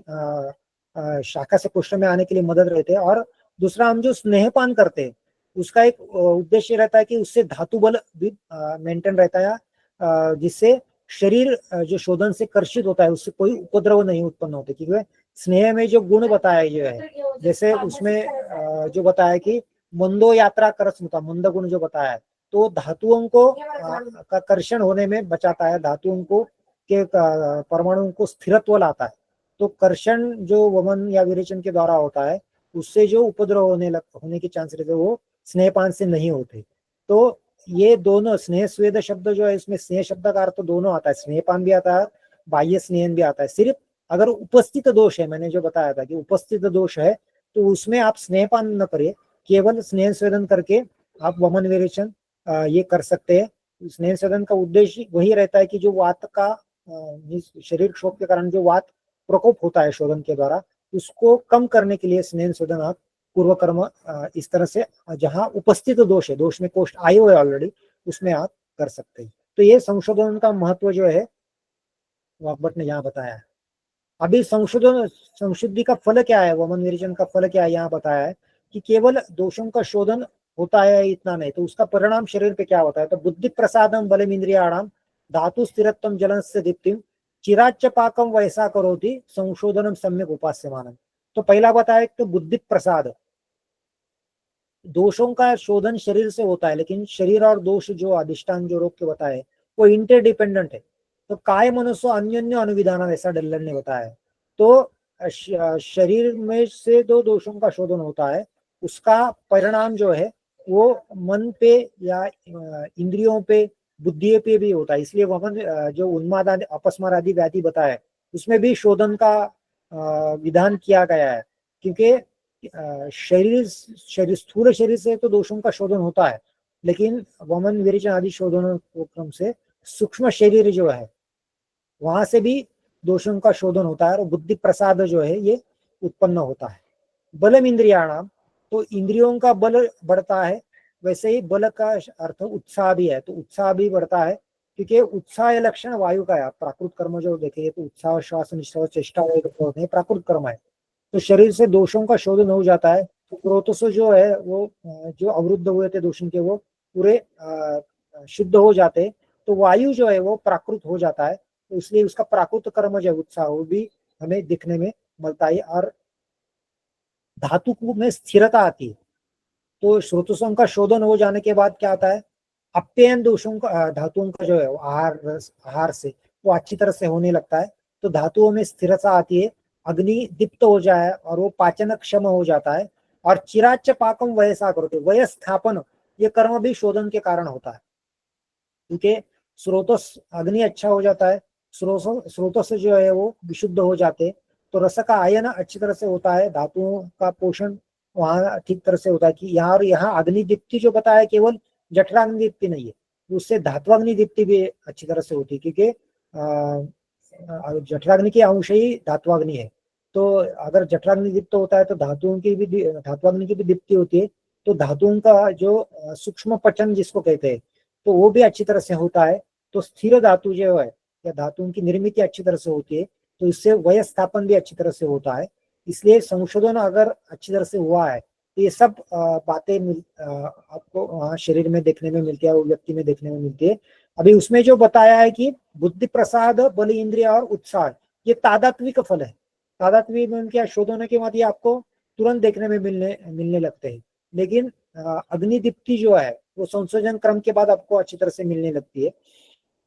शाखा से कोष्ठ में आने के लिए मदद रहते हैं, और दूसरा हम जो स्नेहपान करते हैं उसका एक उद्देश्य रहता है कि उससे धातु बल भी मेंटेन रहता है, जिससे शरीर जो शोधन से कर्षित होता है उससे कोई उपद्रव नहीं उत्पन्न होते। क्योंकि स्नेह में जो गुण बताया जो है, जैसे उसमें जो बताया कि मंदो यात्रा कर स्मृता, मंद गुण जो बताया है, तो धातुओं को का कर्षण होने में बचाता है, धातुओं को के परमाणुओं को स्थिरत्व लाता है। तो कर्षण जो वमन या विरेचन के द्वारा होता है उससे जो उपद्रव होने के चांस रहते वो स्नेहपान से नहीं होते। तो ये दोनों स्नेह स्वेद शब्द जो है, इसमें स्नेह शब्द का अर्थ दोनों आता है, स्नेहपान भी आता है, बाह्य स्नेहन भी आता है। सिर्फ अगर उपस्थित दोष है, मैंने जो बताया था कि उपस्थित दोष है, तो उसमें आप स्नेहपान न करिए, केवल स्नेह स्वेदन करके आप वमन विरेचन ये कर सकते हैं। स्नेह स्वेदन का उद्देश्य वही रहता है कि जो वात का शरीर क्षोभ के कारण जो वात प्रकोप होता है शोधन के द्वारा, उसको कम करने के लिए स्नेह शोधन आप पूर्व कर्म इस तरह से जहां उपस्थित दोष है, दोष में कोष्ठ आए हुए ऑलरेडी, उसमें आप कर सकते हैं। तो ये संशोधन का महत्व जो है वाग्भट ने यहाँ बताया है। अभी संशोधन संशुद्धि का फल क्या है, वमन विरेचन का फल क्या है, यहाँ बताया है कि केवल दोषों का शोधन होता है इतना नहीं, तो उसका परिणाम शरीर पे क्या होता है। तो बुद्धि प्रसादम बलम इंद्रियाणाम धातु स्थिरत्वम जलन से दीप्तिम चिराच्च पाकम वैसा करोति संशोधनम सम्यक उपास्यमानम। तो पहला बताया तो बुद्धि प्रसाद, दोषों का शोधन शरीर से होता है, लेकिन शरीर और दोष जो अधिष्ठान जो रोग के बताए वो इंटरडिपेंडेंट है। तो काय मनुष्य अन्योन्य अनुविधान, ऐसा डल्लन ने बताया। तो शरीर में से दो दोषों का शोधन होता है, उसका परिणाम जो है वो मन पे या इंद्रियों पे बुद्धि पे भी होता है। इसलिए वह जो उन्माद आदि अपस्मार आदि व्याधि बताया उसमें भी शोधन का विधान किया गया है, क्योंकि शरीर शरीर स्थूल शरीर से तो दोषों का शोधन होता है, लेकिन वमन विरेचन आदि शोधन क्रम से सूक्ष्म शरीर जो है वहां से भी दोषों का शोधन होता है और बुद्धि प्रसाद जो है ये उत्पन्न होता है। बलम इंद्रियाणाम, तो इंद्रियों का बल बढ़ता है, वैसे ही बल का अर्थ उत्साह भी है, तो उत्साह भी बढ़ता है, क्योंकि उत्साह लक्षण वायु का है। प्राकृत कर्म जो देखेंगे तो उत्साह श्वास निश्वास चेष्टा प्राकृत कर्म है। तो शरीर से दोषों का शोधन हो जाता है, तो क्रोधस जो है वो जो अवरुद्ध हुए थे दोषों के वो पूरे शुद्ध हो जाते, तो वायु जो है वो प्राकृत हो जाता है। तो इसलिए उसका प्राकृत कर्म जो उत्साह वो भी हमें दिखने में मिलता है। और धातु में स्थिरता आती है, तो स्रोतों का शोधन हो जाने के बाद क्या आता है, अप्ययन दोषों का धातुओं का जो है आहार से वो अच्छी तरह से होने लगता है, तो धातुओं में स्थिरता आती है, अग्नि दीप्त हो जाए और वो पाचन क्षम हो जाता है। और चिराच्च पाकम वयसा करते, वय स्थापन ये कर्म भी शोधन के कारण होता है, क्योंकि स्रोतस अग्नि अच्छा हो जाता है, स्रोतों से जो है वो विशुद्ध हो जाते, तो रस का आयन अच्छी तरह से होता है, धातुओं का पोषण वहां ठीक तरह से होता है। कि यहाँ और यहाँ अग्नि दीप्ति जो बताया केवल जठराग्नि दीप्ति नहीं है, उससे धात्वाग्नि दीप्ति भी अच्छी तरह से होती है, क्योंकि जठराग्नि के अंश ही धात्वाग्नि है। तो अगर जठराग्नि दीप्त होता है तो धातुओं की भी धात्वाग्नि की भी दीप्ति होती है, तो धातुओं का जो सूक्ष्म पचन जिसको कहते हैं तो वो भी अच्छी तरह से होता है। तो स्थिर धातु जो है या धातुओं की निर्मित अच्छी तरह से होती है, तो इससे वय स्थापन भी अच्छी तरह से होता है। इसलिए संशोधन अगर अच्छी तरह से हुआ है तो ये सब बातें आपको वहाँ शरीर में देखने में मिलती है, वो व्यक्ति में देखने में मिलती है। अभी उसमें जो बताया है कि बुद्धि प्रसाद बल इंद्रिय और उत्साह ये तादात्विक फल है। तादात्विक में क्या शोधन के बाद ये आपको तुरंत देखने में मिलने लगते हैं, लेकिन अग्निदीप्ति जो है वो संशोधन क्रम के बाद आपको अच्छी तरह से मिलने लगती है।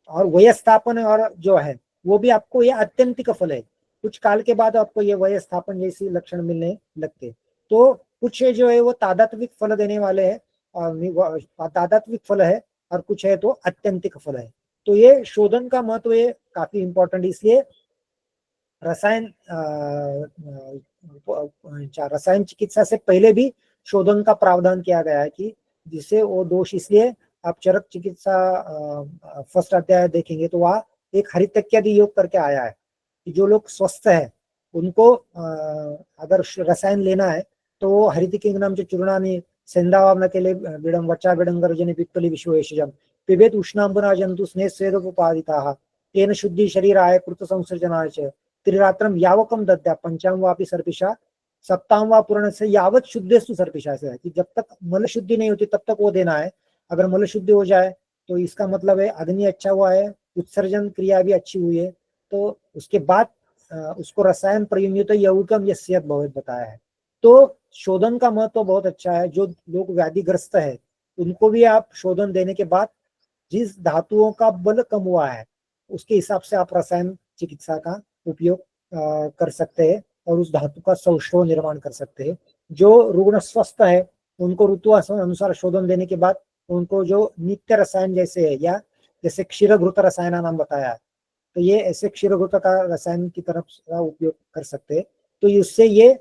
और वय स्थापन और जो है वो भी आपको ये अत्यंतिक फल है, कुछ काल के बाद आपको ये वय स्थापन जैसी लक्षण मिलने लगते। तो कुछ जो है वो तादात्विक फल देने वाले हैं और तादात्विक फल है, और कुछ है तो अत्यंतिक फल है। तो ये शोधन का महत्व ये काफी इंपॉर्टेंट, इसलिए रसायन रसायन चिकित्सा से पहले भी शोधन का प्रावधान किया गया है, कि जिससे वो दोष, इसलिए आप चरक चिकित्सा फर्स्ट अध्याय देखेंगे तो वहाँ एक हरितक्यादि योग करके आया है कि जो लोग स्वस्थ है उनको अगर रसायन लेना है तो वो हरितिकिंग नाम से चूर्णानि सेंदावाम के लिए बिडम वच्चा बिडंगर्जनि पिप्पली विश्वेशजम पिबेत उष्णांबुना जंतु स्नेह स्वेदोपादिताः तेन शुद्धि शरीर आय कृत संसर्जनाय च त्रिरात्रम यावकम दद्या पंचाम वापी सर्पिशा सप्ताह व पूर्ण से यावत शुद्धेस्तु सर्पिशा से है कि जब तक मल शुद्धि नहीं होती तब तक वो देना है। अगर मल शुद्धि हो जाए तो इसका मतलब है अग्नि अच्छा हुआ है, उत्सर्जन क्रिया भी अच्छी हुई है, तो उसके बाद उसको रसायन प्रयुक्त यौकम यस्यत भवेत बताया है। तो शोधन का महत्व बहुत अच्छा है। जो लोग व्याधिग्रस्त है उनको भी आप शोधन देने के बाद जिस धातुओं का बल कम हुआ है उसके हिसाब से आप रसायन चिकित्सा का उपयोग कर सकते हैं और उस धातु का सौष्ठव निर्माण कर सकते हैं। जो रुग्ण स्वस्थ है उनको ऋतु अनुसार शोधन देने के बाद उनको जो नित्य रसायन जैसे है, या जैसे क्षीरघृत रसायन नाम बताया है, तो ये ऐसे क्षीरघृत का रसायन की तरफ का उपयोग कर सकते हैं, तो इससे ये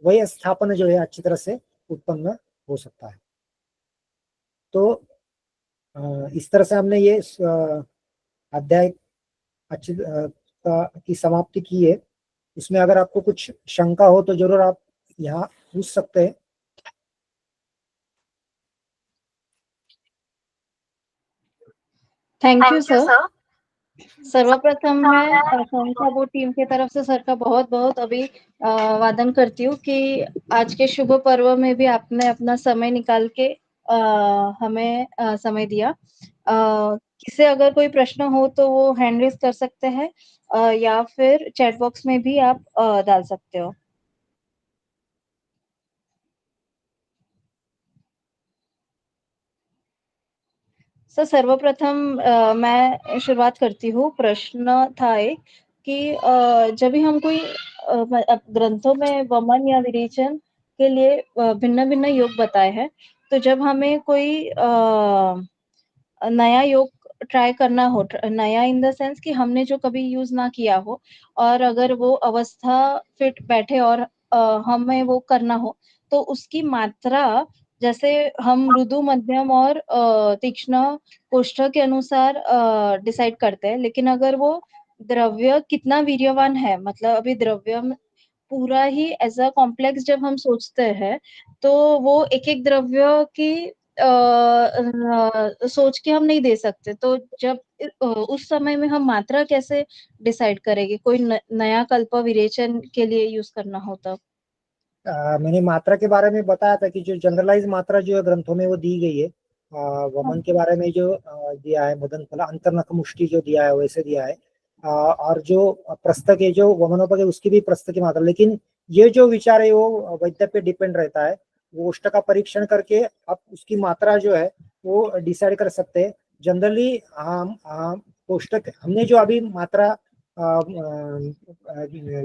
वही स्थापन जो है अच्छी तरह से उत्पन्न हो सकता है। तो इस तरह से हमने ये अध्याय अच्छी की समाप्ति की है। इसमें अगर आपको कुछ शंका हो तो जरूर आप यहाँ पूछ सकते हैं।
Thank you sir. सर्वप्रथम मैं संख्या बोर्ड टीम की तरफ से सर का बहुत बहुत अभिवादन करती हूँ कि आज के शुभ पर्व में भी आपने अपना समय निकाल के हमें समय दिया। किसे अगर कोई प्रश्न हो तो वो हैंड रेज कर सकते हैं या फिर चैट बॉक्स में भी आप डाल सकते हो। सर सर्वप्रथम मैं शुरुआत करती हूँ। प्रश्न था एक कि जब भी हम कोई ग्रंथों में वमन या विरेचन के लिए भिन्न भिन्न योग बताए हैं, तो जब हमें कोई नया योग ट्राई करना हो, नया इन द सेंस कि हमने जो कभी यूज ना किया हो, और अगर वो अवस्था फिट बैठे और हमें वो करना हो, तो उसकी मात्रा जैसे हम मृदु, मध्यम और तीक्ष्ण कोष्ठक के अनुसार डिसाइड करते हैं। लेकिन अगर वो द्रव्य कितना वीर्यवान है, मतलब अभी द्रव्य पूरा ही एज अ कॉम्प्लेक्स जब हम सोचते हैं, तो वो एक एक द्रव्य की सोच के हम नहीं दे सकते। तो जब उस समय में हम मात्रा कैसे डिसाइड करेंगे, कोई नया कल्प विरेचन के लिए यूज करना हो तब?
मैंने मात्रा के बारे में बताया था कि जो जनरलाइज मात्रा जो है ग्रंथों में वो दी गई है। वमन के बारे में जो दिया है, मदन फला अंतर्नख मुष्टि जो दिया है वैसे दिया है। और जो प्रस्थ के जो वमनोपद है उसकी भी प्रस्थ की मात्रा, लेकिन ये जो विचार है वो वैद्य पे डिपेंड रहता है। वो उष्ट का परीक्षण करके आप उसकी मात्रा जो है वो डिसाइड कर सकते हैं। जनरली हम कोष्टक हमने जो अभी मात्रा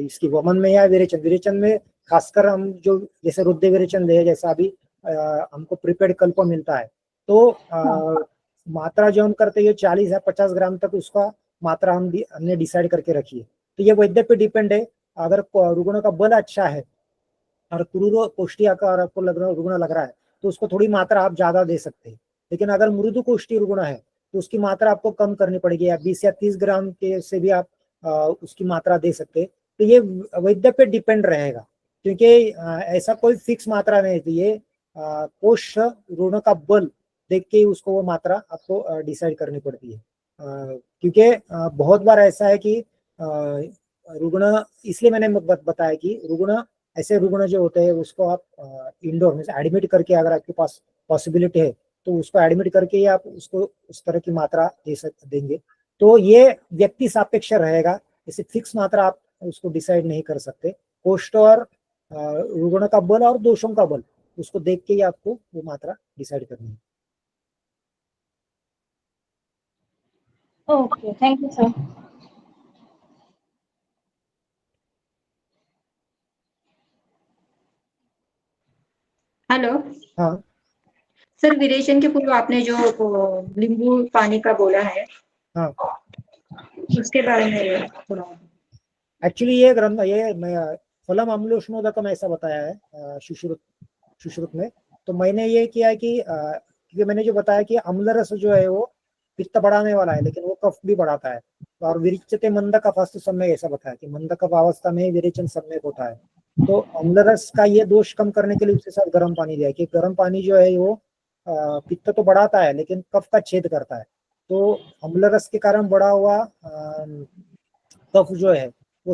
इसकी वमन में या विरेचन विरेचन में खासकर हम जो जैसे रुद्र विरेचन ले, जैसा अभी हमको प्रिपेयर्ड कल्प मिलता है, तो मात्रा जो हम करते हैं 40 या 50 ग्राम तक उसका मात्रा हमने डिसाइड करके रखी है। तो ये वैद्य पे डिपेंड है। अगर रुग्ण का बल अच्छा है और क्रूर कोष्ठी आकार आपको रुग्ण लग रहा है, तो उसको थोड़ी मात्रा आप ज्यादा दे सकते हैं। लेकिन अगर मृदु कोष्ठी रुग्ण है तो उसकी मात्रा आपको कम करनी पड़ेगी, या 20 या 30 ग्राम के से भी आप उसकी मात्रा दे सकते हैं। तो ये वैद्य पे डिपेंड रहेगा, क्योंकि ऐसा कोई फिक्स मात्रा नहीं थी। ये कोष रुग्ण का बल देख के ही उसको वो मात्रा आपको डिसाइड करनी पड़ती है। क्योंकि बहुत बार ऐसा है कि रुग्ण, इसलिए मैंने बताया कि रुग्ण ऐसे रुग्ण जो होते हैं उसको आप इंडोर में एडमिट करके, अगर आपके पास पॉसिबिलिटी है तो उसको एडमिट करके ही आप उसको उस तरह की मात्रा देंगे। तो ये व्यक्ति सापेक्ष रहेगा, इसे फिक्स मात्रा आप उसको डिसाइड नहीं कर सकते। कोष्ठ और रुग्ण का बल और दोषों का बल उसको देख के ही आपको वो मात्रा डिसाइड करनी है।
Okay, thank you sir.
Hello
हाँ
सर, विरेचन के पूर्व आपने जो नींबू पानी का बोला है,
हाँ,
उसके बारे में थोड़ा।
एक्चुअली ये ग्रंथ ये मैं फलम अम्लोष्णोदकम ऐसा बताया है सुश्रुत सुश्रुत में। तो मैंने ये किया है कि क्योंकि मैंने जो बताया कि अम्ल रस जो है वो पित्त बढ़ाने वाला है, लेकिन वो कफ भी बढ़ाता है। और विरिच्यते मंद कफास्तु सम्यक ऐसा बताया कि मंद कफ अवस्था में विरेचन सम्यक होता है। तो अम्ल रस का ये दोष कम करने के लिए उसके साथ गर्म पानी दिया, कि गर्म पानी जो है वो पित्त तो बढ़ाता है लेकिन कफ का छेद करता है। तो अम्ल रस के कारण बढ़ा हुआ कफ जो है वो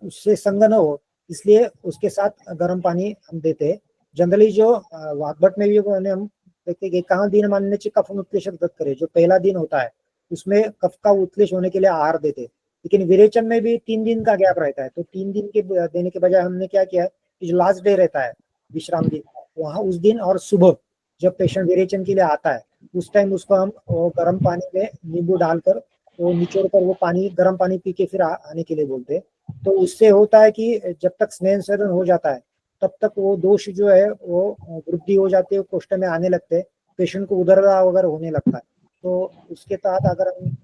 उससे संग न हो, इसलिए उसके साथ गर्म पानी हम देते हैं। जनरली जो वाग्भट में भी हम देखते हैं कि कहाँ दिन मानने से कफ उत्क्लेशक दत्त करे, जो पहला दिन होता है उसमें कफ का उत्क्लेश होने के लिए आहार देते हैं। लेकिन विरेचन में भी 3 दिन का गैप रहता है, तो 3 दिन के देने के बजाय हमने क्या किया है कि जो लास्ट डे रहता है विश्राम दिन, वहां उस दिन और सुबह जब पेशेंट विरेचन के लिए आता है उस टाइम उसको हम गर्म पानी में नींबू डालकर वो निचोड़ कर वो पानी गर्म पानी पी के फिर आने के लिए बोलते हैं। तो उससे होता है कि जब तक स्नेह सेवन हो जाता है तब तक वो दोष जो है वो वृद्धि हो जाती है, कोष्ठ में आने लगते हैं। पेशेंट को उदरता वगैरह होने लगता है, तो उसके तहत अगर हम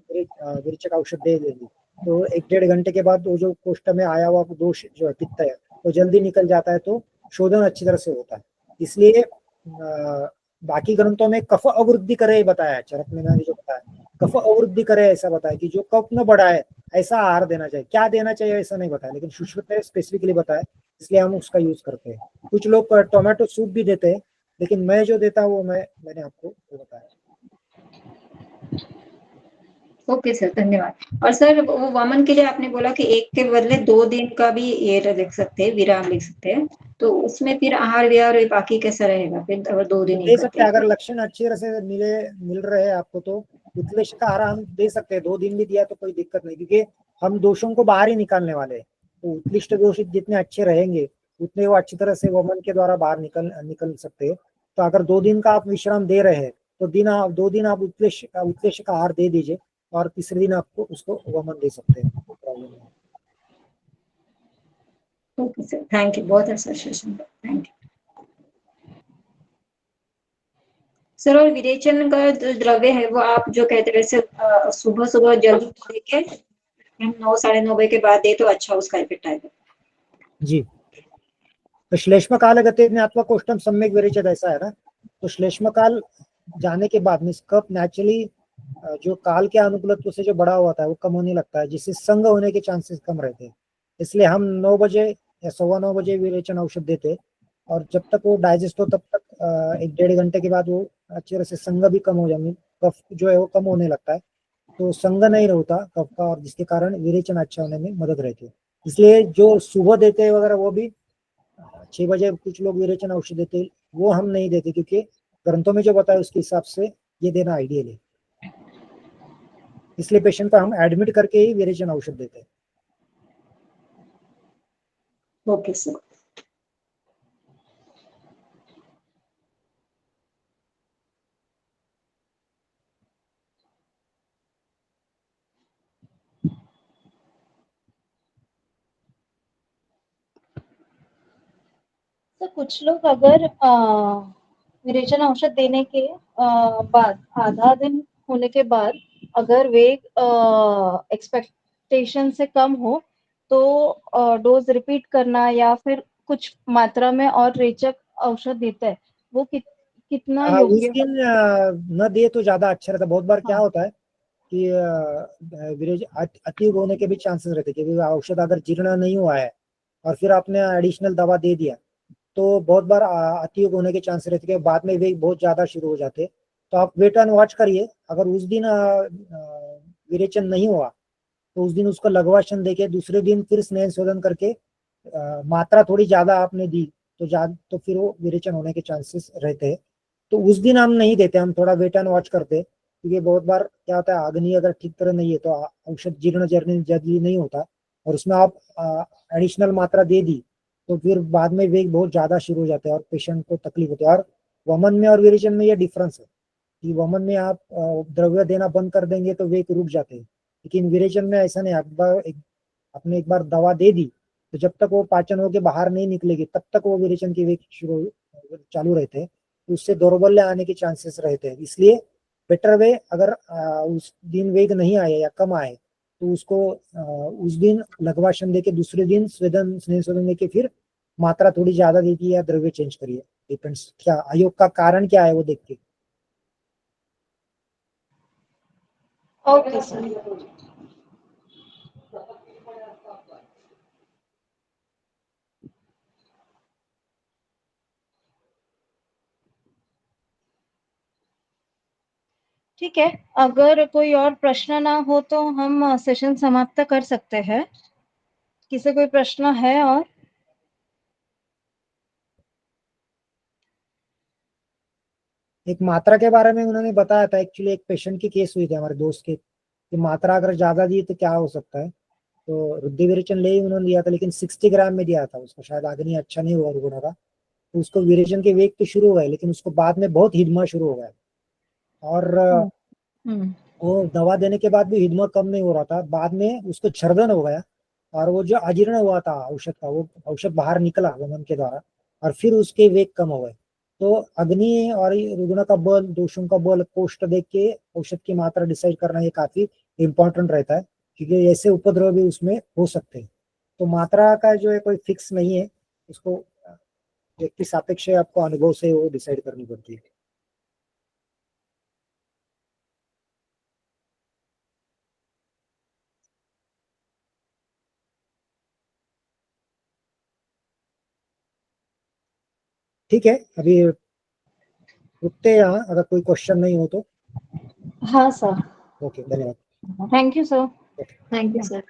विरेचक औषध दे देंगे तो 1-1.5 घंटे के बाद वो जो कोष्ठ में आया हुआ दोष जो है पित्त है वो जल्दी निकल जाता है, तो शोधन अच्छी तरह से होता है। इसलिए बाकी ग्रंथों में कफ अवृद्धि करे बताया है, चरक में मैंने जो बताया कफ अवृद्धि करे ऐसा बताया कि जो कफ न बढ़ाए ऐसा आहार देना चाहिए। क्या देना चाहिए ऐसा नहीं बताया, लेकिन सुश्रुत ने स्पेसिफिकली बताया, इसलिए हम उसका यूज करते हैं। कुछ लोग टोमेटो सूप भी देते हैं, लेकिन मैं जो देता हूँ वो मैंने आपको वो बताया।
ओके सर, धन्यवाद। और सर वो वामन के लिए आपने बोला कि 1 के बदले 2 दिन का भी ये लिख सकते हैं, विराम लिख सकते हैं, तो उसमें फिर आहार विहार और बाकी कैसा रहेगा फिर अगर 2 दिन ही
दे
करते
सकते हैं,
हैं
अगर
तो?
लक्षण अच्छी तरह से मिल रहे हैं आपको तो उत्कृष्ट का आहार हम दे सकते हैं। 2 दिन भी दिया तो कोई दिक्कत नहीं, क्योंकि हम दोषों को बाहर ही निकालने वाले हैं। तो उत्कृष्ट दोष जितने अच्छे रहेंगे उतने वो अच्छी तरह से वमन के द्वारा बाहर निकल सकते हैं। तो अगर 2 दिन का आप विश्राम दे रहे हैं तो 2 दिन आप उत्कृष्ट का आहार दे दीजिए और तीसरे दिन आपको उसको वमन दे सकते हैं, कोई प्रॉब्लम नहीं।
ओके सर, थैंक यू, बहुत अच्छा सेशन, थैंक यू सर। और विरेचन का जो द्रव्य है वो आप जो कहते हैं वैसे सुबह सुबह जल्दी लेके हम 9-9:30 बजे के बाद दे तो अच्छा उसका इफेक्ट आएगा।
जी, तो श्लेष्म काल गते ज्ञात्वा कोष्ठम सम्यक विरेचत ऐसा है ना, तो श्लेष्म काल जाने के बाद मीन्स कफ नेचुरली जो काल के अनुकूलत्व से जो बड़ा हुआ था वो कम होने लगता है, जिससे संग होने के चांसेस कम रहते हैं। इसलिए हम 9 बजे या 9:15 बजे विरेचन औषध देते, और जब तक वो डाइजेस्ट हो तब तक 1-1.5 घंटे के बाद वो अच्छी तरह से संग भी कम हो जाए, कफ जो है वो कम होने लगता है, तो संग नहीं होता कफ का, और जिसके कारण विरेचन अच्छा होने में मदद रहती है। इसलिए जो सुबह देते हैं वगैरह वो भी 6 बजे कुछ लोग विरेचन औषध देते, वो हम नहीं देते, क्योंकि ग्रंथों में जो बताया उसके हिसाब से ये देना आइडियल है। इसलिए पेशेंट को हम एडमिट करके ही विरेचन औषध देते हैं।
Okay sir.
तो कुछ लोग अगर विरेचन औषध देने के बाद आधा दिन होने के बाद अगर वेग एक्सपेक्टेशन से कम हो तो डोज रिपीट करना या फिर कुछ मात्रा में और रेचक औषध देता है, वो कितना
उस
योग्य
दिन न दे तो ज्यादा अच्छा रहता। बहुत बार क्या होता है कि अति होने के भी चांसेस रहते, क्योंकि औषध अगर जीर्ण नहीं हुआ है और फिर आपने एडिशनल दवा दे दिया तो बहुत बार अति होने के चांसेस रहते हैं, बाद में वे बहुत ज्यादा शुरू हो जाते। तो आप वेट एंड वॉच करिए, अगर उस दिन विरेचन नहीं हुआ तो उस दिन उसको लघुवाशन देके दूसरे दिन फिर स्नेह शोधन करके मात्रा थोड़ी ज्यादा आपने दी तो फिर वो विरेचन होने के चांसेस रहते हैं। तो उस दिन हम नहीं देते, हम थोड़ा वेट एंड वॉच करते, क्योंकि बहुत बार क्या होता है अग्नि अगर ठीक तरह नहीं है तो औषध जीर्ण जल्दी नहीं होता, और उसमें आप एडिशनल मात्रा दे दी तो फिर बाद में वेग बहुत ज्यादा शुरू हो जाता है और पेशेंट को तकलीफ होती है। और वमन में और विरेचन में ये डिफरेंस है कि वमन में आप द्रव्य देना बंद कर देंगे तो वेग रुक जाते हैं, लेकिन विरेचन में ऐसा नहीं। आपने एक बार दवा दे दी तो जब तक वो पाचन होकर बाहर नहीं निकलेगी तब तक वो विरेचन की वेग चालू रहते हैं, तो उससे दौर्बल्य आने के चांसेस रहते हैं। इसलिए बेटर वे अगर उस दिन वेग नहीं आए या कम आए तो उसको उस दिन लघुवाशन देके दूसरे दिन स्नेह शोधन देके फिर मात्रा थोड़ी ज्यादा देती या द्रव्य चेंज करिए, डिपेंड्स क्या अयोग का कारण क्या है वो देख के।
Okay sir. ठीक है, अगर कोई और प्रश्न ना हो तो हम सेशन समाप्त कर सकते हैं। किसी कोई प्रश्न है? और
एक मात्रा के बारे में उन्होंने बताया था, एक्चुअली एक पेशेंट की केस हुई थी हमारे दोस्त के कि मात्रा अगर ज्यादा दी तो क्या हो सकता है, तो रुद्धि विरेचन ले ही उन्होंने लिया था, लेकिन 60 ग्राम में दिया था उसको, शायद अग्नि अच्छा नहीं हुआ रुग्ण का, तो उसको विरेचन के वेग तो शुरू हुआ है लेकिन उसको बाद में बहुत हिदमा शुरू हो गया, और वो दवा देने के बाद भी हिदमा कम नहीं हो रहा था, बाद में उसको छर्दन हो गया, और वो जो अजीर्ण हुआ था औषध का वो औषध बाहर निकला वमन के द्वारा और फिर उसके वेग कम हो गए। तो अग्नि और रुग्ण का बल, दोषों का बल, कोष्ठ देख के औषध की मात्रा डिसाइड करना ये काफी इम्पोर्टेंट रहता है, क्योंकि ऐसे उपद्रव भी उसमें हो सकते हैं। तो मात्रा का जो है कोई फिक्स नहीं है, उसको व्यक्ति सापेक्ष आपको अनुभव से वो डिसाइड करनी पड़ती है। ठीक है, अभी रुकते हैं यहाँ, अगर कोई क्वेश्चन नहीं हो तो।
हाँ सर,
ओके, धन्यवाद।
Thank you sir.
Thank you sir.